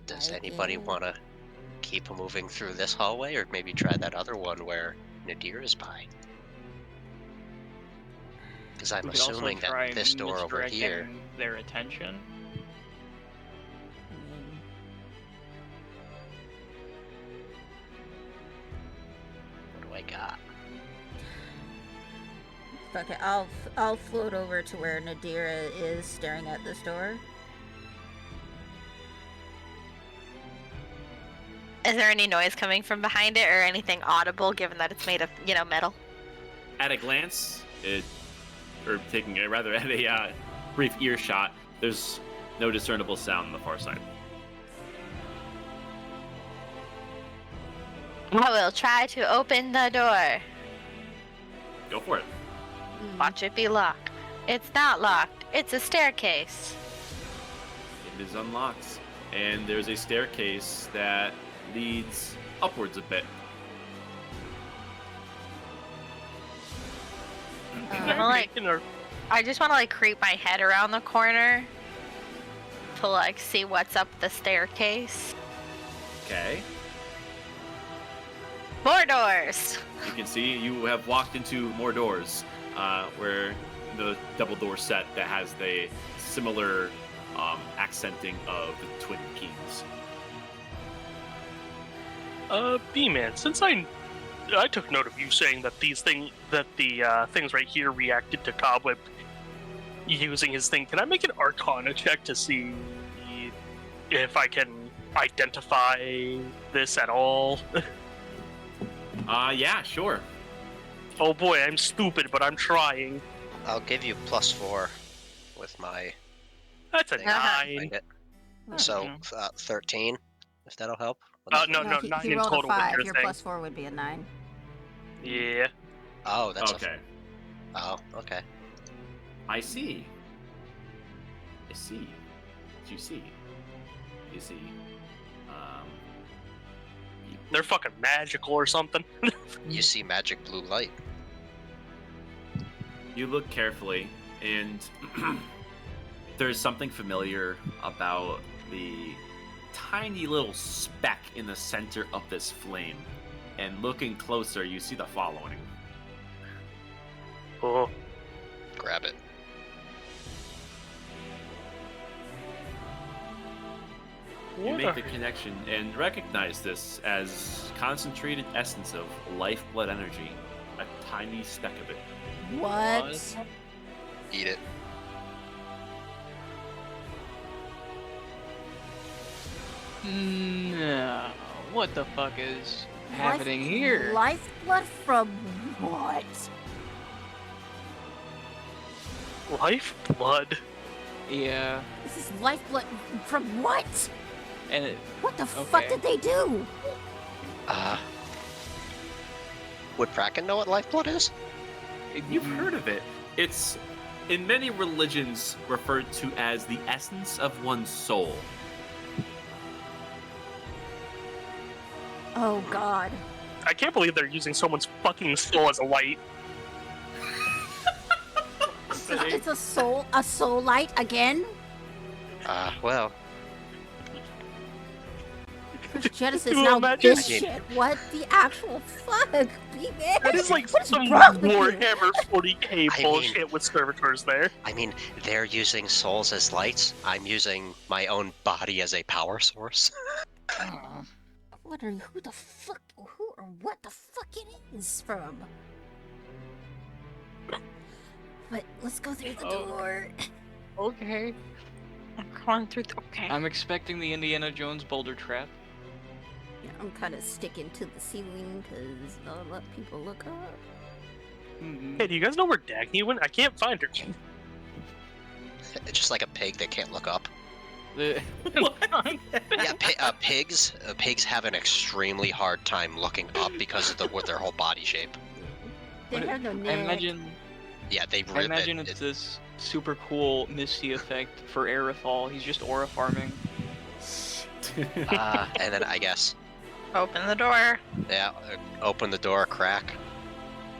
Does anybody want to keep moving through this hallway, or maybe try that other one where Nadir is by? Because I'm We could also assuming try that this door over here. misdirecting their attention. What do I got? Fuck it. I'll float over to where Nadira is staring at this door. Is there any noise coming from behind it or anything audible, given that it's made of, metal? At a glance, or taking a rather at a brief earshot, there's no discernible sound on the far side. I will try to open the door. Go for it. Watch it be locked. It's not locked. It's a staircase. It is unlocked, and there's a staircase that leads upwards a bit. I just want to creep my head around the corner to see what's up the staircase. Okay. More doors. You can see you have walked into more doors, where the double door set that has the similar accenting of the Twin Kings. B-Man, since I took note of you saying that the things right here reacted to Cobweb using his thing, can I make an Arcana check to see if I can identify this at all? Yeah, sure. Oh boy, I'm stupid, but I'm trying. I'll give you +4 with my. That's a thing. 9. So 13, if that'll help. No, he 9 in rolled total a with 5. your Your thing. +4 would be a 9. Yeah. Oh, that's Okay. okay. I see. What you see? You see. They're fucking magical or something. You see magic blue light. You look carefully, and there's something familiar about the tiny little speck in the center of this flame. And looking closer, you see the following. Oh. Grab it. You make the connection and recognize this as concentrated essence of lifeblood energy. A tiny speck of it. What? Eat it. No. What the fuck is happening here? Lifeblood from what? Lifeblood? Yeah. This is lifeblood from what? And it, What the fuck Okay. did they do? Would Bracken know what lifeblood is? You've heard of it. It's, in many religions, referred to as the essence of one's soul. Oh god. I can't believe they're using someone's fucking soul as a light. It's a soul light again? Well, Genesis, you now imagine- this shit. What the actual fuck? B-Man? That is like What is some wrong with you? Warhammer 40k I mean- bullshit with servitors there. I mean, they're using souls as lights. I'm using my own body as a power source. Wondering who the fuck, who or what the fuck it is from. But let's go through the Oh. door. okay. crawling through. Okay. I'm expecting the Indiana Jones boulder trap. Yeah, I'm kind of sticking to the ceiling because I'll let people look up. Hey, do you guys know where Dagny went? I can't find her. It's just like a pig that can't look up. The- Yeah, pigs have an extremely hard time looking up because of with their whole body shape. They But have no I neck. imagine Yeah, they I rip imagine it. it's this super cool Misty effect for Aerithal. He's just aura farming. And then I guess, Open the door. yeah, open the door, crack.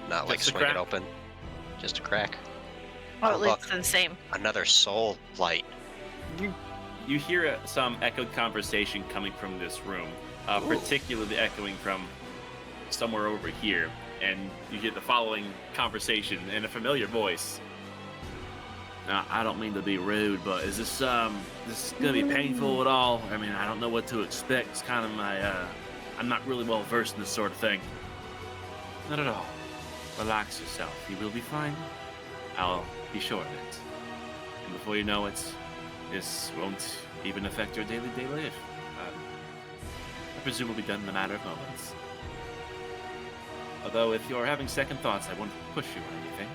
Not like Just a swing it crack? open. Just a crack. Oh, Oh, it look. looks the same. Another soul light. You hear some echoed conversation coming from this room, particularly echoing from somewhere over here, and you get the following conversation in a familiar voice. Now, I don't mean to be rude, but is this gonna be painful at all? I mean, I don't know what to expect. It's kind of I'm not really well versed in this sort of thing. Not at all. Relax yourself. You will be fine. I'll be sure of it. And before you know it, this won't even affect your daily life. I presume will be done in a matter of moments. Although, if you're having second thoughts, I won't push you or anything.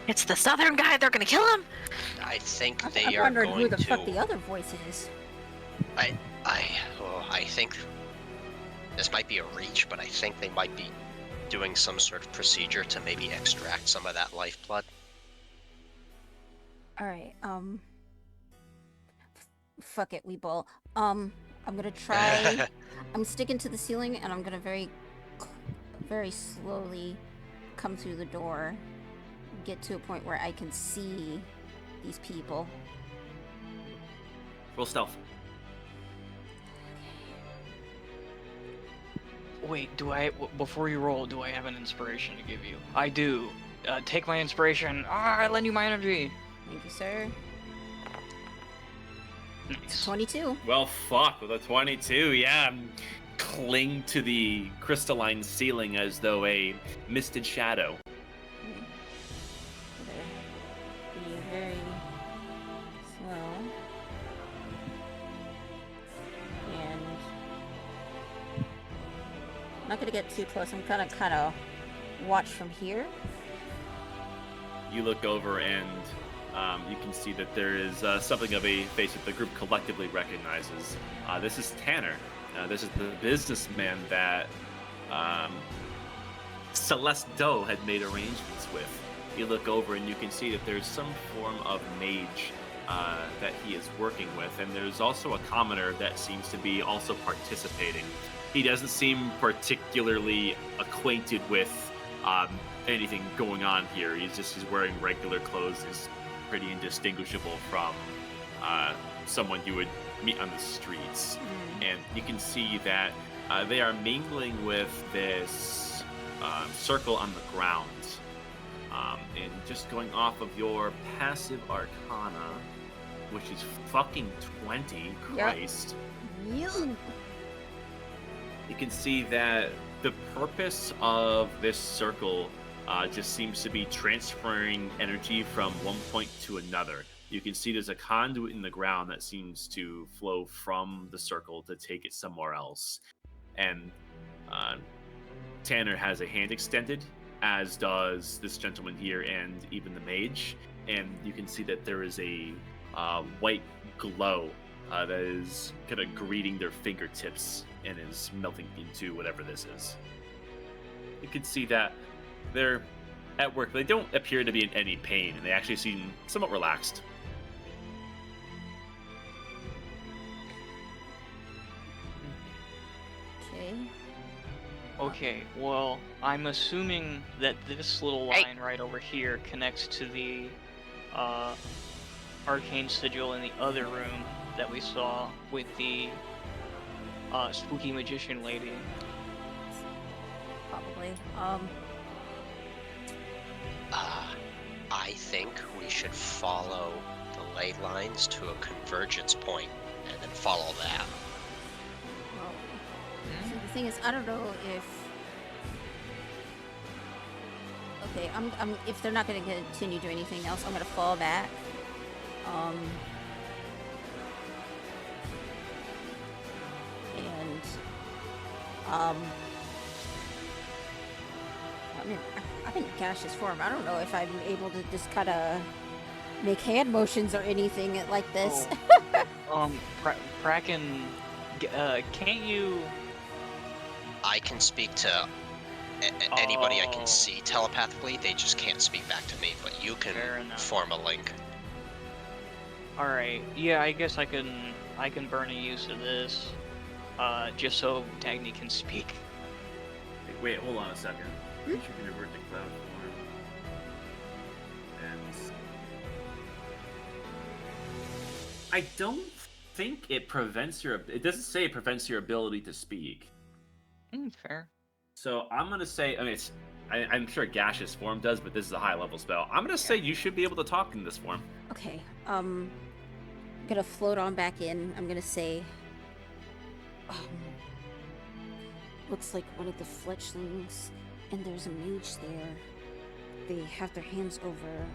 It's the southern guy. They're gonna kill him. I think I'm they are wondering going who the to. fuck the other voice is. I think this might be a reach, but I think they might be doing some sort of procedure to maybe extract some of that lifeblood. Alright, fuck it, we bull. I'm gonna try. I'm sticking to the ceiling and I'm gonna very slowly come through the door, get to a point where I can see these people. Roll stealth. Wait, before you roll, do I have an inspiration to give you? I do. Take my inspiration. I lend you my energy. Thank you, sir. Nice. 22. Well, fuck, with a 22, yeah. Cling to the crystalline ceiling as though a misted shadow. Be very slow. And I'm not gonna get too close. I'm gonna kind of watch from here. You look over and you can see that there is something of a face that the group collectively recognizes. This is Tanner. This is the businessman that Celeste Doe had made arrangements with. You look over and you can see that there's some form of mage that he is working with, and there's also a commoner that seems to be also participating. He doesn't seem particularly acquainted with anything going on here. He's wearing regular clothes. He's pretty indistinguishable from someone you would meet on the streets. And you can see that they are mingling with this circle on the ground. And just going off of your passive arcana, which is fucking 20, Christ. You. You can see that the purpose of this circle just seems to be transferring energy from one point to another. You can see there's a conduit in the ground that seems to flow from the circle to take it somewhere else. And Tanner has a hand extended, as does this gentleman here and even the mage. And you can see that there is a white glow that is kind of greeting their fingertips and is melting into whatever this is. You can see that they're at work. They don't appear to be in any pain, and they actually seem somewhat relaxed. Okay. Okay, well, I'm assuming that this little Hey. line right over here connects to the arcane sigil in the other room that we saw with the spooky magician lady. Probably. I think we should follow the ley lines to a convergence point and then follow that. Well, see, the thing is, I don't know if Okay, if they're not going to continue doing anything else, I'm going to fall back. And I'm in gaseous form. I don't know if I'm able to just kind of make hand motions or anything like this. Kraken, can't you? I can speak to anybody I can see telepathically. They just can't speak back to me. But you can Fair enough. form a link. All right. Yeah, I guess I can burn a use of this, just so Dagny can speak. Wait, hold on a second. You can revert to cloud form. And I don't think it prevents your. It doesn't say it prevents your ability to speak. Fair. So I'm gonna say. I mean, I'm sure gaseous form does, but this is a high level spell. I'm gonna say you should be able to talk in this form. Okay, I'm gonna float on back in. I'm gonna say, looks like one of the fletchlings, and there's a mage there. They have their hands over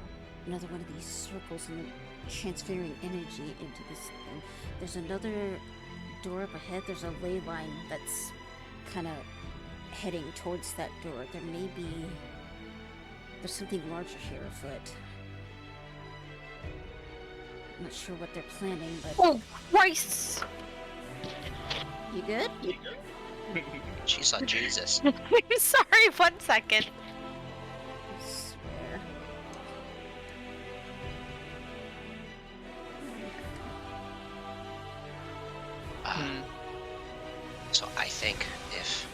another one of these circles, and they're transferring energy into this thing. There's another door up ahead. There's a ley line that's kind of heading towards that door. There's something larger here afoot. I'm not sure what they're planning, but... Oh, Christ! You good? She saw Jesus. I'm sorry, 1 second. I swear. So I think if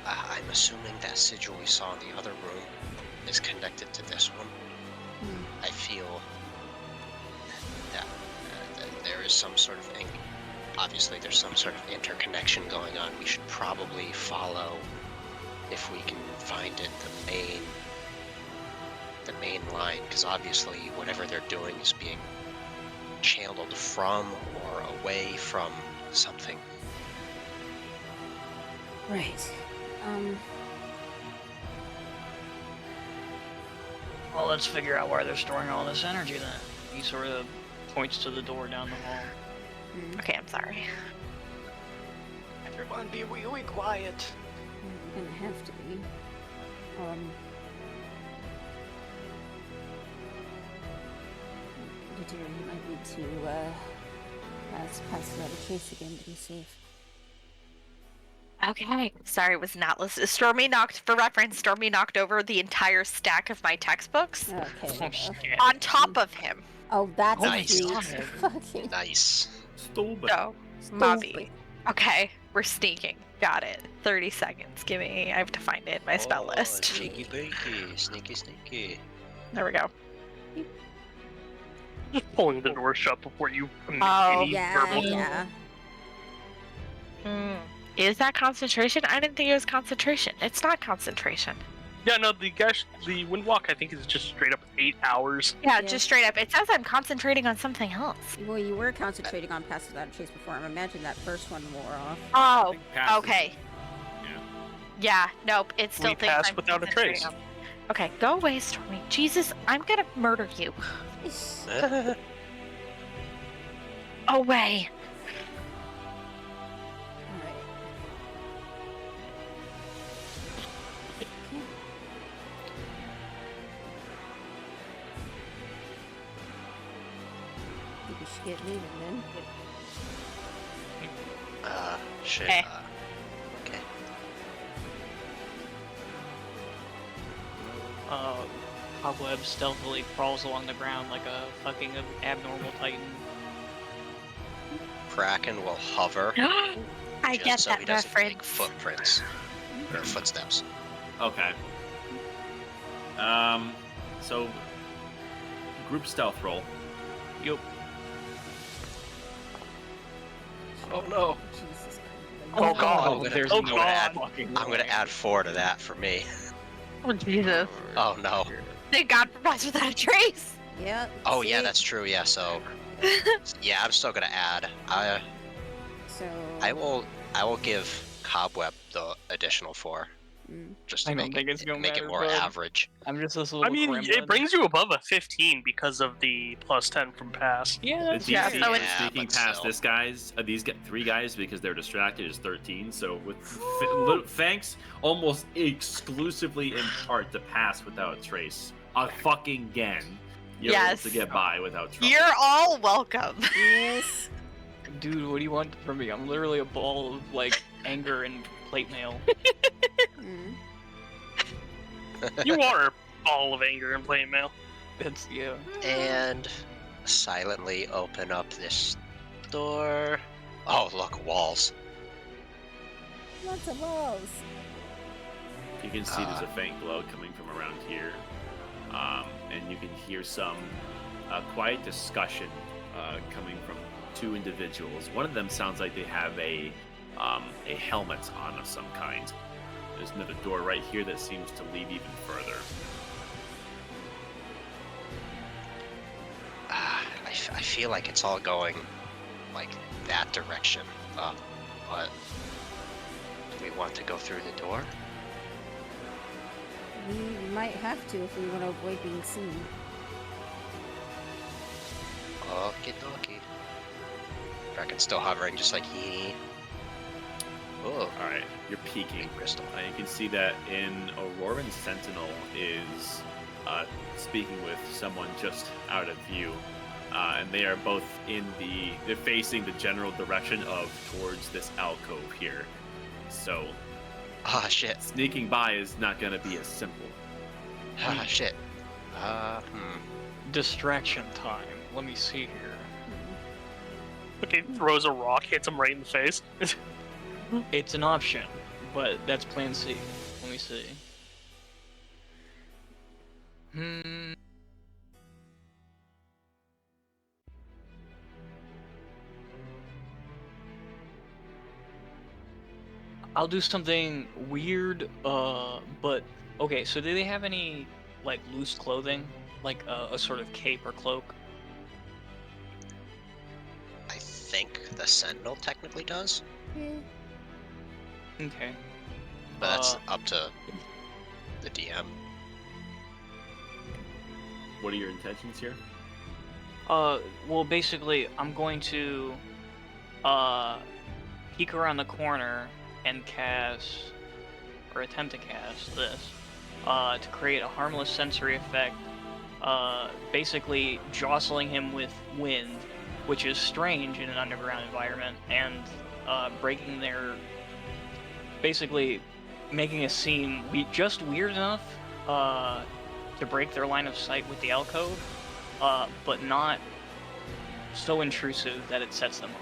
I'm assuming that sigil we saw in the other room is connected to this one, I feel that there is some sort of obviously there's some sort of interconnection going on. We should probably follow, if we can find it, the main line, because obviously whatever they're doing is being channeled from or away from something. Right. Well, let's figure out where they're storing all this energy then. He sort of points to the door down the hall. Okay, I'm sorry. Everyone be really quiet. I'm gonna have to be. Nadira, you might need to pass without a trace again to be safe. Okay. Sorry, was not listening. For reference, Stormy knocked over the entire stack of my textbooks Okay. on top of him. Oh, that's Nice. sweet. Fucking Nice. Stupid. So, Mobby. Okay, we're sneaking. Got it. 30 seconds. Give me. I have to find it in my spell list. Sneaky beaky, sneaky sneaky. There we go. Just pulling the door shut before you commit Oh, any yeah, verbal. yeah. Is that concentration? I didn't think it was concentration. It's not concentration. Yeah, no, the windwalk I think is just straight up 8 hours. Yeah, Yeah. just straight up. It says I'm concentrating on something else. Well, you were concentrating on pass without a trace before. I imagine that first one wore off. Oh, think pass is- okay. Yeah. Yeah, nope. It still We thinks pass I'm without a trace. concentrating on- Okay, go away, Stormy. Jesus, I'm gonna murder you. Away. Alright. Think we should get moving then. Shit. Okay. Okay. Cobweb stealthily crawls along the ground like a fucking abnormal titan. Kraken will hover. I just get so that he doesn't make reference. footprints or footsteps. Okay. So group stealth roll. Yup. Oh no. Jesus Christ. Oh, God. There's Oh, no God. fucking I'm gonna way. add 4 to that for me. Oh, Jesus. Oh no. Thank God for Pass Without a Trace. Yeah. Oh see? yeah, that's true. Yeah, so yeah, I'm still gonna add. So. I will give Cobweb the additional 4. just I to don't make think it's gonna make it matter, more bud. average. I'm just this I little mean, gremlin. it brings you above a 15 because of the plus 10 from pass. Yeah, The that's Yeah, DC so for it's- sneaking but past still. this guy's, three guys because they're distracted is 13. So with thanks almost exclusively in part to pass without a trace, fucking again, you're able Yes. to get by without trouble. You're all welcome. Yes. Dude, what do you want from me? I'm literally a ball of like anger and plate mail. Mm. You are a ball of anger and plate mail. That's yeah. And silently open up this door. Oh, look, walls. Lots of walls. You can see there's a faint glow coming from around here, and you can hear some quiet discussion coming from two individuals. One of them sounds like they have a helmet on of some kind. There's another door right here that seems to lead even further. I feel like it's all going like that direction up, but do we want to go through the door? We might have to if we want to avoid being seen. Okie dokie. Kraken's still hovering, just like he. Oh, All right, you're peeking. big crystal. You can see that in Auroran Sentinel is speaking with someone just out of view, and they are both they're facing the general direction of towards this alcove here. So Ah, shit. sneaking by is not going to be as simple. Ah, shit. Distraction time. Let me see here. Okay, throws a rock, hits him right in the face. It's an option, but that's plan C. Let me see. I'll do something weird, but okay, so do they have any like loose clothing? Like a sort of cape or cloak? I think the Sentinel technically does, Yeah. Okay. but that's Uh, up to the DM. What are your intentions here? Well, basically, I'm going to, peek around the corner and cast, or attempt to cast this, to create a harmless sensory effect, basically jostling him with wind, which is strange in an underground environment, and, breaking their, basically making it seem just weird enough, to break their line of sight with the alcove, but not so intrusive that it sets them off.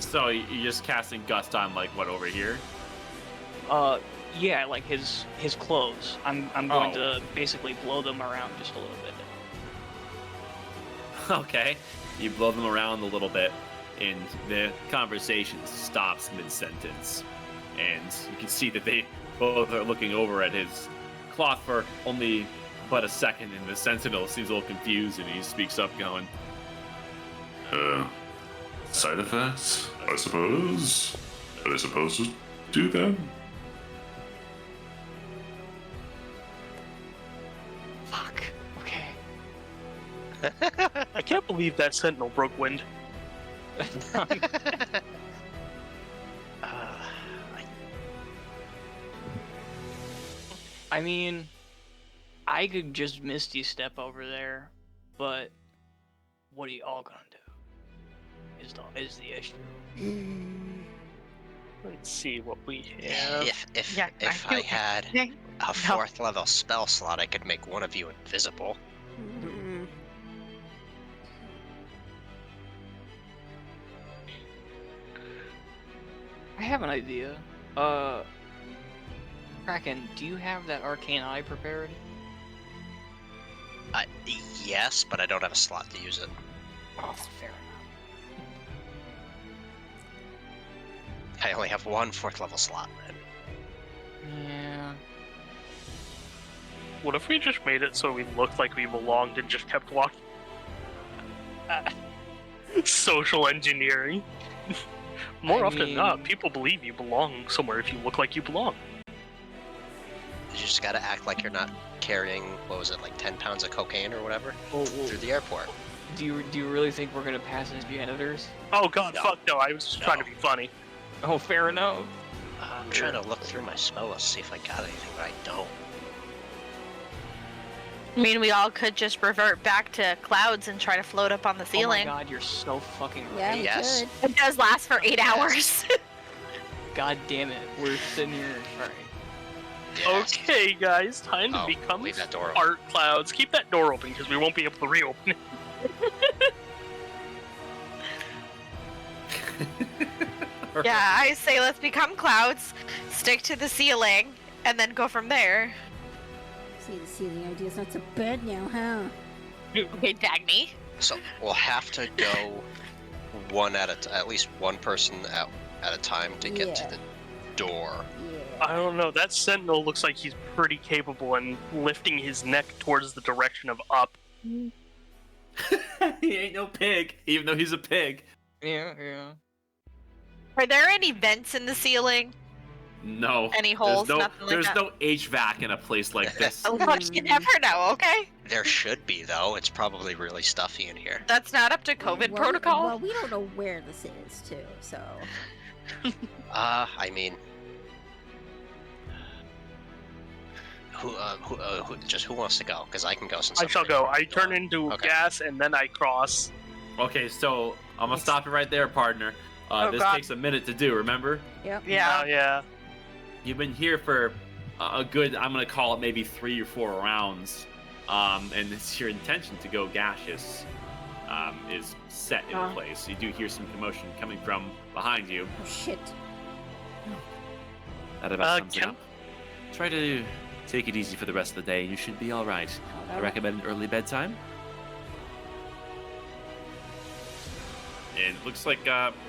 So you're just casting Gust on like what over here? Yeah, like his clothes. I'm going Oh. to basically blow them around just a little bit. Okay. You blow them around a little bit, and the conversation stops mid-sentence. And you can see that they both are looking over at his cloth for only but a second, and the Sentinel seems a little confused, and he speaks up going, Side effects, I suppose. Are they supposed to do that? Fuck. Okay. I can't believe that Sentinel broke wind. I mean, I could just Misty Step over there, but what are you all gonna do? Is the issue. Let's see what we have. If Yeah, if I I do- had Yeah. a 4th level spell slot, I could make one of you invisible. Mm. I have an idea. Kraken, do you have that arcane eye prepared? Yes, but I don't have a slot to use it. Oh, fair enough. I only have one 4th level slot, man. Yeah. What if we just made it so we looked like we belonged and just kept walking? Social engineering. More I often than not, mean- people believe you belong somewhere if you look like you belong. You just gotta act like you're not carrying, what was it, like 10 pounds of cocaine or whatever Well, through the airport. do you really think we're gonna pass as janitors? Oh god, No. fuck no, I was just trying to be funny. Oh, fair enough. I'm trying to look through my spell list to see if I got anything, but I don't. I mean, we all could just revert back to clouds and try to float up on the Oh my ceiling. god, you're so fucking right. Yeah, we Yes. could. It does last for 8 Yes. hours. God damn it, we're sitting here. Alright. Yes. Okay, guys, time to Oh, become leave that door open. art clouds. Keep that door open because we won't be able to reopen it. Yeah, I say let's become clouds, stick to the ceiling, and then go from there. See, the ceiling idea's not so bad now, huh? Okay, Dagny. So we'll have to go one at least one person at a time to get to Yeah. the door. Yeah. I don't know. That sentinel looks like he's pretty capable in lifting his neck towards the direction of up. He ain't no pig, even though he's a pig. Yeah, yeah. Are there any vents in the ceiling? No. Any holes? Nothing like there's that? no HVAC in a place like this. Oh, look, you never know, okay? There should be, though. It's probably really stuffy in here. That's not up to COVID Well, protocol. Well, we don't know where this is, too, so. I mean, who wants to go? Because I can go since I I'm shall right go. in front I of the turn door. into Okay. gas and then I cross. Okay, so I'm gonna stop you right there, partner. Oh, This God. takes a minute to do, remember? Yep. Yeah. Oh, yeah. You've been here for a good, I'm gonna call it maybe 3 or 4 rounds. And it's your intention to go gaseous is set in place. You do hear some commotion coming from behind you. Oh, shit. That about sums it can- up. Try to take it easy for the rest of the day. You should be all right. I recommend an early bedtime. And it looks like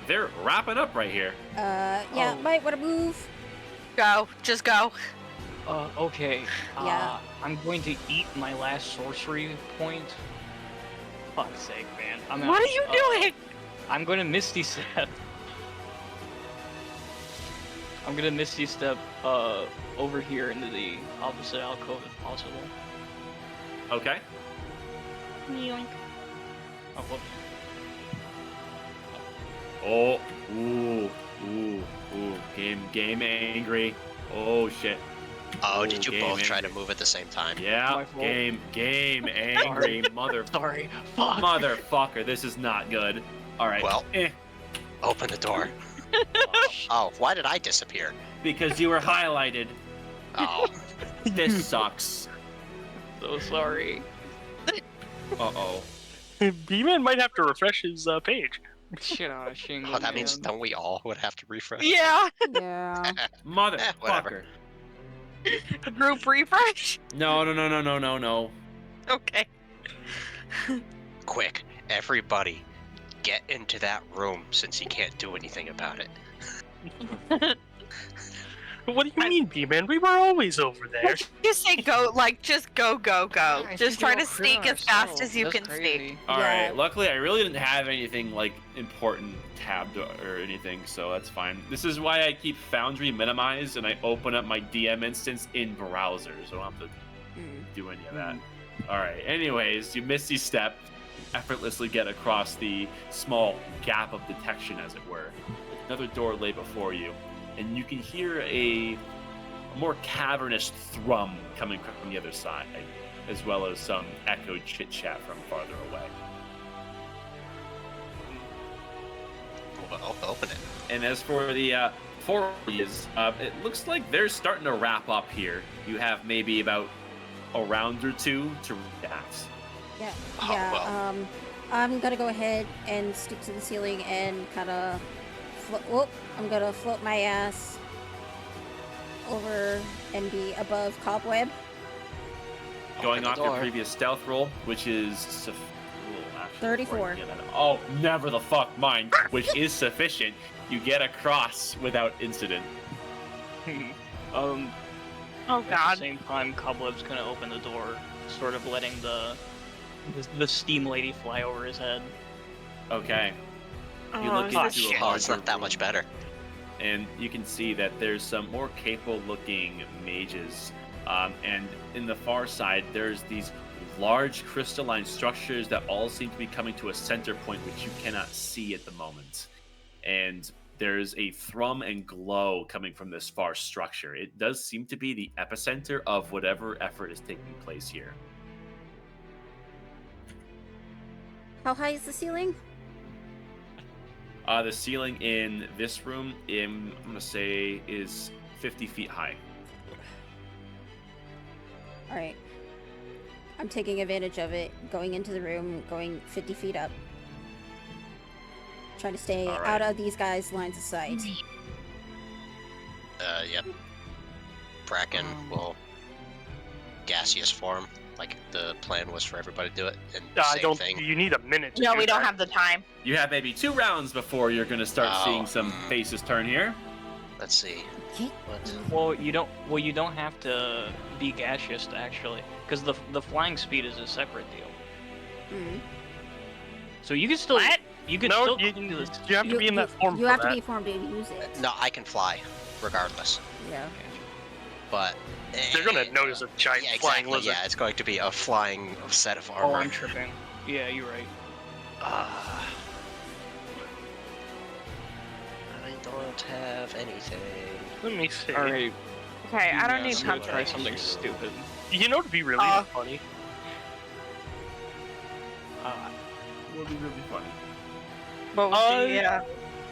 they're wrapping up right here. Yeah, Oh. might want to move. Go. Just go. Okay. Yeah. I'm going to eat my last sorcery point. Fuck's sake, man. I'm What out. are you doing? I'm gonna Misty Step. I'm gonna Misty Step over here into the opposite alcove if possible. Okay. Oh, whoops. Oh, ooh, ooh, ooh. Game angry. Oh shit. Oh, Ooh, did you game both try to angry. move at the same time? Yeah, My fault. game angry, Sorry. Fuck. motherfucker. This is not good. All right. Well. Open the door. Oh, why did I disappear? because you were highlighted. Oh, This sucks. So sorry. Uh-oh. B-Man might have to refresh his page. Shit on a shingle. oh, that means man. don't we all would have to refresh? Yeah. Yeah. Motherfucker. Whatever. Group refresh. No. Okay. Quick, everybody, get into that room since he can't do anything about it. What do you mean, B-Man? We were always over there. Just say go. Like just go. I Just think try we to all crit sneak on as fast ourselves. as you That's can crazy. sneak. All Yeah. right. Luckily, I really didn't have anything like important tabbed or anything, so that's fine. This is why I keep Foundry minimized and I open up my DM instance in browser, so I don't have to do any of that. All right. Anyways, you Misty Step, effortlessly get across the small gap of detection, as it were. Another door lay before you, and you can hear a more cavernous thrum coming from the other side, as well as some echoed chit chat from farther away. Well, open it. And as for the Forias, it looks like they're starting to wrap up here. You have maybe about a round or two to react. Yeah. Oh, Yeah. well. I'm gonna go ahead and stick to the ceiling and kind of. I'm gonna float my ass over and be above cobweb. Going Open the off your door. previous stealth roll, which is 34. Oh, never the fuck mind, which is sufficient. You get across without incident. Oh At the God. same time, Cobweb's gonna open the door, sort of letting the steam lady fly over his head. Okay. You look into a shit. Oh, it's larger not that much room, better. and you can see that there's some more capable-looking mages. And in the far side, there's these large crystalline structures that all seem to be coming to a center point, which you cannot see at the moment. And there's a thrum and glow coming from this far structure. It does seem to be the epicenter of whatever effort is taking place here. How high is the ceiling? The ceiling in this room, I'm gonna say, is 50 feet high. All right. I'm taking advantage of it, going into the room, going 50 feet up. Trying to stay All right. out of these guys' lines of sight. Yep. Bracken will gaseous form, like the plan was for everybody to do it, and I same don't. thing. You need a minute. To No, do we don't that. have the time. You have maybe 2 rounds before you're gonna start Oh, seeing some faces turn here. Let's see. What? Well, you don't have to be gaseous actually, because the flying speed is a separate deal. Mm. So you can still What? you can No, still you do this. have to be in that form You for have that. to be formed to use it. No, I can fly, regardless. Yeah. But They're gonna notice a giant yeah, flying exactly. lizard. Yeah, it's going to be a flying set of Oh, armor. I'm tripping. Yeah, you're right. I don't have anything. Let me see. All right. Okay, I don't yeah, need I'm gonna time try to. something stupid. You know, to be really Uh, funny. Will be really funny. What was the, yeah.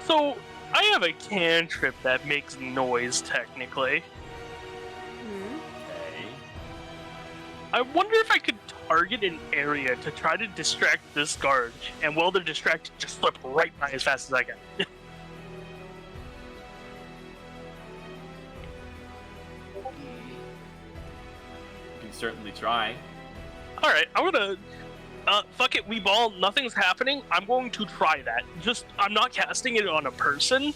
So I have a cantrip that makes noise. Technically, Mm. Okay. I wonder if I could target an area to try to distract this guard, and while they're distracted, just slip right by as fast as I can. You can certainly try. All right, I'm gonna. Fuck it, we ball. Nothing's happening. I'm going to try that. I'm not casting it on a person.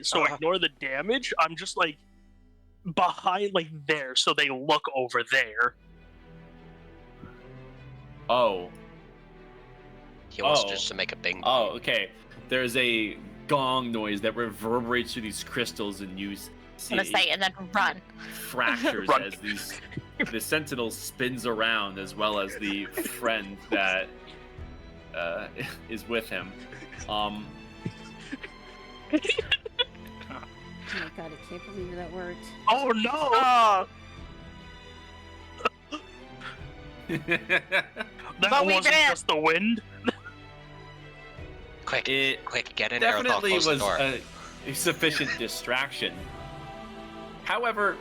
So ignore the damage. I'm just like behind, like there, so they look over there. Oh. He wants Oh. just to make a bing. Oh, okay. There's a gong noise that reverberates through these crystals, and you I'm see gonna say and then run. fractures Run. as the sentinel spins around, as well as the friend that is with him. Oh my god, I can't believe that worked. Oh no! Oh, That But we wasn't did. just the wind. Quick, It quick, get in there. definitely Close was the door. a sufficient distraction. However,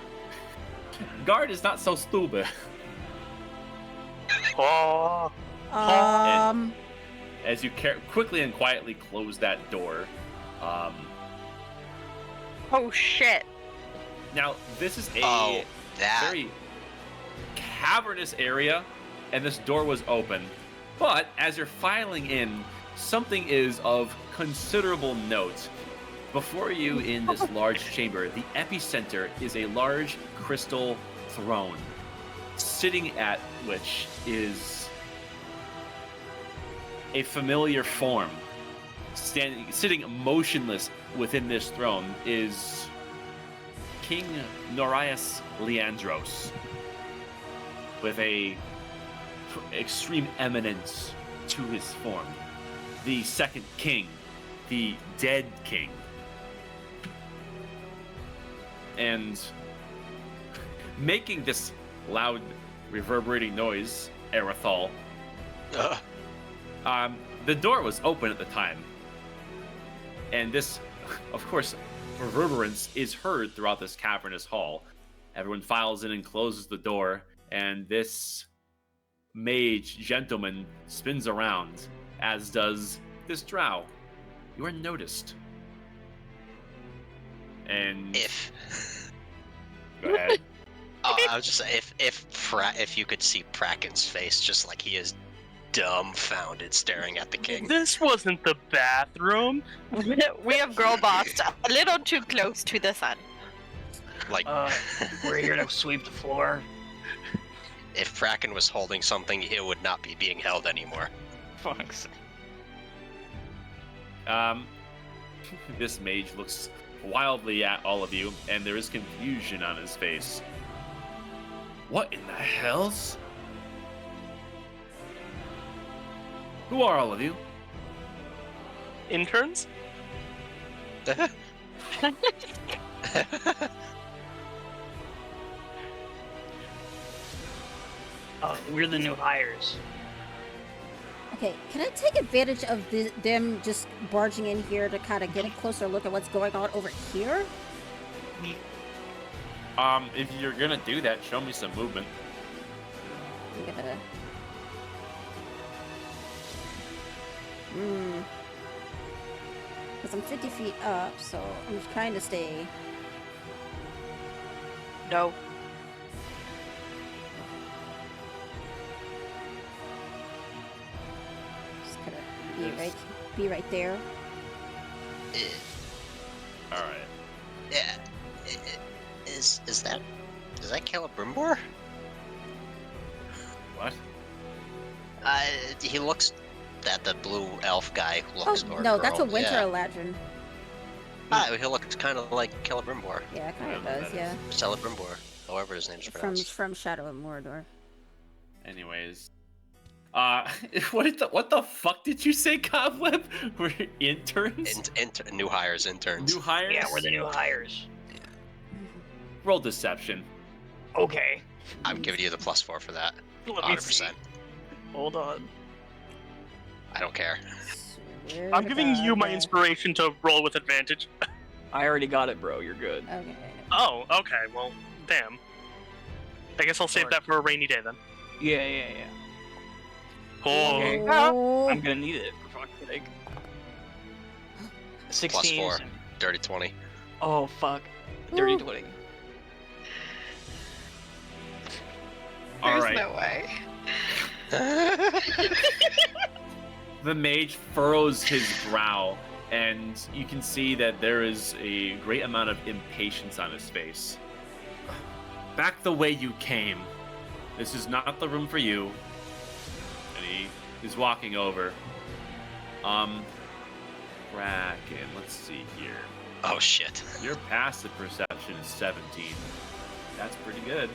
guard is not so stupid. Oh, As you quickly and quietly close that door. oh shit. Now, this is a Oh, that. very cavernous area, and this door was open. But as you're filing in, something is of considerable note. Before you in this large chamber, the epicenter is a large crystal throne, sitting at which is a familiar form. Sitting motionless within this throne is King Norias Leandros, with a extreme eminence to his form. The second king, the dead king. And making this loud, reverberating noise, Erethal, the door was open at the time. And this, of course, reverberance is heard throughout this cavernous hall. Everyone files in and closes the door, and this mage gentleman spins around, as does this drow. You are noticed. And If. go ahead. Oh, I was just saying, if you could see Bracken's face, just like he is dumbfounded, staring at the king. this wasn't the bathroom. We have girl bossed a little too close to the sun. Like, We're here to sweep the floor. if Bracken was holding something, it would not be being held anymore. Fuck's sake. This mage looks wildly at all of you, and there is confusion on his face. What in the hells? Who are all of you? Interns? We're the new hires. Okay, can I take advantage of them just barging in here to kind of get a closer look at what's going on over here? If you're gonna do that, show me some movement. I'm gonna... Because I'm 50 feet up, so I'm just trying to stay... No. Just kind of be right there. All right. Yeah. Is that Celebrimbor? What? He looks that the blue elf guy looks. Oh, or no, girl, that's a winter yeah. Eladrin. He looks kind of like Celebrimbor. Yeah, it kind of Whatever does, that yeah. Celebrimbor, however his name's pronounced. From Shadow of Mordor. Anyways. What the fuck did you say, Cobweb? We're interns? New hires, interns. New hires? Yeah, we're the new hires. Roll deception. Okay. I'm giving you the +4 for that. Let me see. 100%. Hold on. I don't care. Swear I'm to giving you God my that- inspiration to roll with advantage. I already got it, bro. You're good. Okay. Oh, okay. Well, damn. I guess I'll save Sorry. that for a rainy day then. Yeah. Oh. Okay. Oh. I'm gonna need it, for fuck's sake. 16. +4. Dirty 20. Oh, fuck. Dirty Ooh. 20. All There's right. no way. The mage furrows his brow, and you can see that there is a great amount of impatience on his face. Back the way you came. This is not the room for you. And he is walking over. Kraken, let's see here. Oh shit. Your passive perception is 17. That's pretty good,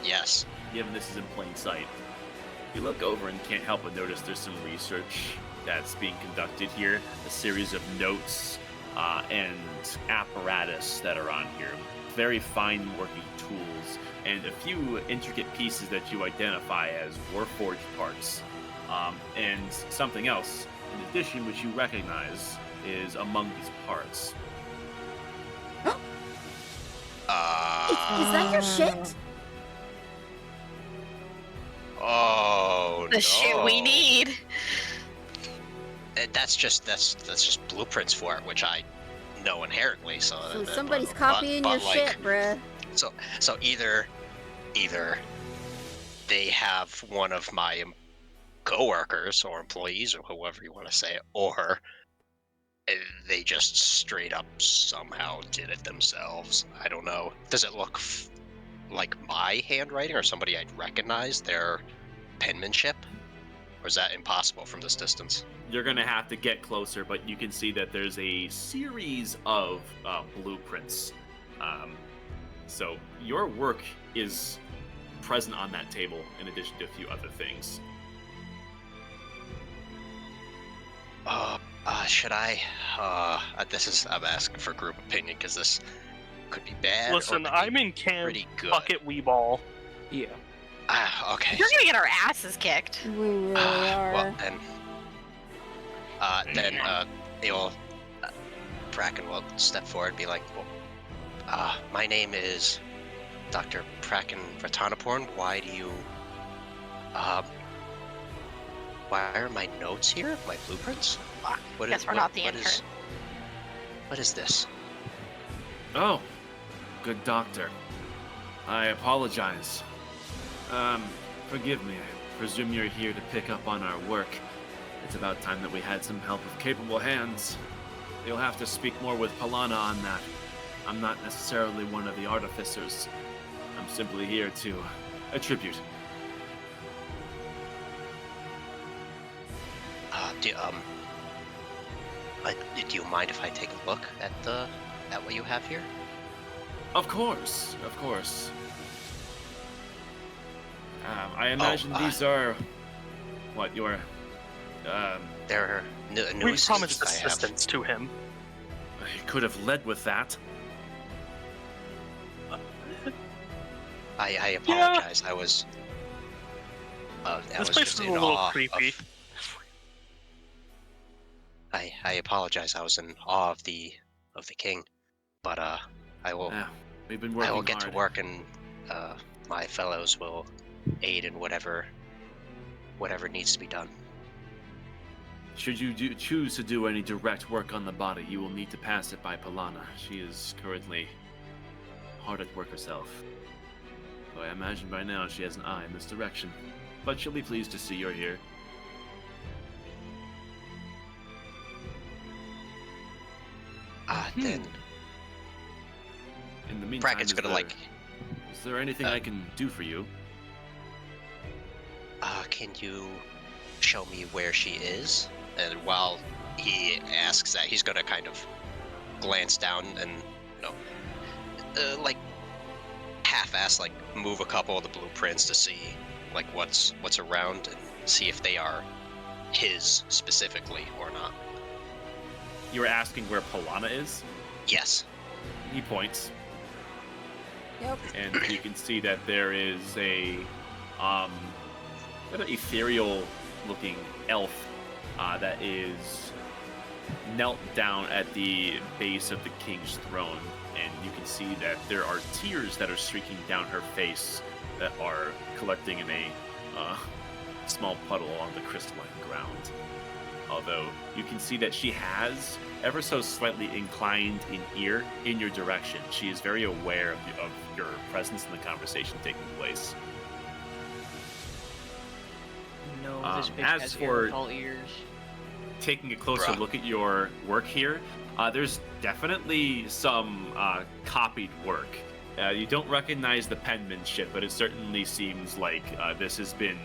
Yes. given this is in plain sight. You look over and can't help but notice there's some research that's being conducted here, a series of notes and apparatus that are on here. Very fine working tools, and a few intricate pieces that you identify as Warforged parts. And something else, in addition, which you recognize, is among these parts. Is that your shit? Oh The no. shit we need. That's just blueprints for it, which I know inherently. So, So that- somebody's but- copying but, your like, shit, bruh. So either they have one of my coworkers or employees or whoever you want to say, or they just straight up somehow did it themselves. I don't know. Does it look like my handwriting or somebody I'd recognize their penmanship? Or is that impossible from this distance? You're gonna have to get closer, but you can see that there's a series of blueprints. So your work is present on that table, in addition to a few other things. Should I? I'm asking for group opinion because this could be bad. Listen, or I'm in camp. pretty good. Bucket Weeball. Yeah. Okay. You're gonna get our asses kicked. We really are. Well, then Bracken will step forward and be like, well, my name is Dr. Bracken Ratanaporn. Why do you, why are my notes here? My blueprints? What Guess we're not the intern. What is this? Oh, good doctor. I apologize. Forgive me. I presume you're here to pick up on our work. It's about time that we had some help with capable hands. You'll have to speak more with Palana on that. I'm not necessarily one of the artificers. I'm simply here to attribute. Do you mind if I take a look at what you have here? Of course, of course. I imagine these are what your They're new We promised assistants I have. assistance to him. you could have led with that. I apologize. I was This place just is a in little awe creepy. of. I apologize. I was in awe of the king, but I will We've been working get hard. to work, and my fellows will aid in whatever needs to be done. Should you choose to do any direct work on the body, you will need to pass it by Polana. She is currently hard at work herself. So I imagine by now she has an eye in this direction. But she'll be pleased to see you're here. Then In the meantime, Brackett's gonna is there anything I can do for you? can you show me where she is? And while he asks that, he's gonna kind of glance down and, half-ass, move a couple of the blueprints to see, what's around and see if they are his specifically or not. You were asking where Polana is? Yes. He points, Yep. and you can see that there is a rather ethereal-looking elf that is knelt down at the base of the king's throne, and you can see that there are tears that are streaking down her face that are collecting in a small puddle along the crystalline ground. Although you can see that she has ever so slightly inclined an ear in your direction. She is very aware of your presence in the conversation taking place. No, this bitch as has for- all ears. Taking a closer Bruh. look at your work here, there's definitely some copied work. You don't recognize the penmanship, but it certainly seems like this has been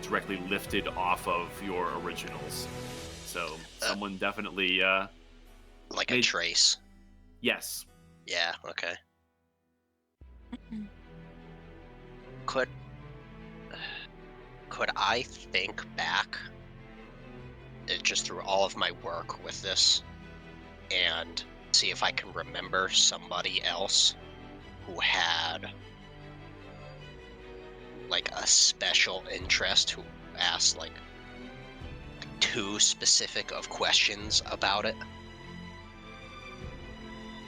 directly lifted off of your originals. So someone definitely, Like a trace. yes. Yeah, okay. Could I think back just through all of my work with this and see if I can remember somebody else who had a special interest, who asked too specific of questions about it?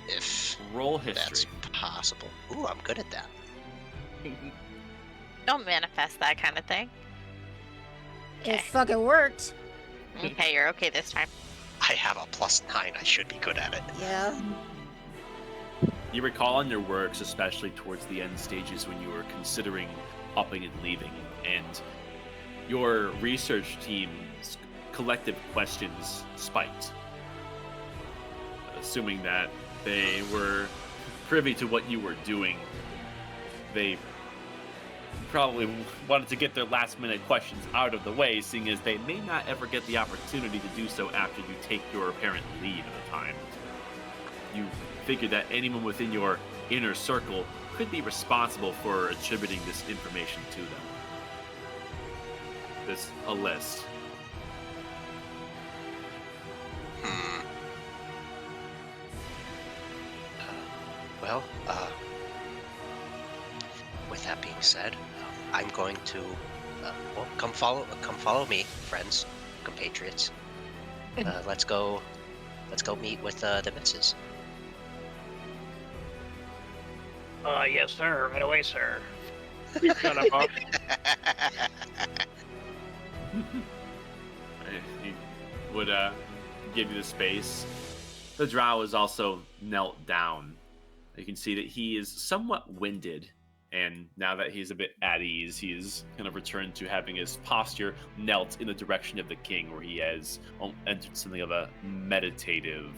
If Roll that's history. possible. Ooh, I'm good at that. Don't manifest that kind of thing. It fucking worked. Okay, you're okay this time. I have a +9. I should be good at it. Yeah. You recall in your works, especially towards the end stages when you were considering upping and leaving, and your research team's collective questions spiked. Assuming that they were privy to what you were doing, they probably wanted to get their last-minute questions out of the way, seeing as they may not ever get the opportunity to do so after you take your apparent leave at the time. You figured that anyone within your inner circle could be responsible for attributing this information to them. There's a list. Well, with that being said, I'm going to, come follow me, friends, compatriots. Let's go meet with the missus. Yes, sir. Right away, sir. Kind of off. He would give you the space. The drow is also knelt down. You can see that he is somewhat winded, and now that he's a bit at ease, he is kind of returned to having his posture knelt in the direction of the king, where he has entered something of a meditative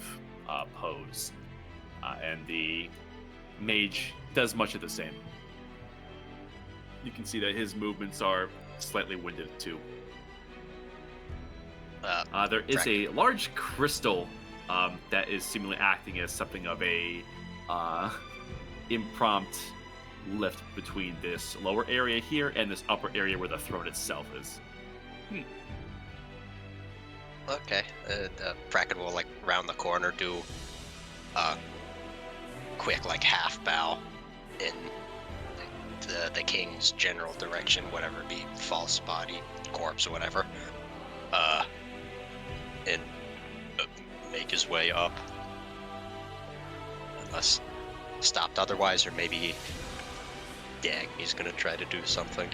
pose. And the mage does much of the same. You can see that his movements are slightly winded too. There is Frack. a large crystal that is seemingly acting as something of a impromptu lift between this lower area here and this upper area where the throne itself is. Okay. Bracken will like round the corner, do a quick like half bow in the king's general direction, whatever it be, false body, corpse, or whatever. And make his way up, unless stopped otherwise, or maybe, dang, he's gonna try to do something.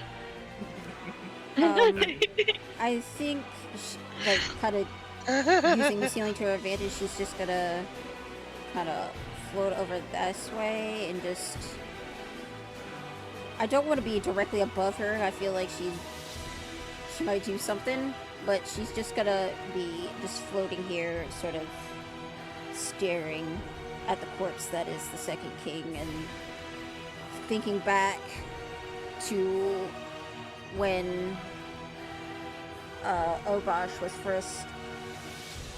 I think, like, kind of using the ceiling to her advantage, she's just gonna kind of float over this way and just... I don't want to be directly above her. I feel like she might do something, but she's just gonna be just floating here, sort of staring at the corpse that is the second king, and thinking back to when Obosh was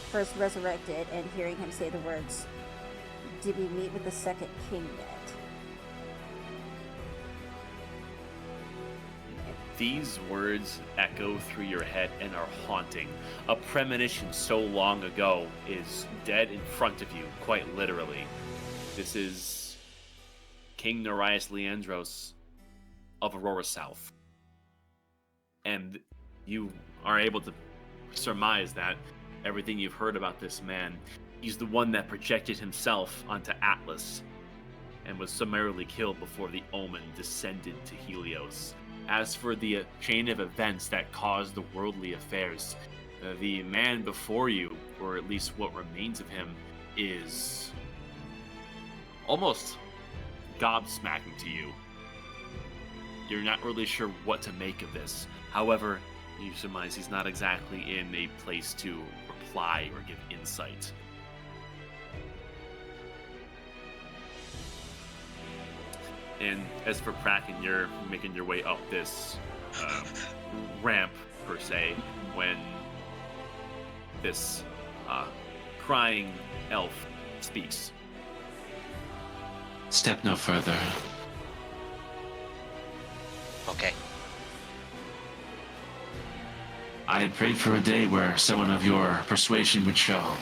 first resurrected, and hearing him say the words, "Did we meet with the second king yet?" These words echo through your head and are haunting. A premonition so long ago is dead in front of you, quite literally. This is King Nereus Leandros of Aurora South. And you are able to surmise that everything you've heard about this man, he's the one that projected himself onto Atlas and was summarily killed before the Omen descended to Helios. As for the chain of events that caused the worldly affairs, the man before you, or at least what remains of him, is almost gobsmacking to you. You're not really sure what to make of this. However, you surmise he's not exactly in a place to reply or give insight. And as for Kraken, you're making your way up this ramp, per se, when this crying elf speaks. Step no further. Okay. I had prayed for a day where someone of your persuasion would show.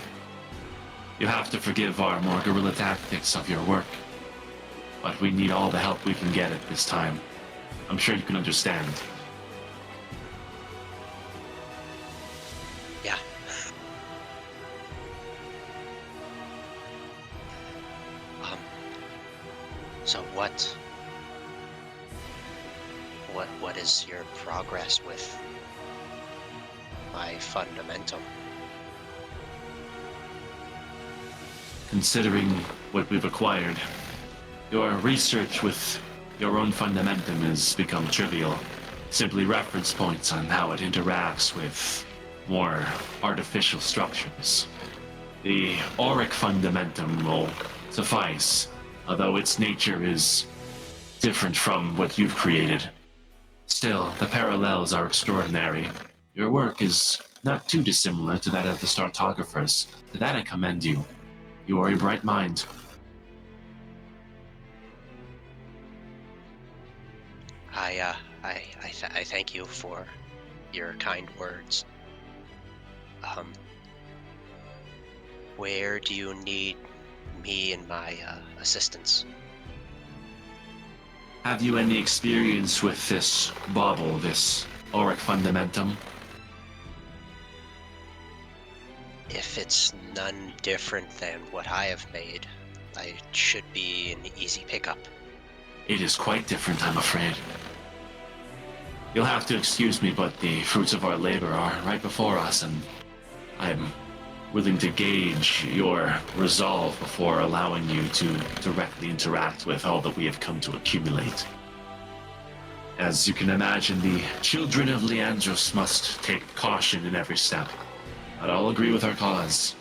You have to forgive our more guerrilla tactics of your work, but we need all the help we can get at this time. I'm sure you can understand. Yeah. So what is your progress with my fundamentum? Considering what we've acquired, your research with your own fundamentum has become trivial. Simply reference points on how it interacts with more artificial structures. The auric fundamentum will suffice, although its nature is different from what you've created. Still, the parallels are extraordinary. Your work is not too dissimilar to that of the Startographers. To that I commend you. You are a bright mind. I thank you for your kind words. Where do you need me and my assistance? Have you any experience with this bauble, this auric fundamentum? If it's none different than what I have made, I should be an easy pickup. It is quite different, I'm afraid. You'll have to excuse me, but the fruits of our labor are right before us, and I'm willing to gauge your resolve before allowing you to directly interact with all that we have come to accumulate. As you can imagine, the children of Leandros must take caution in every step. But I'll agree with our cause.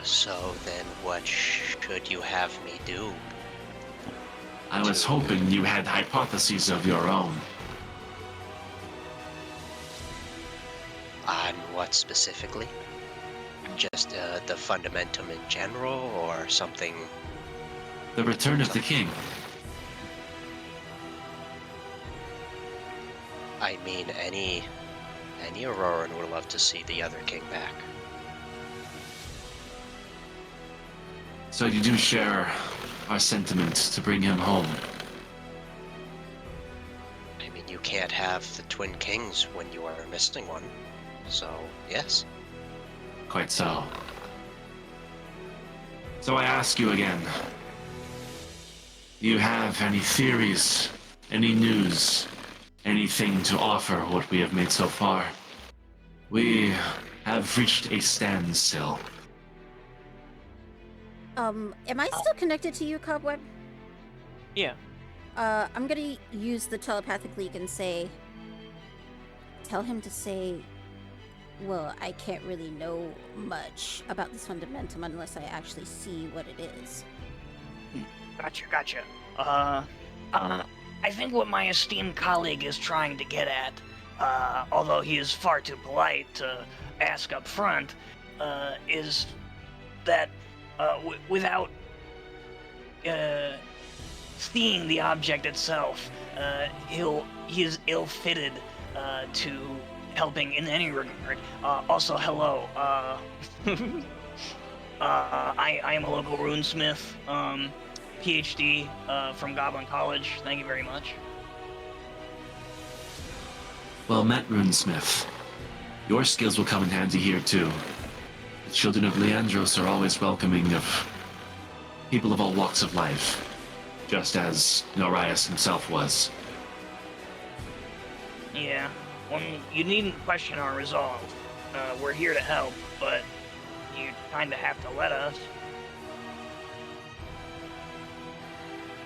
So then what should you have me do? I was hoping you had hypotheses of your own. On what specifically? Just the fundamentum in general, or something? The return of the king. I mean, any Auroran would love to see the other king back. So you do share our sentiment to bring him home. I mean, you can't have the twin kings when you are missing one. So, yes. Quite so. So I ask you again. Do you have any theories, any news, anything to offer what we have made so far? We have reached a standstill. Am I still connected to you, Cobweb? Yeah. I'm gonna use the telepathic leak and tell him to say, well, I can't really know much about this fundamentum unless I actually see what it is. Gotcha. I think what my esteemed colleague is trying to get at, although he is far too polite to ask up front, is that without seeing the object itself, he is ill-fitted to helping in any regard. Also, hello. I am a local runesmith, PhD from Goblin College. Thank you very much. Well met, Runesmith. Your skills will come in handy here too. The children of Leandros are always welcoming of people of all walks of life, just as Norias himself was. Yeah, well, you needn't question our resolve. We're here to help, but you kind of have to let us.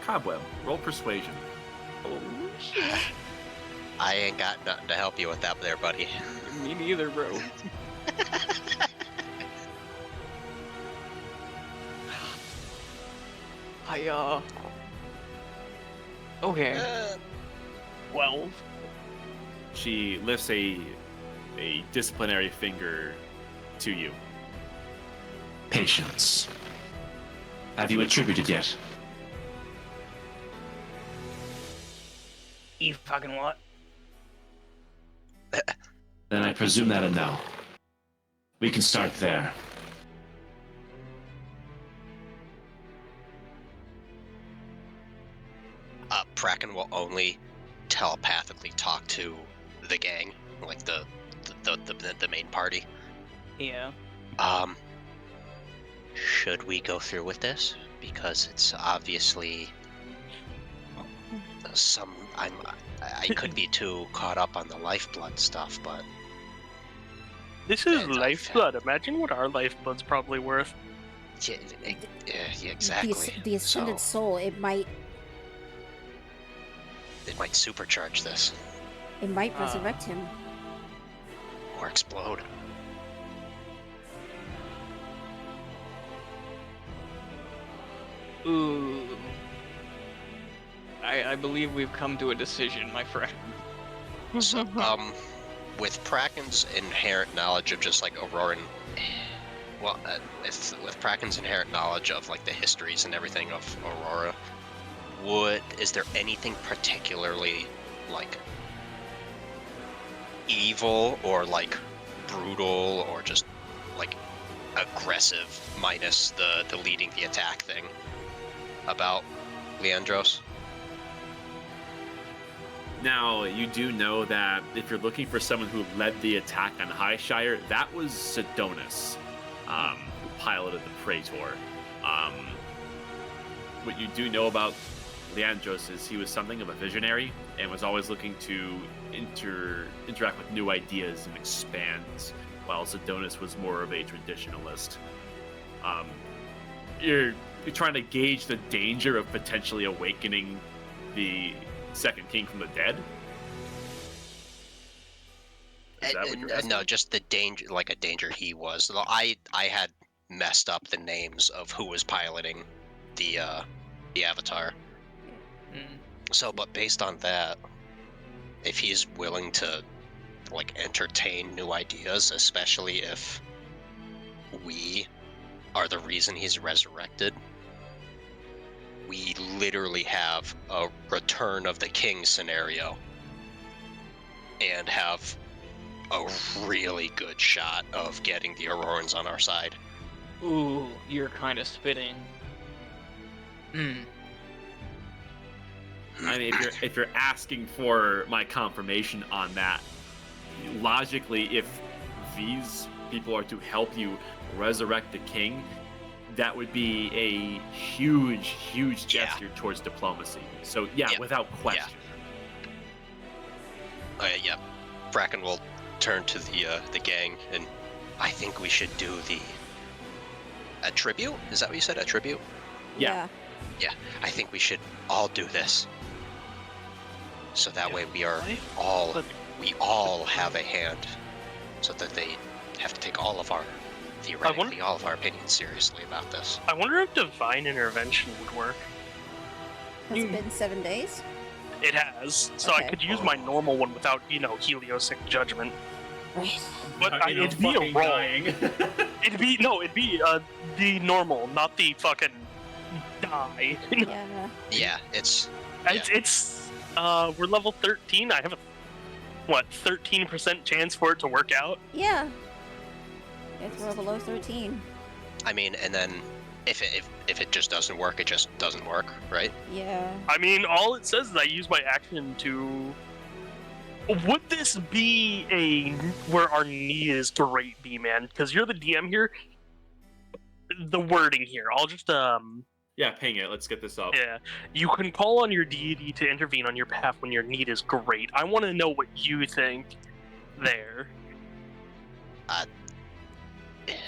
Cobweb, roll persuasion. I ain't got nothing to help you with that there, buddy. Me neither, bro. Okay. 12. She lifts a disciplinary finger to you. Patience. Have you attributed yet? You fucking what? Then I presume that a no. We can start there. Bracken will only telepathically talk to the gang, like the main party. Yeah. Should we go through with this? Because it's obviously I could be too caught up on the lifeblood stuff, but This is It's lifeblood. Imagine what our lifeblood's probably worth. yeah, exactly. The ascended So soul, it might supercharge this resurrect him. or explode. Ooh. I believe we've come to a decision, my friend. So, with Bracken's inherent knowledge of just like Auroran, with Bracken's inherent knowledge of like the histories and everything of Aurora, is there anything particularly like evil or like brutal or just like aggressive, minus the leading the attack thing, about Leandros? Now, you do know that if you're looking for someone who led the attack on Highshire, that was Sidonis, who piloted the Praetor. What you do know about Leandros is he was something of a visionary and was always looking to interact with new ideas and expand, while Sidonis was more of a traditionalist. You're trying to gauge the danger of potentially awakening the Second King from the dead? Is that what you're asking? No, just the danger, like a danger he was. I had messed up the names of who was piloting the Avatar. So, but based on that, if he's willing to like entertain new ideas, especially if we are the reason he's resurrected. We literally have a Return of the King scenario and have a really good shot of getting the Aurorans on our side. Ooh, you're kind of spitting. Hmm. I mean, if you're asking for my confirmation on that, logically, if these people are to help you resurrect the king, that would be a huge gesture towards diplomacy. So yeah, without question. Yeah. Bracken will turn to the gang, and I think we should do a tribute. Is that what you said? A tribute? Yeah. Yeah. I think we should all do this. So that way we all have a hand, so that they have to take all of our opinions seriously about this. I wonder if divine intervention would work. Has it been 7 days? It has, so I Okay. could use my normal one without, heliosic judgment. Right. But it'd be a roll. It'd be the normal, not the fucking die. Yeah. Yeah, it's we're level 13. I have a 13% chance for it to work out. Yeah. If we're below 13. I mean, and then if it just doesn't work, it just doesn't work, right? Yeah. I mean, all it says is I use my action to. Would this be where our need is great, B-Man? Because you're the DM here. The wording here, I'll just Yeah, ping it. Let's get this up. Yeah, you can call on your deity to intervene on your behalf when your need is great. I want to know what you think there.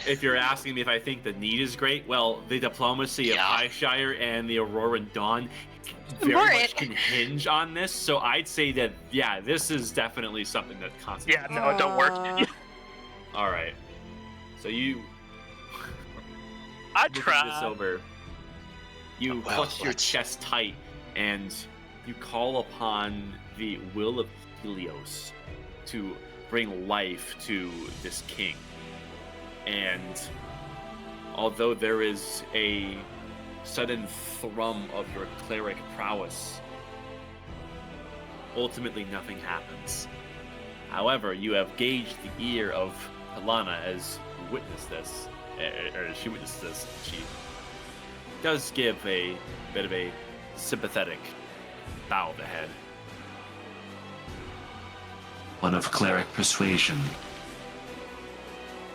If you're asking me if I think the need is great, well, the diplomacy of Highshire and the Auroran Dawn very much can hinge on this. So I'd say that, yeah, this is definitely something that constantly. Yeah, no, it don't work. All right. So you. I looking try. this over. You clutch your chest tight and you call upon the will of Helios to bring life to this king. And although there is a sudden thrum of your cleric prowess, ultimately nothing happens. However, you have gauged the ear of Helana as you witness this, or as she witnesses this. She does give a bit of a sympathetic bow of the head. One of cleric persuasion.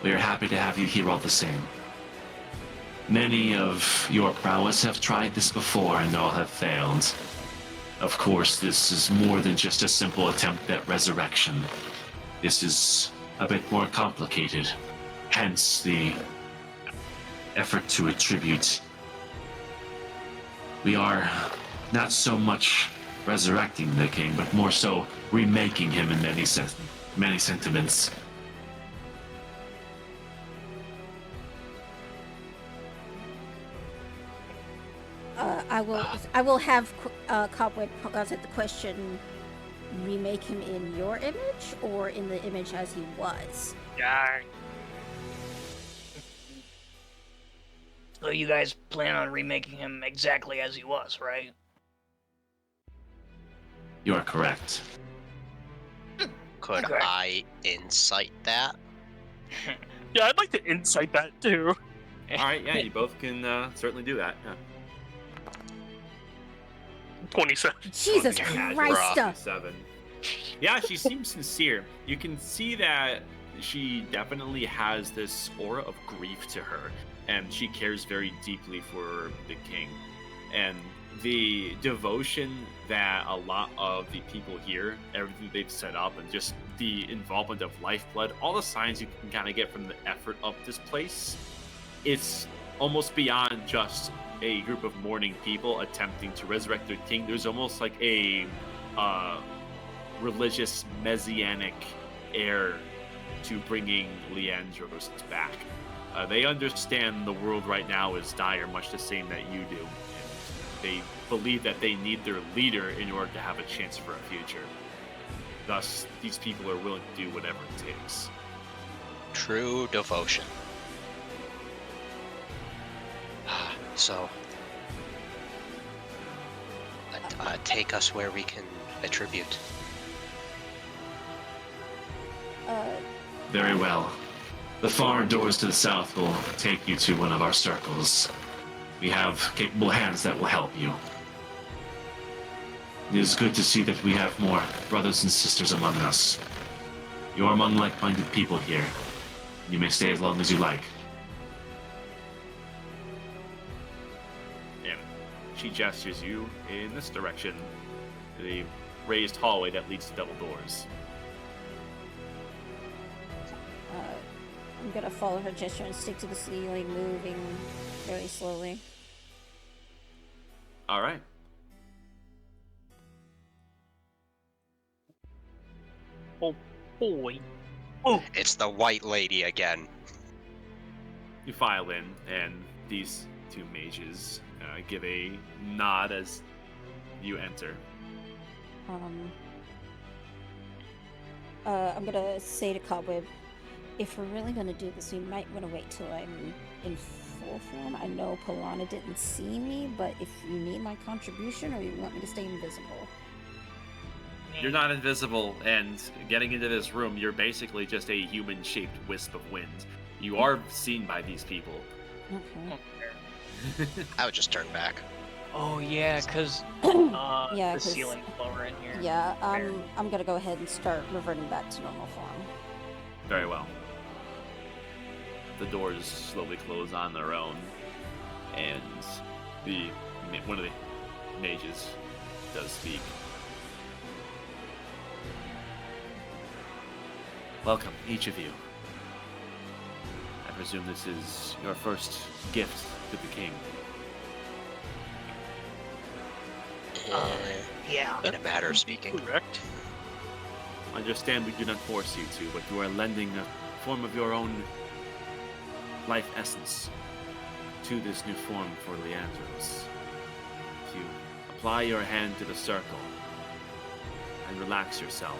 We are happy to have you here all the same. Many of your prowess have tried this before and all have failed. Of course, this is more than just a simple attempt at resurrection. This is a bit more complicated. Hence the effort to attribute. We are not so much resurrecting the king, but more so remaking him in many sentiments. I will have Cobweb posit the question: remake him in your image or in the image as he was? Yeah. So you guys plan on remaking him exactly as he was, right? You are correct. Could Okay. I insight that? Yeah, I'd like to insight that too. All right, yeah, you both can certainly do that. Yeah. 27. Jesus Yeah, Christ! 7. Yeah, she seems sincere. You can see that she definitely has this aura of grief to her, and she cares very deeply for the king. And the devotion that a lot of the people here, everything they've set up, and just the involvement of lifeblood, all the signs you can kind of get from the effort of this place, it's almost beyond just a group of mourning people attempting to resurrect their king. There's almost like a religious messianic air to bringing Leandros back. They understand the world right now is dire, much the same that you do. And they believe that they need their leader in order to have a chance for a future. Thus, these people are willing to do whatever it takes. True devotion. So, take us where we can attribute. Very well. The far doors to the south will take you to one of our circles. We have capable hands that will help you. It is good to see that we have more brothers and sisters among us. You are among like-minded people here. You may stay as long as you like. And she gestures you in this direction, to the raised hallway that leads to double doors. I'm gonna follow her gesture and stick to the ceiling, moving very slowly. All right. Oh boy. It's the white lady again. You file in, and these two mages give a nod as you enter. I'm gonna say to Cobweb, if we're really gonna do this, we might want to wait till I'm in full form. I know Polana didn't see me, but if you need my contribution or you want me to stay invisible. You're not invisible, and getting into this room, you're basically just a human-shaped wisp of wind. You are seen by these people. Okay. I would just turn back. Oh yeah, cause Yeah, the 'cause- ceiling's lower in here. Yeah, I'm gonna go ahead and start reverting back to normal form. Very well. The doors slowly close on their own, and one of the mages does speak. Welcome, each of you. I presume this is your first gift to the king. Yeah. In a matter of speaking. Correct. Understand we do not force you to, but you are lending a form of your own life essence to this new form for Leandros. If you apply your hand to the circle and relax yourself,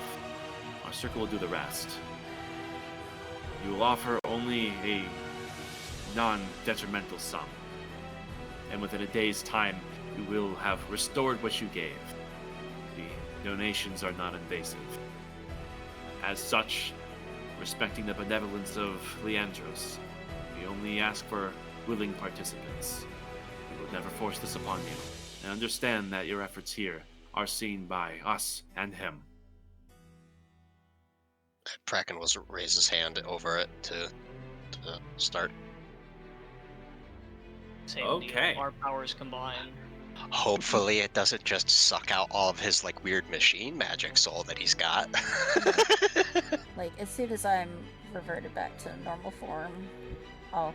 our circle will do the rest. You will offer only a non-detrimental sum, and within a day's time, you will have restored what you gave. The donations are non-invasive. As such, respecting the benevolence of Leandros, we only ask for willing participants. We will never force this upon you, and understand that your efforts here are seen by us and him. Kraken will raise his hand over it to start. Same Okay. deal. Our powers combined. Hopefully it doesn't just suck out all of his like weird machine magic soul that he's got. Like, as soon as I'm reverted back to normal form, I'll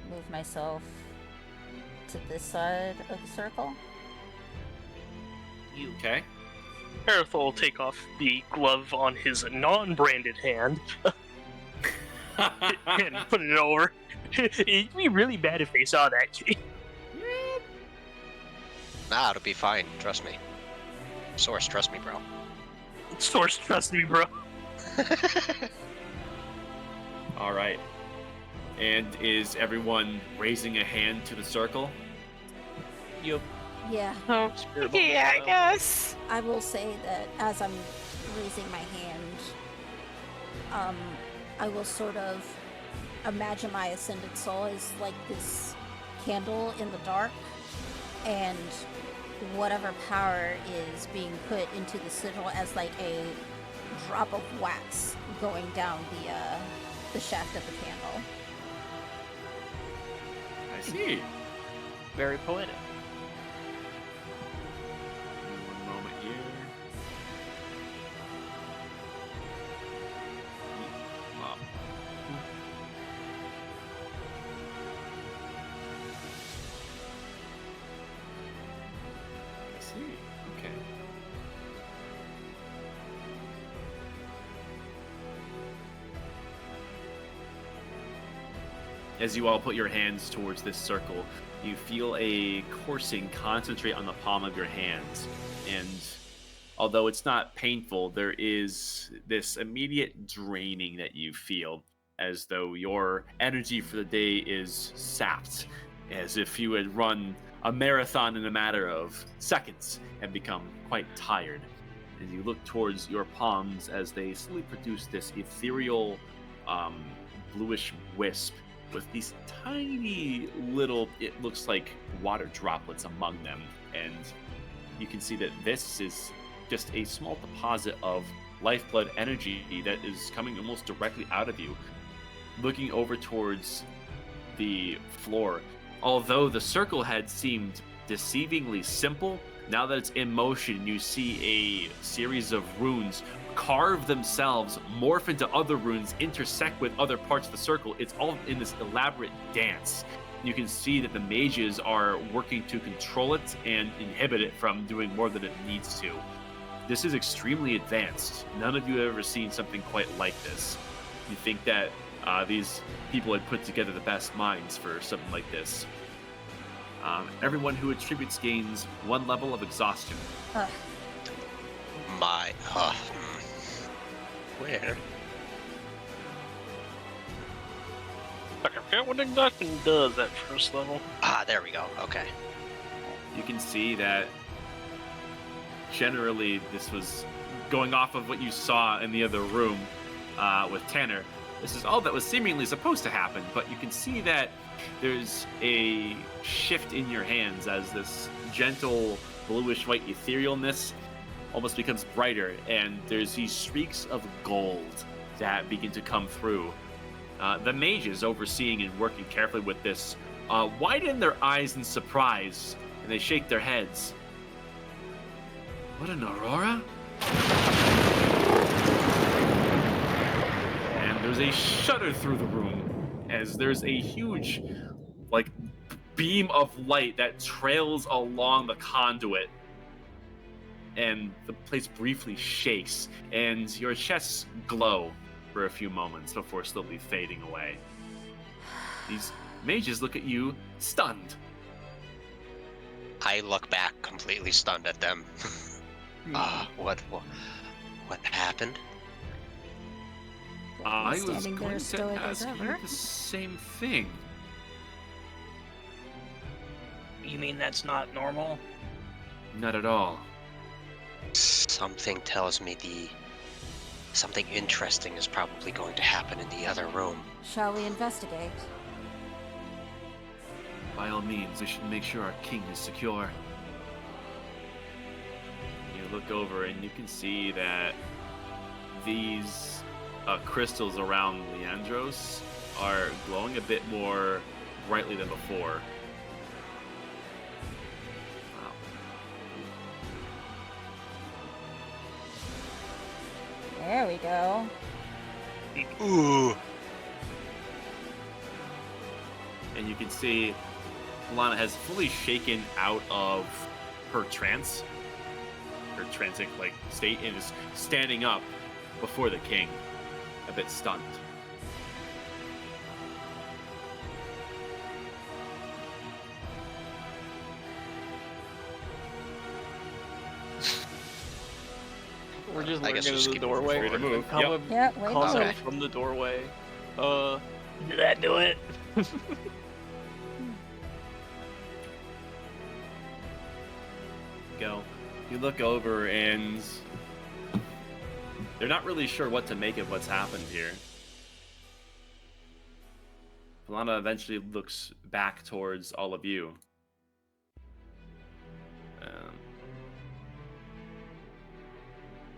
move myself to this side of the circle. Okay? Aerithal will take off the glove on his non-branded hand and put it over. It'd be really bad if they saw that. Nah, it'll be fine. Trust me. Source, trust me, bro. Source, trust me, bro. All right. And is everyone raising a hand to the circle? Yup. Yeah, Oh, Spirit yeah, I bubble. guess. I will say that as I'm raising my hand, I will sort of imagine my ascended soul as like this candle in the dark, and whatever power is being put into the sigil as like a drop of wax going down the shaft of the candle. I see. Very poetic. One moment here. Wow. I see. Okay. As you all put your hands towards this circle, you feel a coursing concentrate on the palm of your hands, and although it's not painful, there is this immediate draining that you feel, as though your energy for the day is sapped, as if you had run a marathon in a matter of seconds and become quite tired. As you look towards your palms as they slowly produce this ethereal bluish wisp with these tiny little, it looks like water droplets among them. And you can see that this is just a small deposit of lifeblood energy that is coming almost directly out of you. Looking over towards the floor, although the circle had seemed deceivingly simple, now that it's in motion, you see a series of runes carve themselves, morph into other runes, intersect with other parts of the circle. It's all in this elaborate dance. You can see that the mages are working to control it and inhibit it from doing more than it needs to. This is extremely advanced. None of you have ever seen something quite like this. You think that these people had put together the best minds for something like this. Everyone who attributes gains 1 level of exhaustion. Where? I forget what exhaustion does at first level. Ah, there we go. Okay. You can see that generally this was going off of what you saw in the other room with Tanner. This is all that was seemingly supposed to happen, but you can see that there's a shift in your hands as this gentle bluish-white etherealness almost becomes brighter, and there's these streaks of gold that begin to come through. The mages overseeing and working carefully with this widen their eyes in surprise, and they shake their heads. What an aurora? And there's a shudder through the room as there's a huge, beam of light that trails along the conduit. And the place briefly shakes, and your chests glow for a few moments before slowly fading away. These mages look at you, stunned. I look back, completely stunned at them. What happened? I was Standing there going to stoic as ask you ever. the same thing. You mean that's not normal? Not at all. Something tells me something interesting is probably going to happen in the other room. Shall we investigate? By all means, we should make sure our king is secure. You look over and you can see that these crystals around Leandros are glowing a bit more brightly than before. Wow. There we go. Ooh. And you can see Lana has fully shaken out of her trance, her transic state, and is standing up before the king, a bit stunned. We're just I guess looking we'll at just the keep doorway. Free to move. Come Yeah, wait come a Okay. minute. from the doorway. Did that do it? Go. You look over and they're not really sure what to make of what's happened here. Lana eventually looks back towards all of you.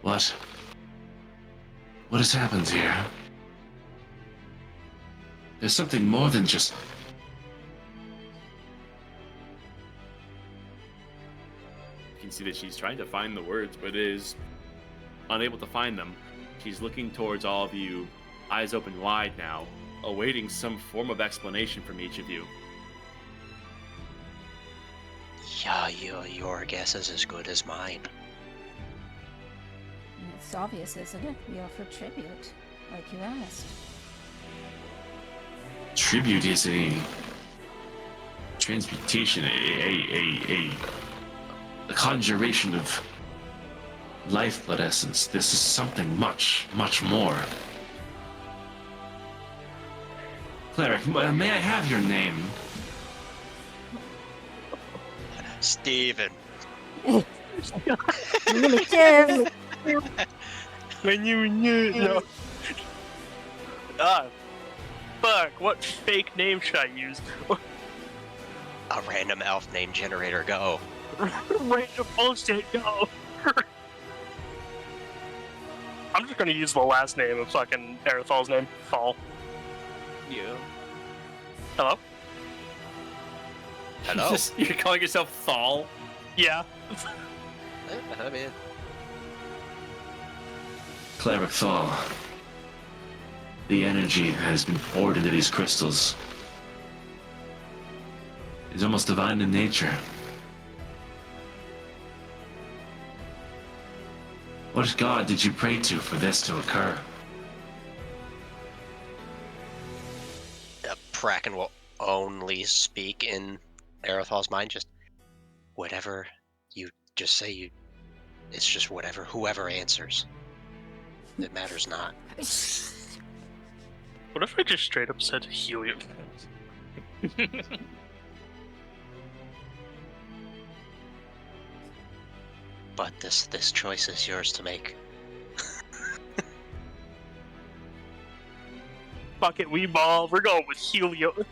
What? What has happened here? There's something more than just... You can see that she's trying to find the words, but is unable to find them. She's looking towards all of you, eyes open wide now, awaiting some form of explanation from each of you. Yeah, your guess is as good as mine. It's obvious, isn't it? We offer tribute, like you asked. Tribute is a transmutation, a conjuration of lifeblood essence. This is something much, much more. Cleric, may I have your name? Steven. Primitive. When you knew. No. Ah. Fuck. What fake name should I use? A random elf name generator, go. Random bullshit, go. I'm just gonna use the last name of fucking Aerothal's name. Thal. Yeah. Hello? Hello? You're calling yourself Thal? Yeah. I mean, Cleric Thal. The energy that has been poured into these crystals is almost divine in nature. What god did you pray to for this to occur? Kraken will only speak in Aerothal's mind. Just whatever you just say, it's just whatever, whoever answers. It matters not. What if I just straight up said helium? But this choice is yours to make. Fuck it, we ball. We're going with Helios.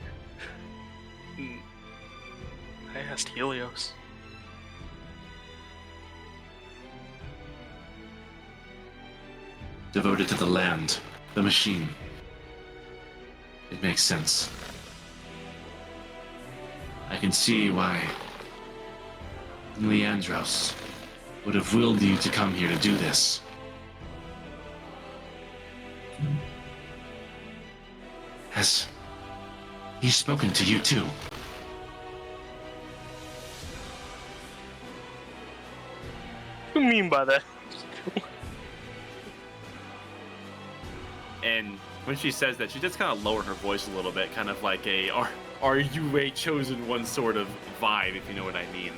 I asked Helios. Devoted to the land, the machine. It makes sense. I can see why Leandros would have willed you to come here to do this. Has he spoken to you too? What do you mean by that? And when she says that, she just kind of lower her voice a little bit, kind of like a "Are you a chosen one" sort of vibe, if you know what I mean.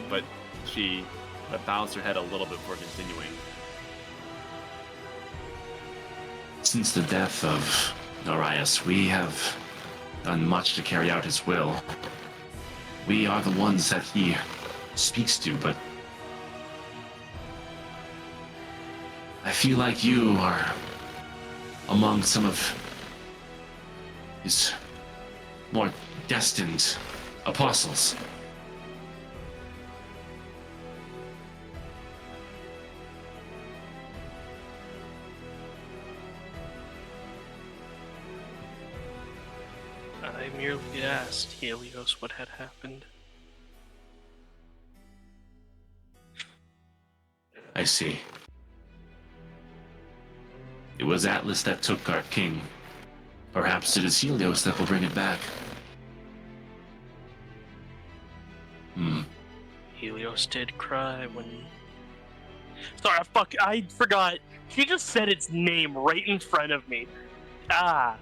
But she bowed her head a little bit before continuing. Since the death of Norias, we have done much to carry out his will. We are the ones that he speaks to, but I feel like you are among some of his more destined apostles. I merely asked Helios what had happened. I see. It was Atlas that took our king. Perhaps it is Helios that will bring it back. Helios did cry when... Sorry, I forgot. She just said its name right in front of me. Ah.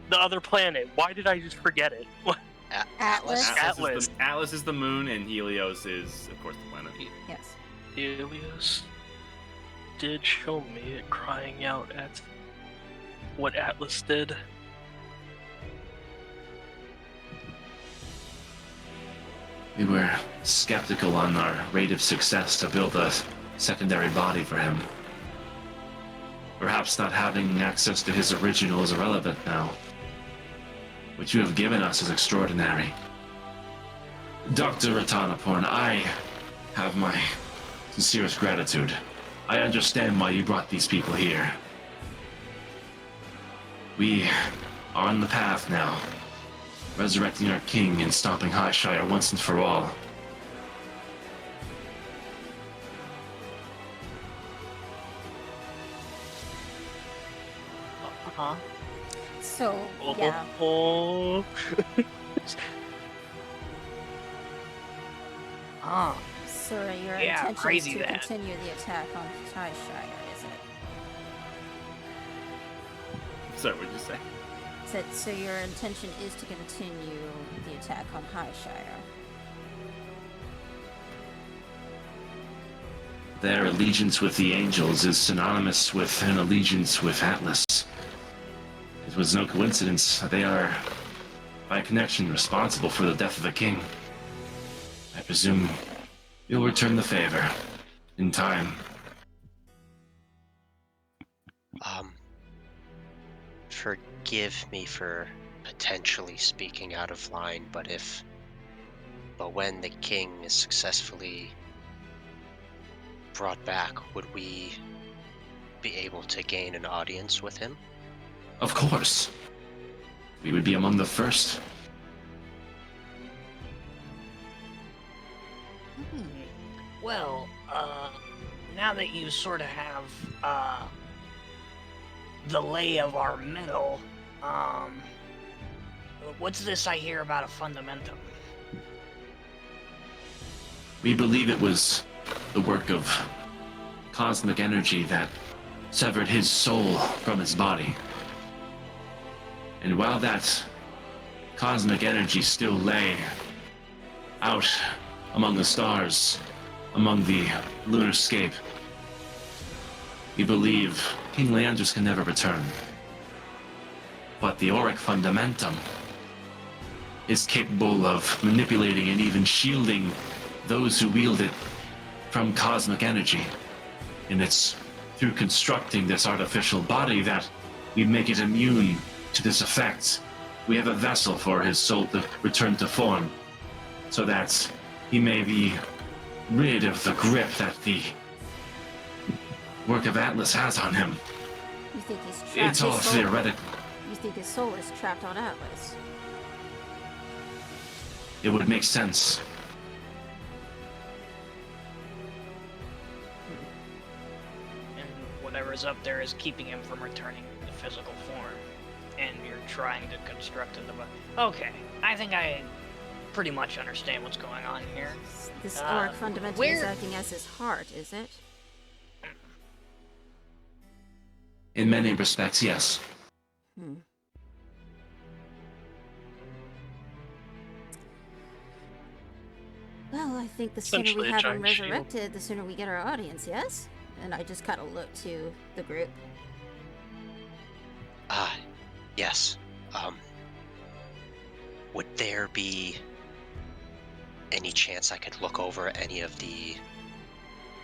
The other planet. Why did I just forget it? What? Atlas. Atlas is the moon, and Helios is, of course, the planet. Yes. Helios did show me it crying out at what Atlas did. We were skeptical on our rate of success to build a secondary body for him. Perhaps not having access to his original is irrelevant now. What you have given us is extraordinary. Dr. Ratanaporn, I have my sincerest gratitude. I understand why you brought these people here. We are on the path now, resurrecting our king and stopping Highshire once and for all. Uh-huh. So, yeah. Oh. Ah, So your Yeah, intention is crazy to that. continue the attack on Highshire, is it? Sorry, what did you say? So your intention is to continue the attack on Highshire. their allegiance with the angels is synonymous with an allegiance with Atlas. It was no coincidence that they are, by connection, responsible for the death of the king. I presume you'll return the favor in time. Forgive me for potentially speaking out of line, but when the king is successfully brought back, would we be able to gain an audience with him? Of course. We would be among the first. Well, now that you sort of have, the lay of our metal, what's this I hear about a fundamentum? We believe it was the work of cosmic energy that severed his soul from his body. And while that cosmic energy still lay out among the stars, among the lunarscape, we believe King Leandros can never return. But the auric fundamentum is capable of manipulating and even shielding those who wield it from cosmic energy. And it's through constructing this artificial body that we make it immune to this effect. We have a vessel for his soul to return to form, so that he may be rid of the grip that the work of Atlas has on him. You think he's trapped? It's all theoretical. You think his soul is trapped on Atlas? It would make sense. And whatever's up there is keeping him from returning to physical form. And you're trying to construct in the body. Okay, I think I pretty much understand what's going on here. This auric fundamentum is acting as his heart, is it? In many respects, yes. Well, I think the sooner we have him resurrected, the sooner we get our audience, yes? And I just kind of look to the group. Yes. Would there be any chance I could look over any of the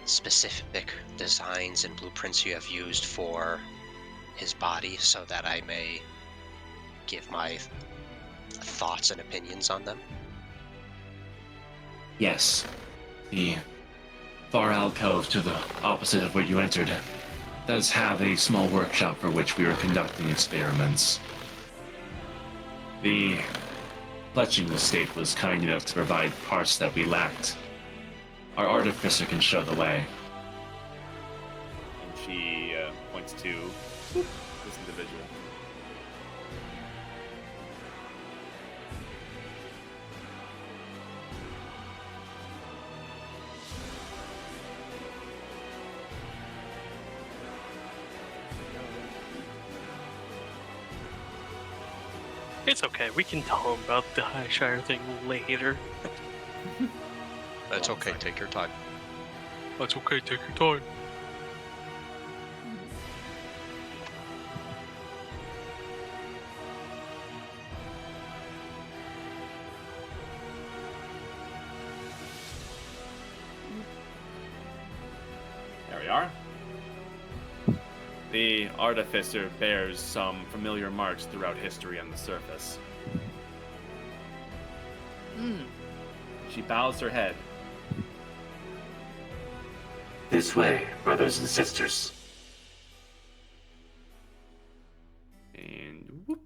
specific designs and blueprints you have used for his body so that I may give my thoughts and opinions on them? Yes. The far alcove to the opposite of where you entered does have a small workshop for which we are conducting experiments. The Fletching estate was kind enough to provide parts that we lacked. Our artificer can show the way. And she points to this individual. It's okay. We can tell him about the Highshire thing later. That's okay. Take your time. That's okay. Take your time. There we are. The artificer bears some familiar marks throughout history on the surface. She bows her head. This way, brothers and sisters. And whoop.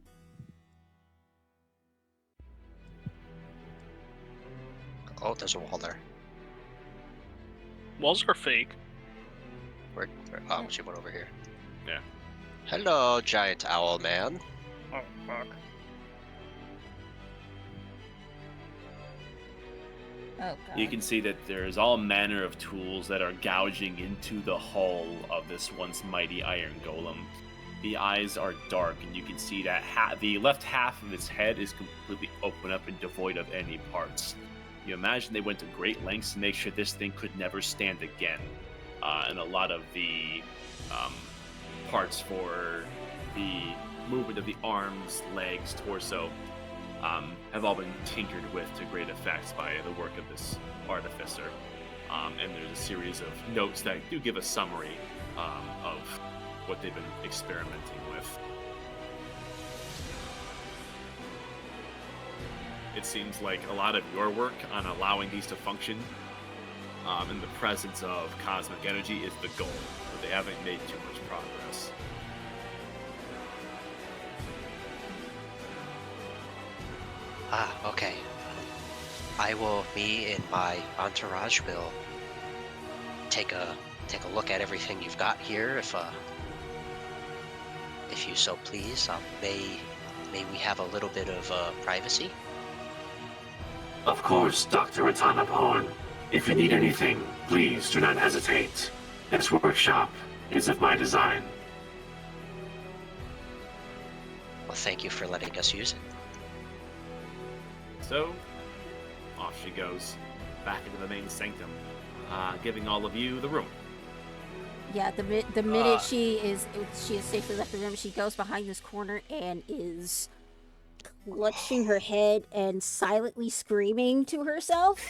Oh, there's a wall there. Walls are fake. Where oh, she went over here. Yeah. Hello, giant owl man. Oh, fuck. Oh, God. You can see that there's all manner of tools that are gouging into the hull of this once mighty iron golem. The eyes are dark, and you can see that the left half of its head is completely open up and devoid of any parts. You imagine they went to great lengths to make sure this thing could never stand again. and a lot of the parts for the movement of the arms, legs, torso have all been tinkered with to great effect by the work of this artificer. And there's a series of notes that do give a summary of what they've been experimenting with. It seems like a lot of your work on allowing these to function in the presence of cosmic energy is the goal, but they haven't made too much progress. Okay. Me and my entourage will take a look at everything you've got here, if you so please. May we have a little bit of privacy? Of course, Dr. Atanaporn. If you need anything, please do not hesitate. This workshop is of my design. Well, thank you for letting us use it. So, off she goes, back into the main sanctum, giving all of you the room. Yeah, the minute she has safely left the room, she goes behind this corner and is clutching her head and silently screaming to herself.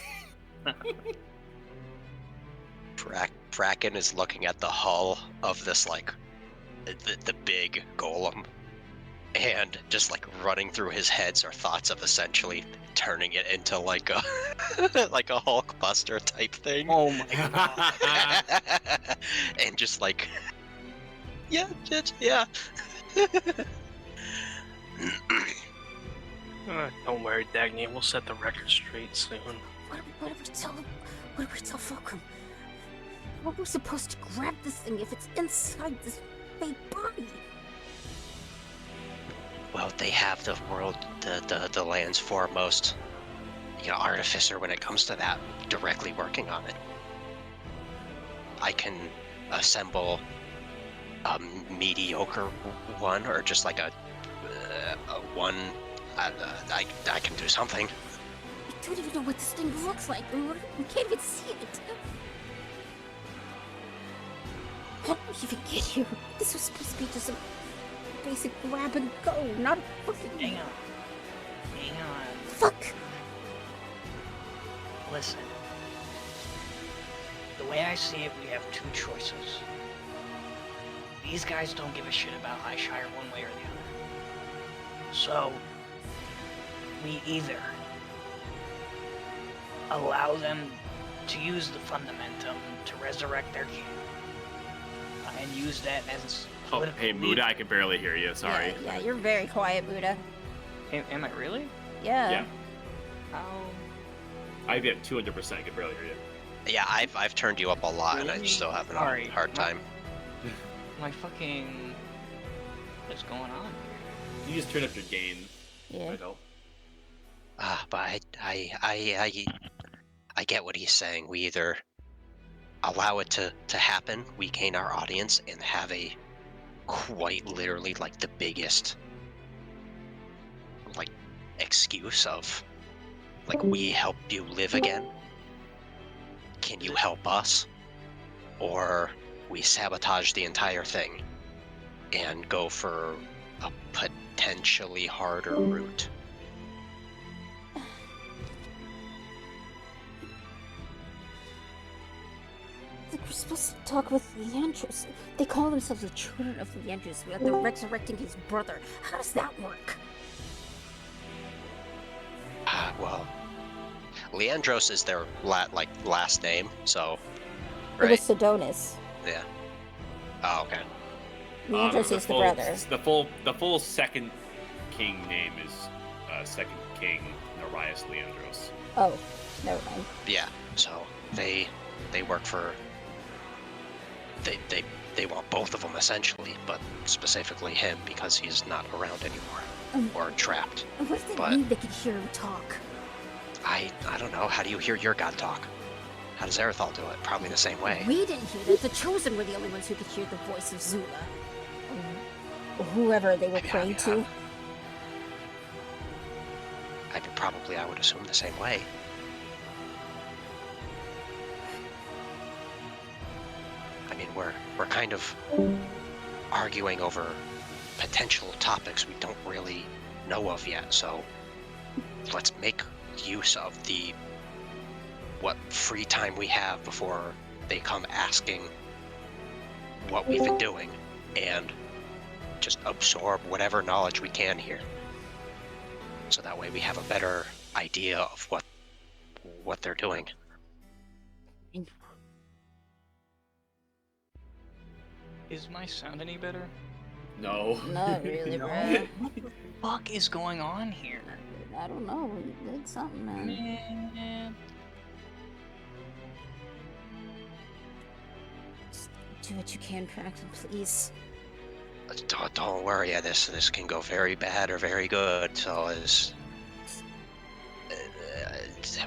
Bracken is looking at the hull of this, like, the big golem, and just, like, running through his heads are thoughts of essentially turning it into, like, a like a Hulkbuster type thing. Oh my god. And just, like, yeah. Don't worry, Dagny. We'll set the record straight soon. What do we tell Fulcrum? How are we supposed to grab this thing if it's inside this fake body? Well, they have the land's foremost, artificer when it comes to that, directly working on it. I can assemble a mediocre one, or just like a one. I can do something. We don't even know what this thing looks like. We can't even see it. How did we even get here? This was supposed to be just a basic grab and go, not a fucking... Hang on. Fuck! Listen. The way I see it, we have two choices. These guys don't give a shit about Highshire one way or the other. So, we either allow them to use the fundamentum to resurrect their king, and use that as political... Hey, Muda, I can barely hear you, sorry. Yeah, you're very quiet, Buddha. Am I really? Yeah. Yeah. How? I get 200%, I can barely hear you. Yeah, I've turned you up a lot, and I Really? still have a Sorry, hard time. My fucking... What's going on You just turn up your gain. Yeah. Might help. But I get what he's saying. We either allow it to happen, we gain our audience, and have a quite literally, like, the biggest, like, excuse of, like, we help you live again. Can you help us? Or we sabotage the entire thing and go for a potentially harder route. We're supposed to talk with Leandros. They call themselves the children of Leandros. They're resurrecting his brother. How does that work? Well, Leandros is their last name, so It was right? Sidonis. Yeah. Oh, okay. Leandros is the brother. The full second king name is Second King Narias Leandros. Oh, never mind. Yeah. So they work for. They want both of them essentially, but specifically him because he's not around anymore or trapped. And what if they But- mean they can hear him talk? I don't know. How do you hear your god talk? How does Erythal do it? Probably the same way. We didn't hear that. The Chosen were the only ones who could hear the voice of Zula. Or whoever they were praying to. I would assume the same way. we're kind of arguing over potential topics we don't really know of yet. So let's make use of what free time we have before they come asking what we've been doing, and just absorb whatever knowledge we can here. So that way we have a better idea of what they're doing. Is my sound any better? No. Not really, No. bruh. What the fuck is going on here? I don't know. You did something, man. Man. Just do what you can, Kraken, please. Don't worry, this can go very bad or very good. So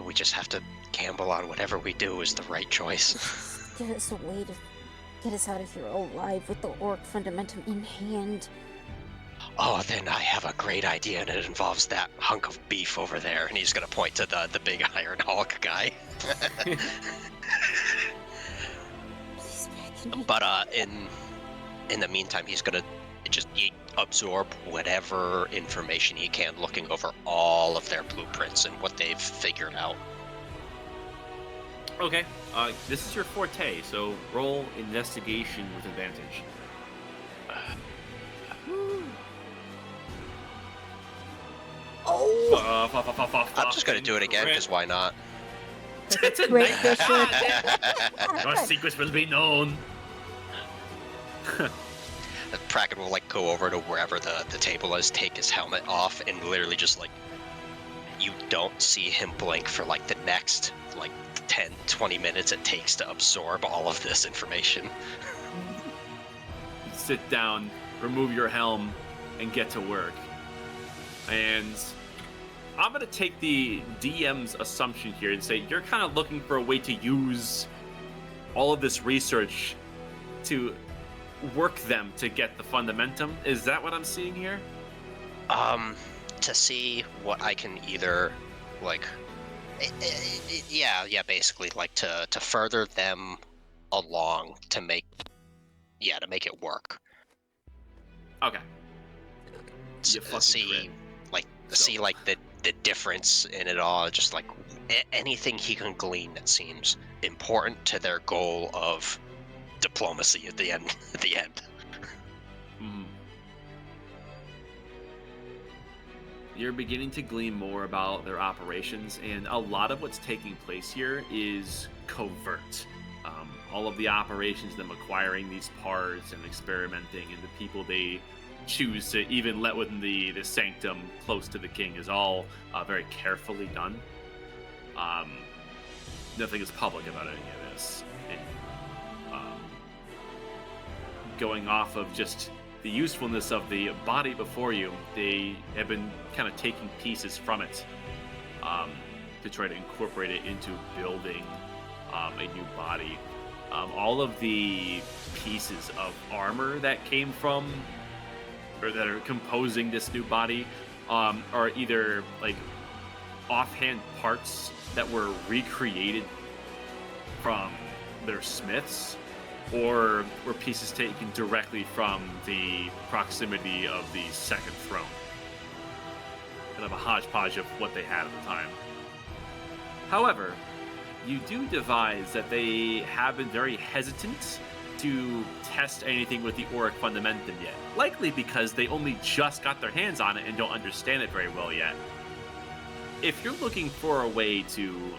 we just have to gamble on whatever we do is the right choice. Just get us a way to get us out of here alive with the Orc Fundamentum in hand. Oh, then I have a great idea, and it involves that hunk of beef over there. And he's gonna point to the big Iron Hulk guy. Please, Kraken. But in the meantime, he's gonna just absorb whatever information he can, looking over all of their blueprints and what they've figured out. Okay, this is your forte, so roll investigation with advantage. Oh! I'm just gonna do it again, because why not? It's a Great nightmare. Bishop. Your secrets will be known. Kraken will go over to wherever the table is, take his helmet off, and literally just you don't see him blink for the next 10-20 minutes it takes to absorb all of this information. Sit down, remove your helm, and get to work. And I'm gonna take the DM's assumption here and say you're kind of looking for a way to use all of this research to work them to get the fundamentum. Is that what I'm seeing here? To see what I can either basically to further them along to make it work. Okay. You fucking See crit. see the difference in it all, just anything he can glean that seems important to their goal of diplomacy at the end. Mhm. You're beginning to glean more about their operations, and a lot of what's taking place here is covert. All of the operations, them acquiring these parts and experimenting, and the people they choose to even let within the sanctum close to the king is all very carefully done. Nothing is public about any of this. And, going off of just the usefulness of the body before you, they have been kind of taking pieces from it to try to incorporate it into building a new body. All of the pieces of armor that came from, or that are composing this new body, are either offhand parts that were recreated from their smiths, or were pieces taken directly from the proximity of the second throne. Kind of a hodgepodge of what they had at the time. However, you do devise that they have been very hesitant to test anything with the Auric Fundamentum yet. Likely because they only just got their hands on it and don't understand it very well yet. If you're looking for a way to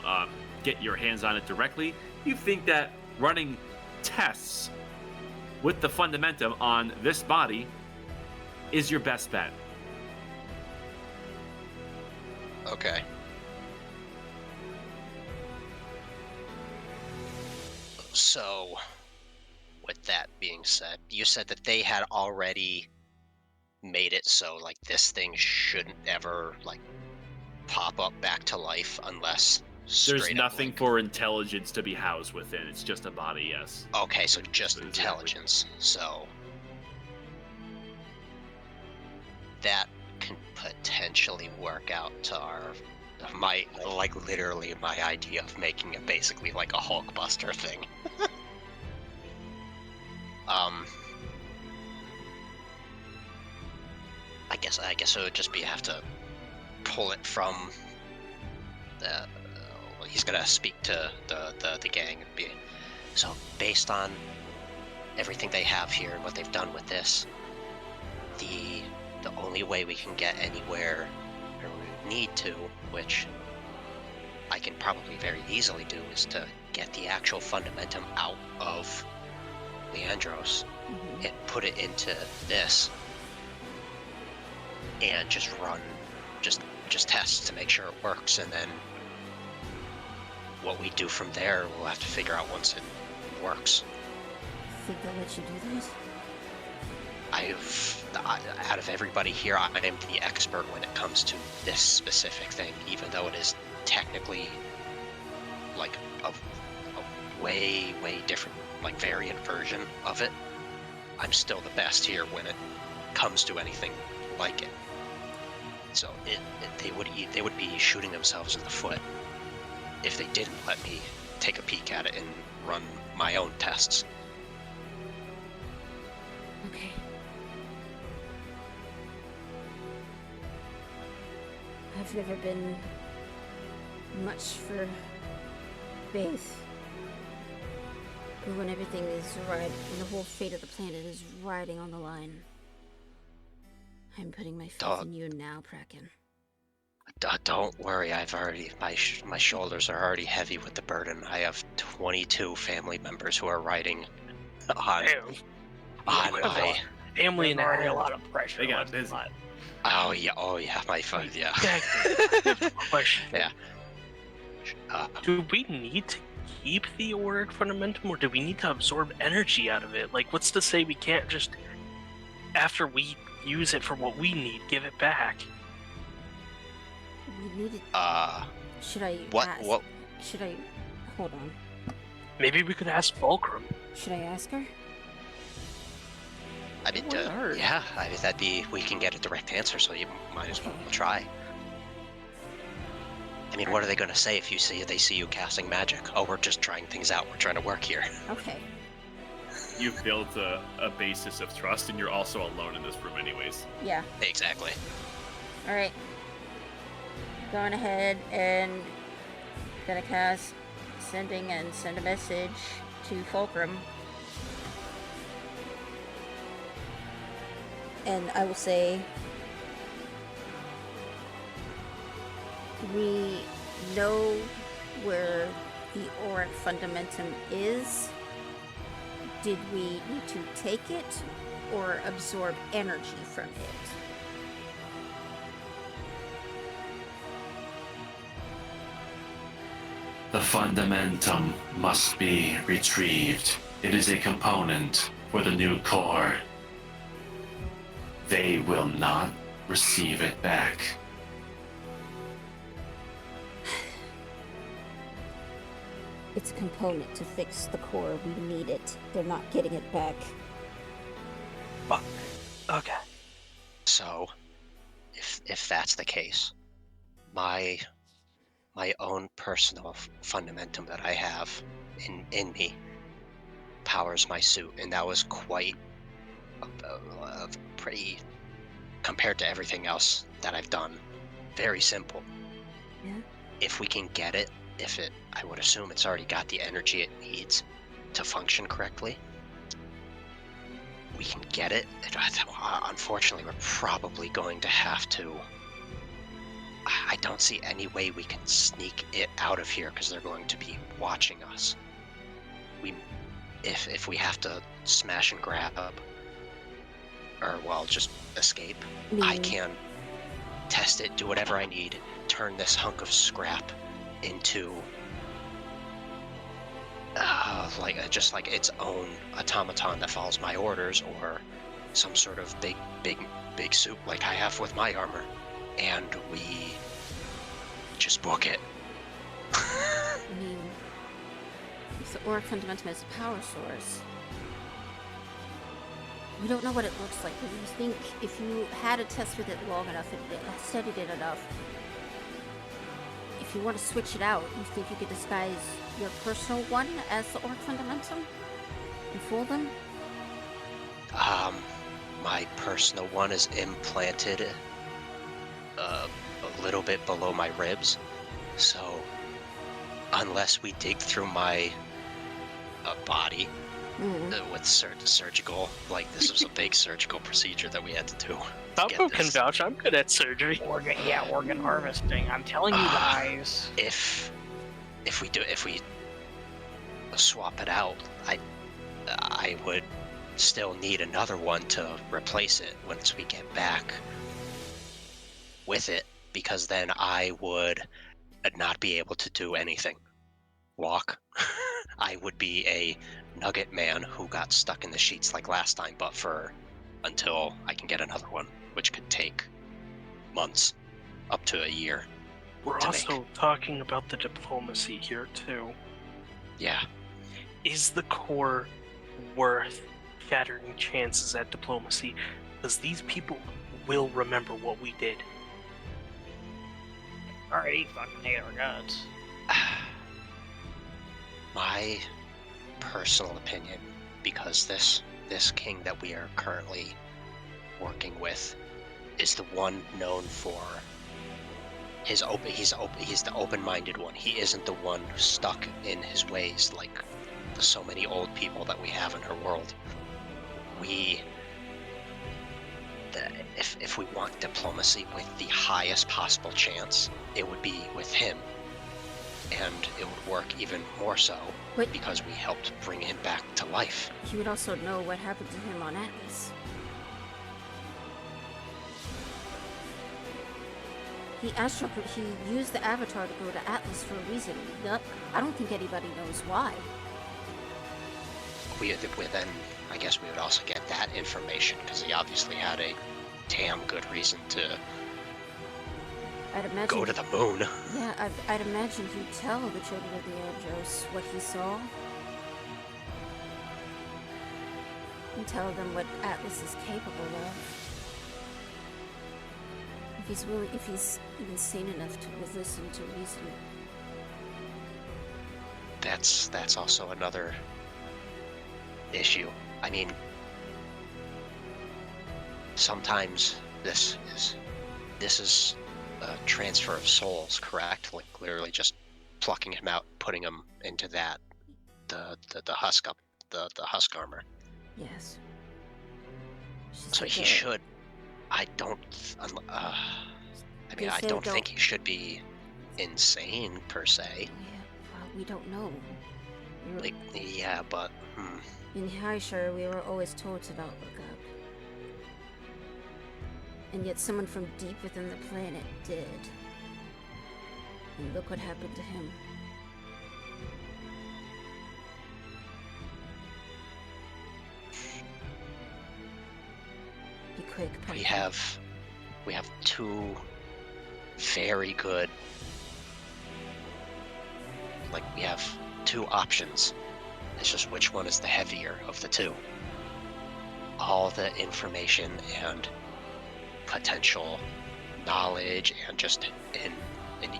get your hands on it directly, you think that running tests with the Fundamentum on this body is your best bet. Okay. So, with that being said, you said that they had already made it so this thing shouldn't ever pop up back to life unless There's straight nothing up, for intelligence to be housed within. It's just a body, yes. Okay, so just Exactly. intelligence. So that can potentially work out to literally my idea of making it basically like a Hulkbuster thing. I guess it would just be have to pull it from the. He's gonna speak to the gang and be. So based on everything they have here and what they've done with this, the only way we can get anywhere or we need to, which I can probably very easily do, is to get the actual fundamentum out of Leandros and put it into this and just run just tests to make sure it works, and then what we do from there we'll have to figure out once it works. Think they'll let you do that? Out of everybody here, I am the expert when it comes to this specific thing, even though it is technically like a way different, like variant version of it. I'm still the best here when it comes to anything like it. So they would be shooting themselves in the foot if they didn't let me take a peek at it and run my own tests. Okay. I've never been much for faith. But when everything is right, and the whole fate of the planet is riding on the line, I'm putting my faith in you now, Kraken. Don't worry, I've already my shoulders are already heavy with the burden. I have 22 family members who are riding on my family and already a a lot of pressure. They got let's busy. not- Oh yeah, my phone, yeah. Question. Yeah. Do we need to keep the auric fundamentum, or do we need to absorb energy out of it? Like, what's to say we can't just, after we use it for what we need, give it back? We need it. Should I What? ask? What? Should I? Hold on. Maybe we could ask Fulcrum. Should I ask her? I mean, Wouldn't hurt. yeah. I mean, that'd be. We can get a direct answer, so you might as well try. I mean, what are they going to say if they see you casting magic? Oh, we're just trying things out. We're trying to work here. Okay. You've built a basis of trust, and you're also alone in this room anyways. Yeah. Exactly. All right. Going ahead and gonna cast send a message to Fulcrum. And I will say, we know where the auric fundamentum is. Did we need to take it or absorb energy from it? The fundamentum must be retrieved. It is a component for the new core. They will not receive it back. It's a component to fix the core. We need it. They're not getting it back. Fuck. Okay. So, if that's the case, my own personal fundamentum that I have in me powers my suit, and that was quite a pretty, compared to everything else that I've done, very simple. Yeah. If we can get it, I would assume it's already got the energy it needs to function correctly. We can get it. Unfortunately, we're probably going to have to. I don't see any way we can sneak it out of here because they're going to be watching us. If we have to smash and grab, or well, just escape, I can test it, do whatever I need, turn this hunk of scrap into just like its own automaton that follows my orders, or some sort of big suit like I have with my armor, and we just book it. I mean, if the auric fundamentum is a power source, we don't know what it looks like. But you think if you had a test with it long enough and studied it enough, if you want to switch it out, you think you could disguise your personal one as the auric fundamentum and fool them? my personal one is implanted a little bit below my ribs. So unless we dig through my body with surgical, like this was a big surgical procedure that we had to do. Taco can vouch. I'm good at surgery. Organ harvesting. I'm telling you guys. If we swap it out, I would still need another one to replace it once we get back with it, because then I would not be able to do anything. Walk. I would be a nugget man who got stuck in the sheets like last time, but until I can get another one, which could take months, up to a year. We're also talking about the diplomacy here too. Yeah. Is the core worth shattering chances at diplomacy? Because these people will remember what we did. Already fucking hate our guts. My personal opinion, because this king that we are currently working with is the one known for he's the open-minded one. He isn't the one stuck in his ways like so many old people that we have in our world. If we want diplomacy with the highest possible chance, it would be with him. And it would work even more so because we helped bring him back to life. He would also know what happened to him on Atlas. He used the Avatar to go to Atlas for a reason. I don't think anybody knows why. Then I guess we would also get that information, because he obviously had a damn good reason to go to the moon. Yeah, I'd imagine he'd tell the children of the Andros what he saw. And tell them what Atlas is capable of. If he's even sane enough to listen to reason. That's also another issue. I mean, sometimes this is a transfer of souls, correct? Like literally just plucking him out, putting him into the husk armor. Yes. So he should. I don't think he should be insane per se. Yeah, well, we don't know. But in Highshire, we were always told to not look up. And yet someone from deep within the planet did. And look what happened to him. Be quick, Pumpkin. We have two very good, we have two options. It's just which one is the heavier of the two. All the information and potential knowledge and just an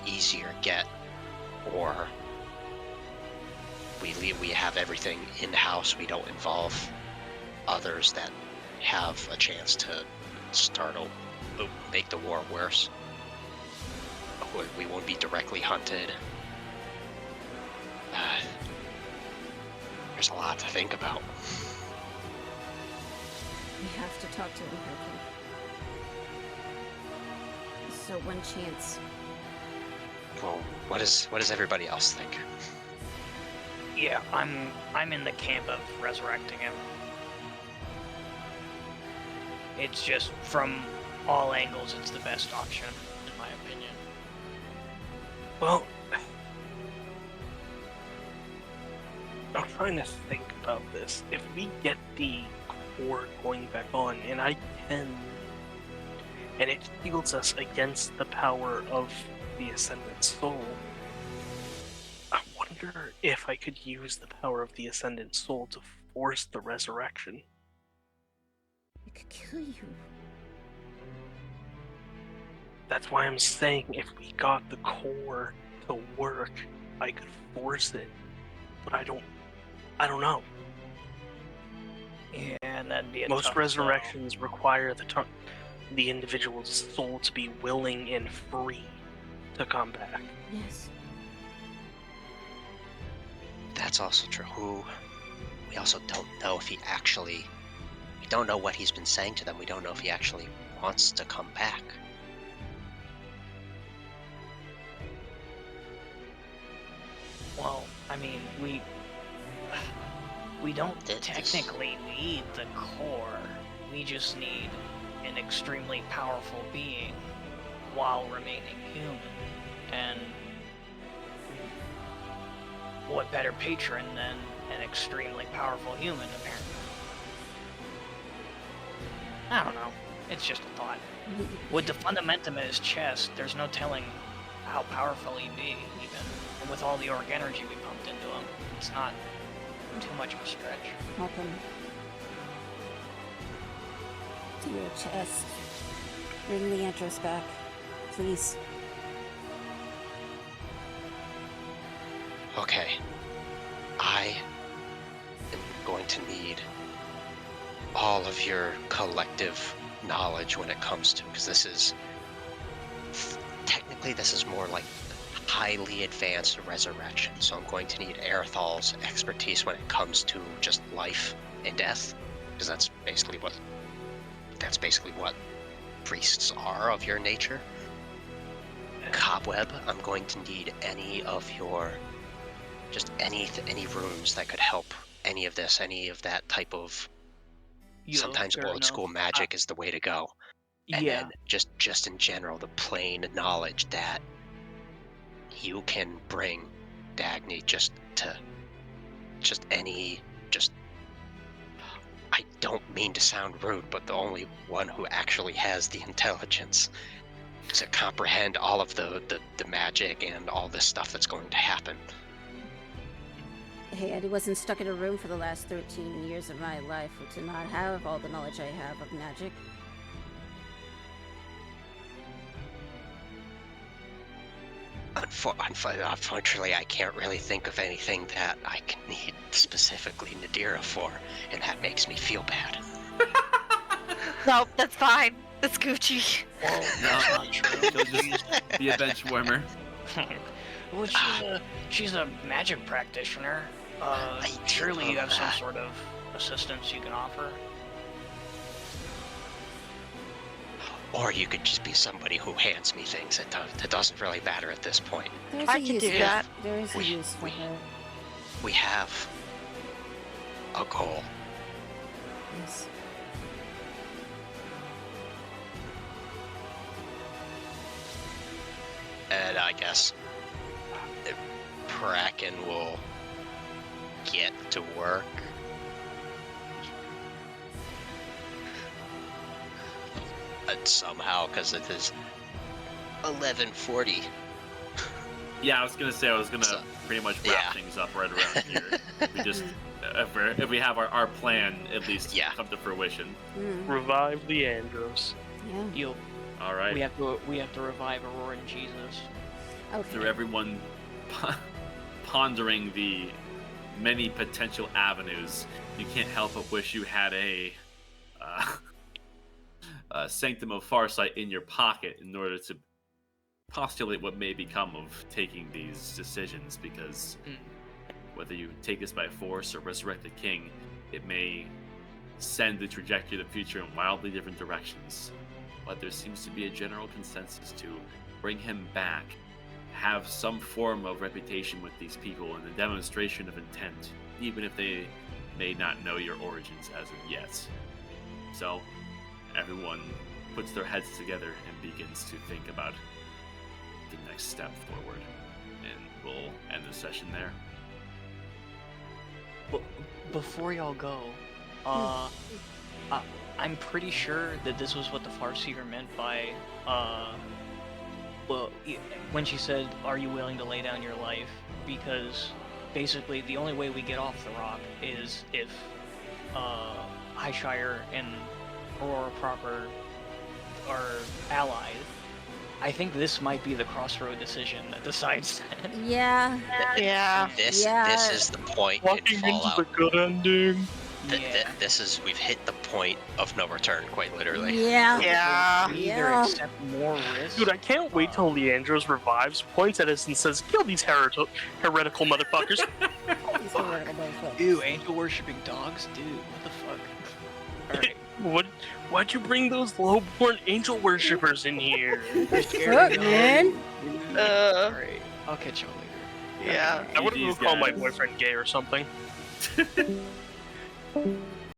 easier get, or we have everything in-house. We don't involve others that have a chance to make the war worse. We won't be directly hunted. There's a lot to think about. We have to talk to him, Pumpkin. So one chance. Well, what does everybody else think? Yeah, I'm in the camp of resurrecting him. It's just from all angles, it's the best option, in my opinion. Well, I'm trying to think about this. If we get the core going back on, and it shields us against the power of the Ascendant Soul, I wonder if I could use the power of the Ascendant Soul to force the resurrection. It could kill you. That's why I'm saying if we got the core to work, I could force it. But I don't know. Yeah, and that'd be a Most tough resurrections require the individual's soul to be willing and free to come back. Yes. That's also true. We also don't know if he actually... We don't know what he's been saying to them. We don't know if he actually wants to come back. Well, I mean, we don't This- technically need the core. We just need an extremely powerful being while remaining human. And what better patron than an extremely powerful human, apparently? I don't know. It's just a thought. With the fundamentum in his chest, there's no telling how powerful he'd be, even. And with all the orc energy we pumped into him, it's not too much of a stretch. Welcome to your chest. Bring Leandros back, please. Okay. I am going to need all of your collective knowledge when it comes to, because this is technically more like highly advanced resurrection, so I'm going to need Erethal's expertise when it comes to just life and death, because that's basically what priests are of your nature. Cobweb, I'm going to need any of your any runes that could help any of this, any of that type of sometimes fair old enough. school magic is the way to go. And Yeah. then just in general, the plain knowledge that you can bring Dagny I don't mean to sound rude, but the only one who actually has the intelligence to comprehend all of the magic and all this stuff that's going to happen. Hey, I wasn't stuck in a room for the last 13 years of my life to not have all the knowledge I have of magic. Unfortunately, I can't really think of anything that I can need specifically Nadira for, and that makes me feel bad. Nope, that's fine. That's Gucci. Well, No. that's not true. She'll just be a bench warmer. Well, she's a magic practitioner. Surely you have some sort of assistance you can offer. Or you could just be somebody who hands me things. It doesn't really matter at this point. There's I a can use do for- that. There is a We- use for we- her. We have a goal. Yes. And I guess Kraken will get to work. And somehow, because it is 11:40. Yeah, I was gonna say I was gonna So- pretty much wrap yeah. things up right around here. We just if we have our plan at least Yeah. come to fruition. Mm, Revive Leandros. yeah. You, All right. we have to revive Aurora and Jesus. Okay. Through everyone pondering the many potential avenues, you can't help but wish you had a Sanctum of Farsight in your pocket in order to postulate what may become of taking these decisions, because whether you take this by force or resurrect the king, it may send the trajectory of the future in wildly different directions. But there seems to be a general consensus to bring him back, have some form of reputation with these people, and a demonstration of intent, even if they may not know your origins as of yet. So, everyone puts their heads together and begins to think about the next step forward. And we'll end the session there. Before y'all go, I'm pretty sure that this was what the Farseer meant by, when she said, "Are you willing to lay down your life?" Because basically the only way we get off the rock is if Highshire and Aurora proper are allied. I think this might be the crossroad decision that decides that. Yeah. Yeah. This Yeah. is the point in Walking into Fallout. the good ending. This is we've hit the point of no return, quite literally. Yeah. Yeah. We either Yeah. accept more risk. Dude, I can't wait till Leandros revives, points at us, and says, "Kill these heretical motherfuckers." These heretical motherfuckers. Ew, angel worshipping dogs, dude. What the fuck? Alright. Why'd you bring those lowborn angel worshippers in here? Fuck, man. Alright, I'll catch y'all later. Yeah. I would GG's, have called my guys. boyfriend gay or something.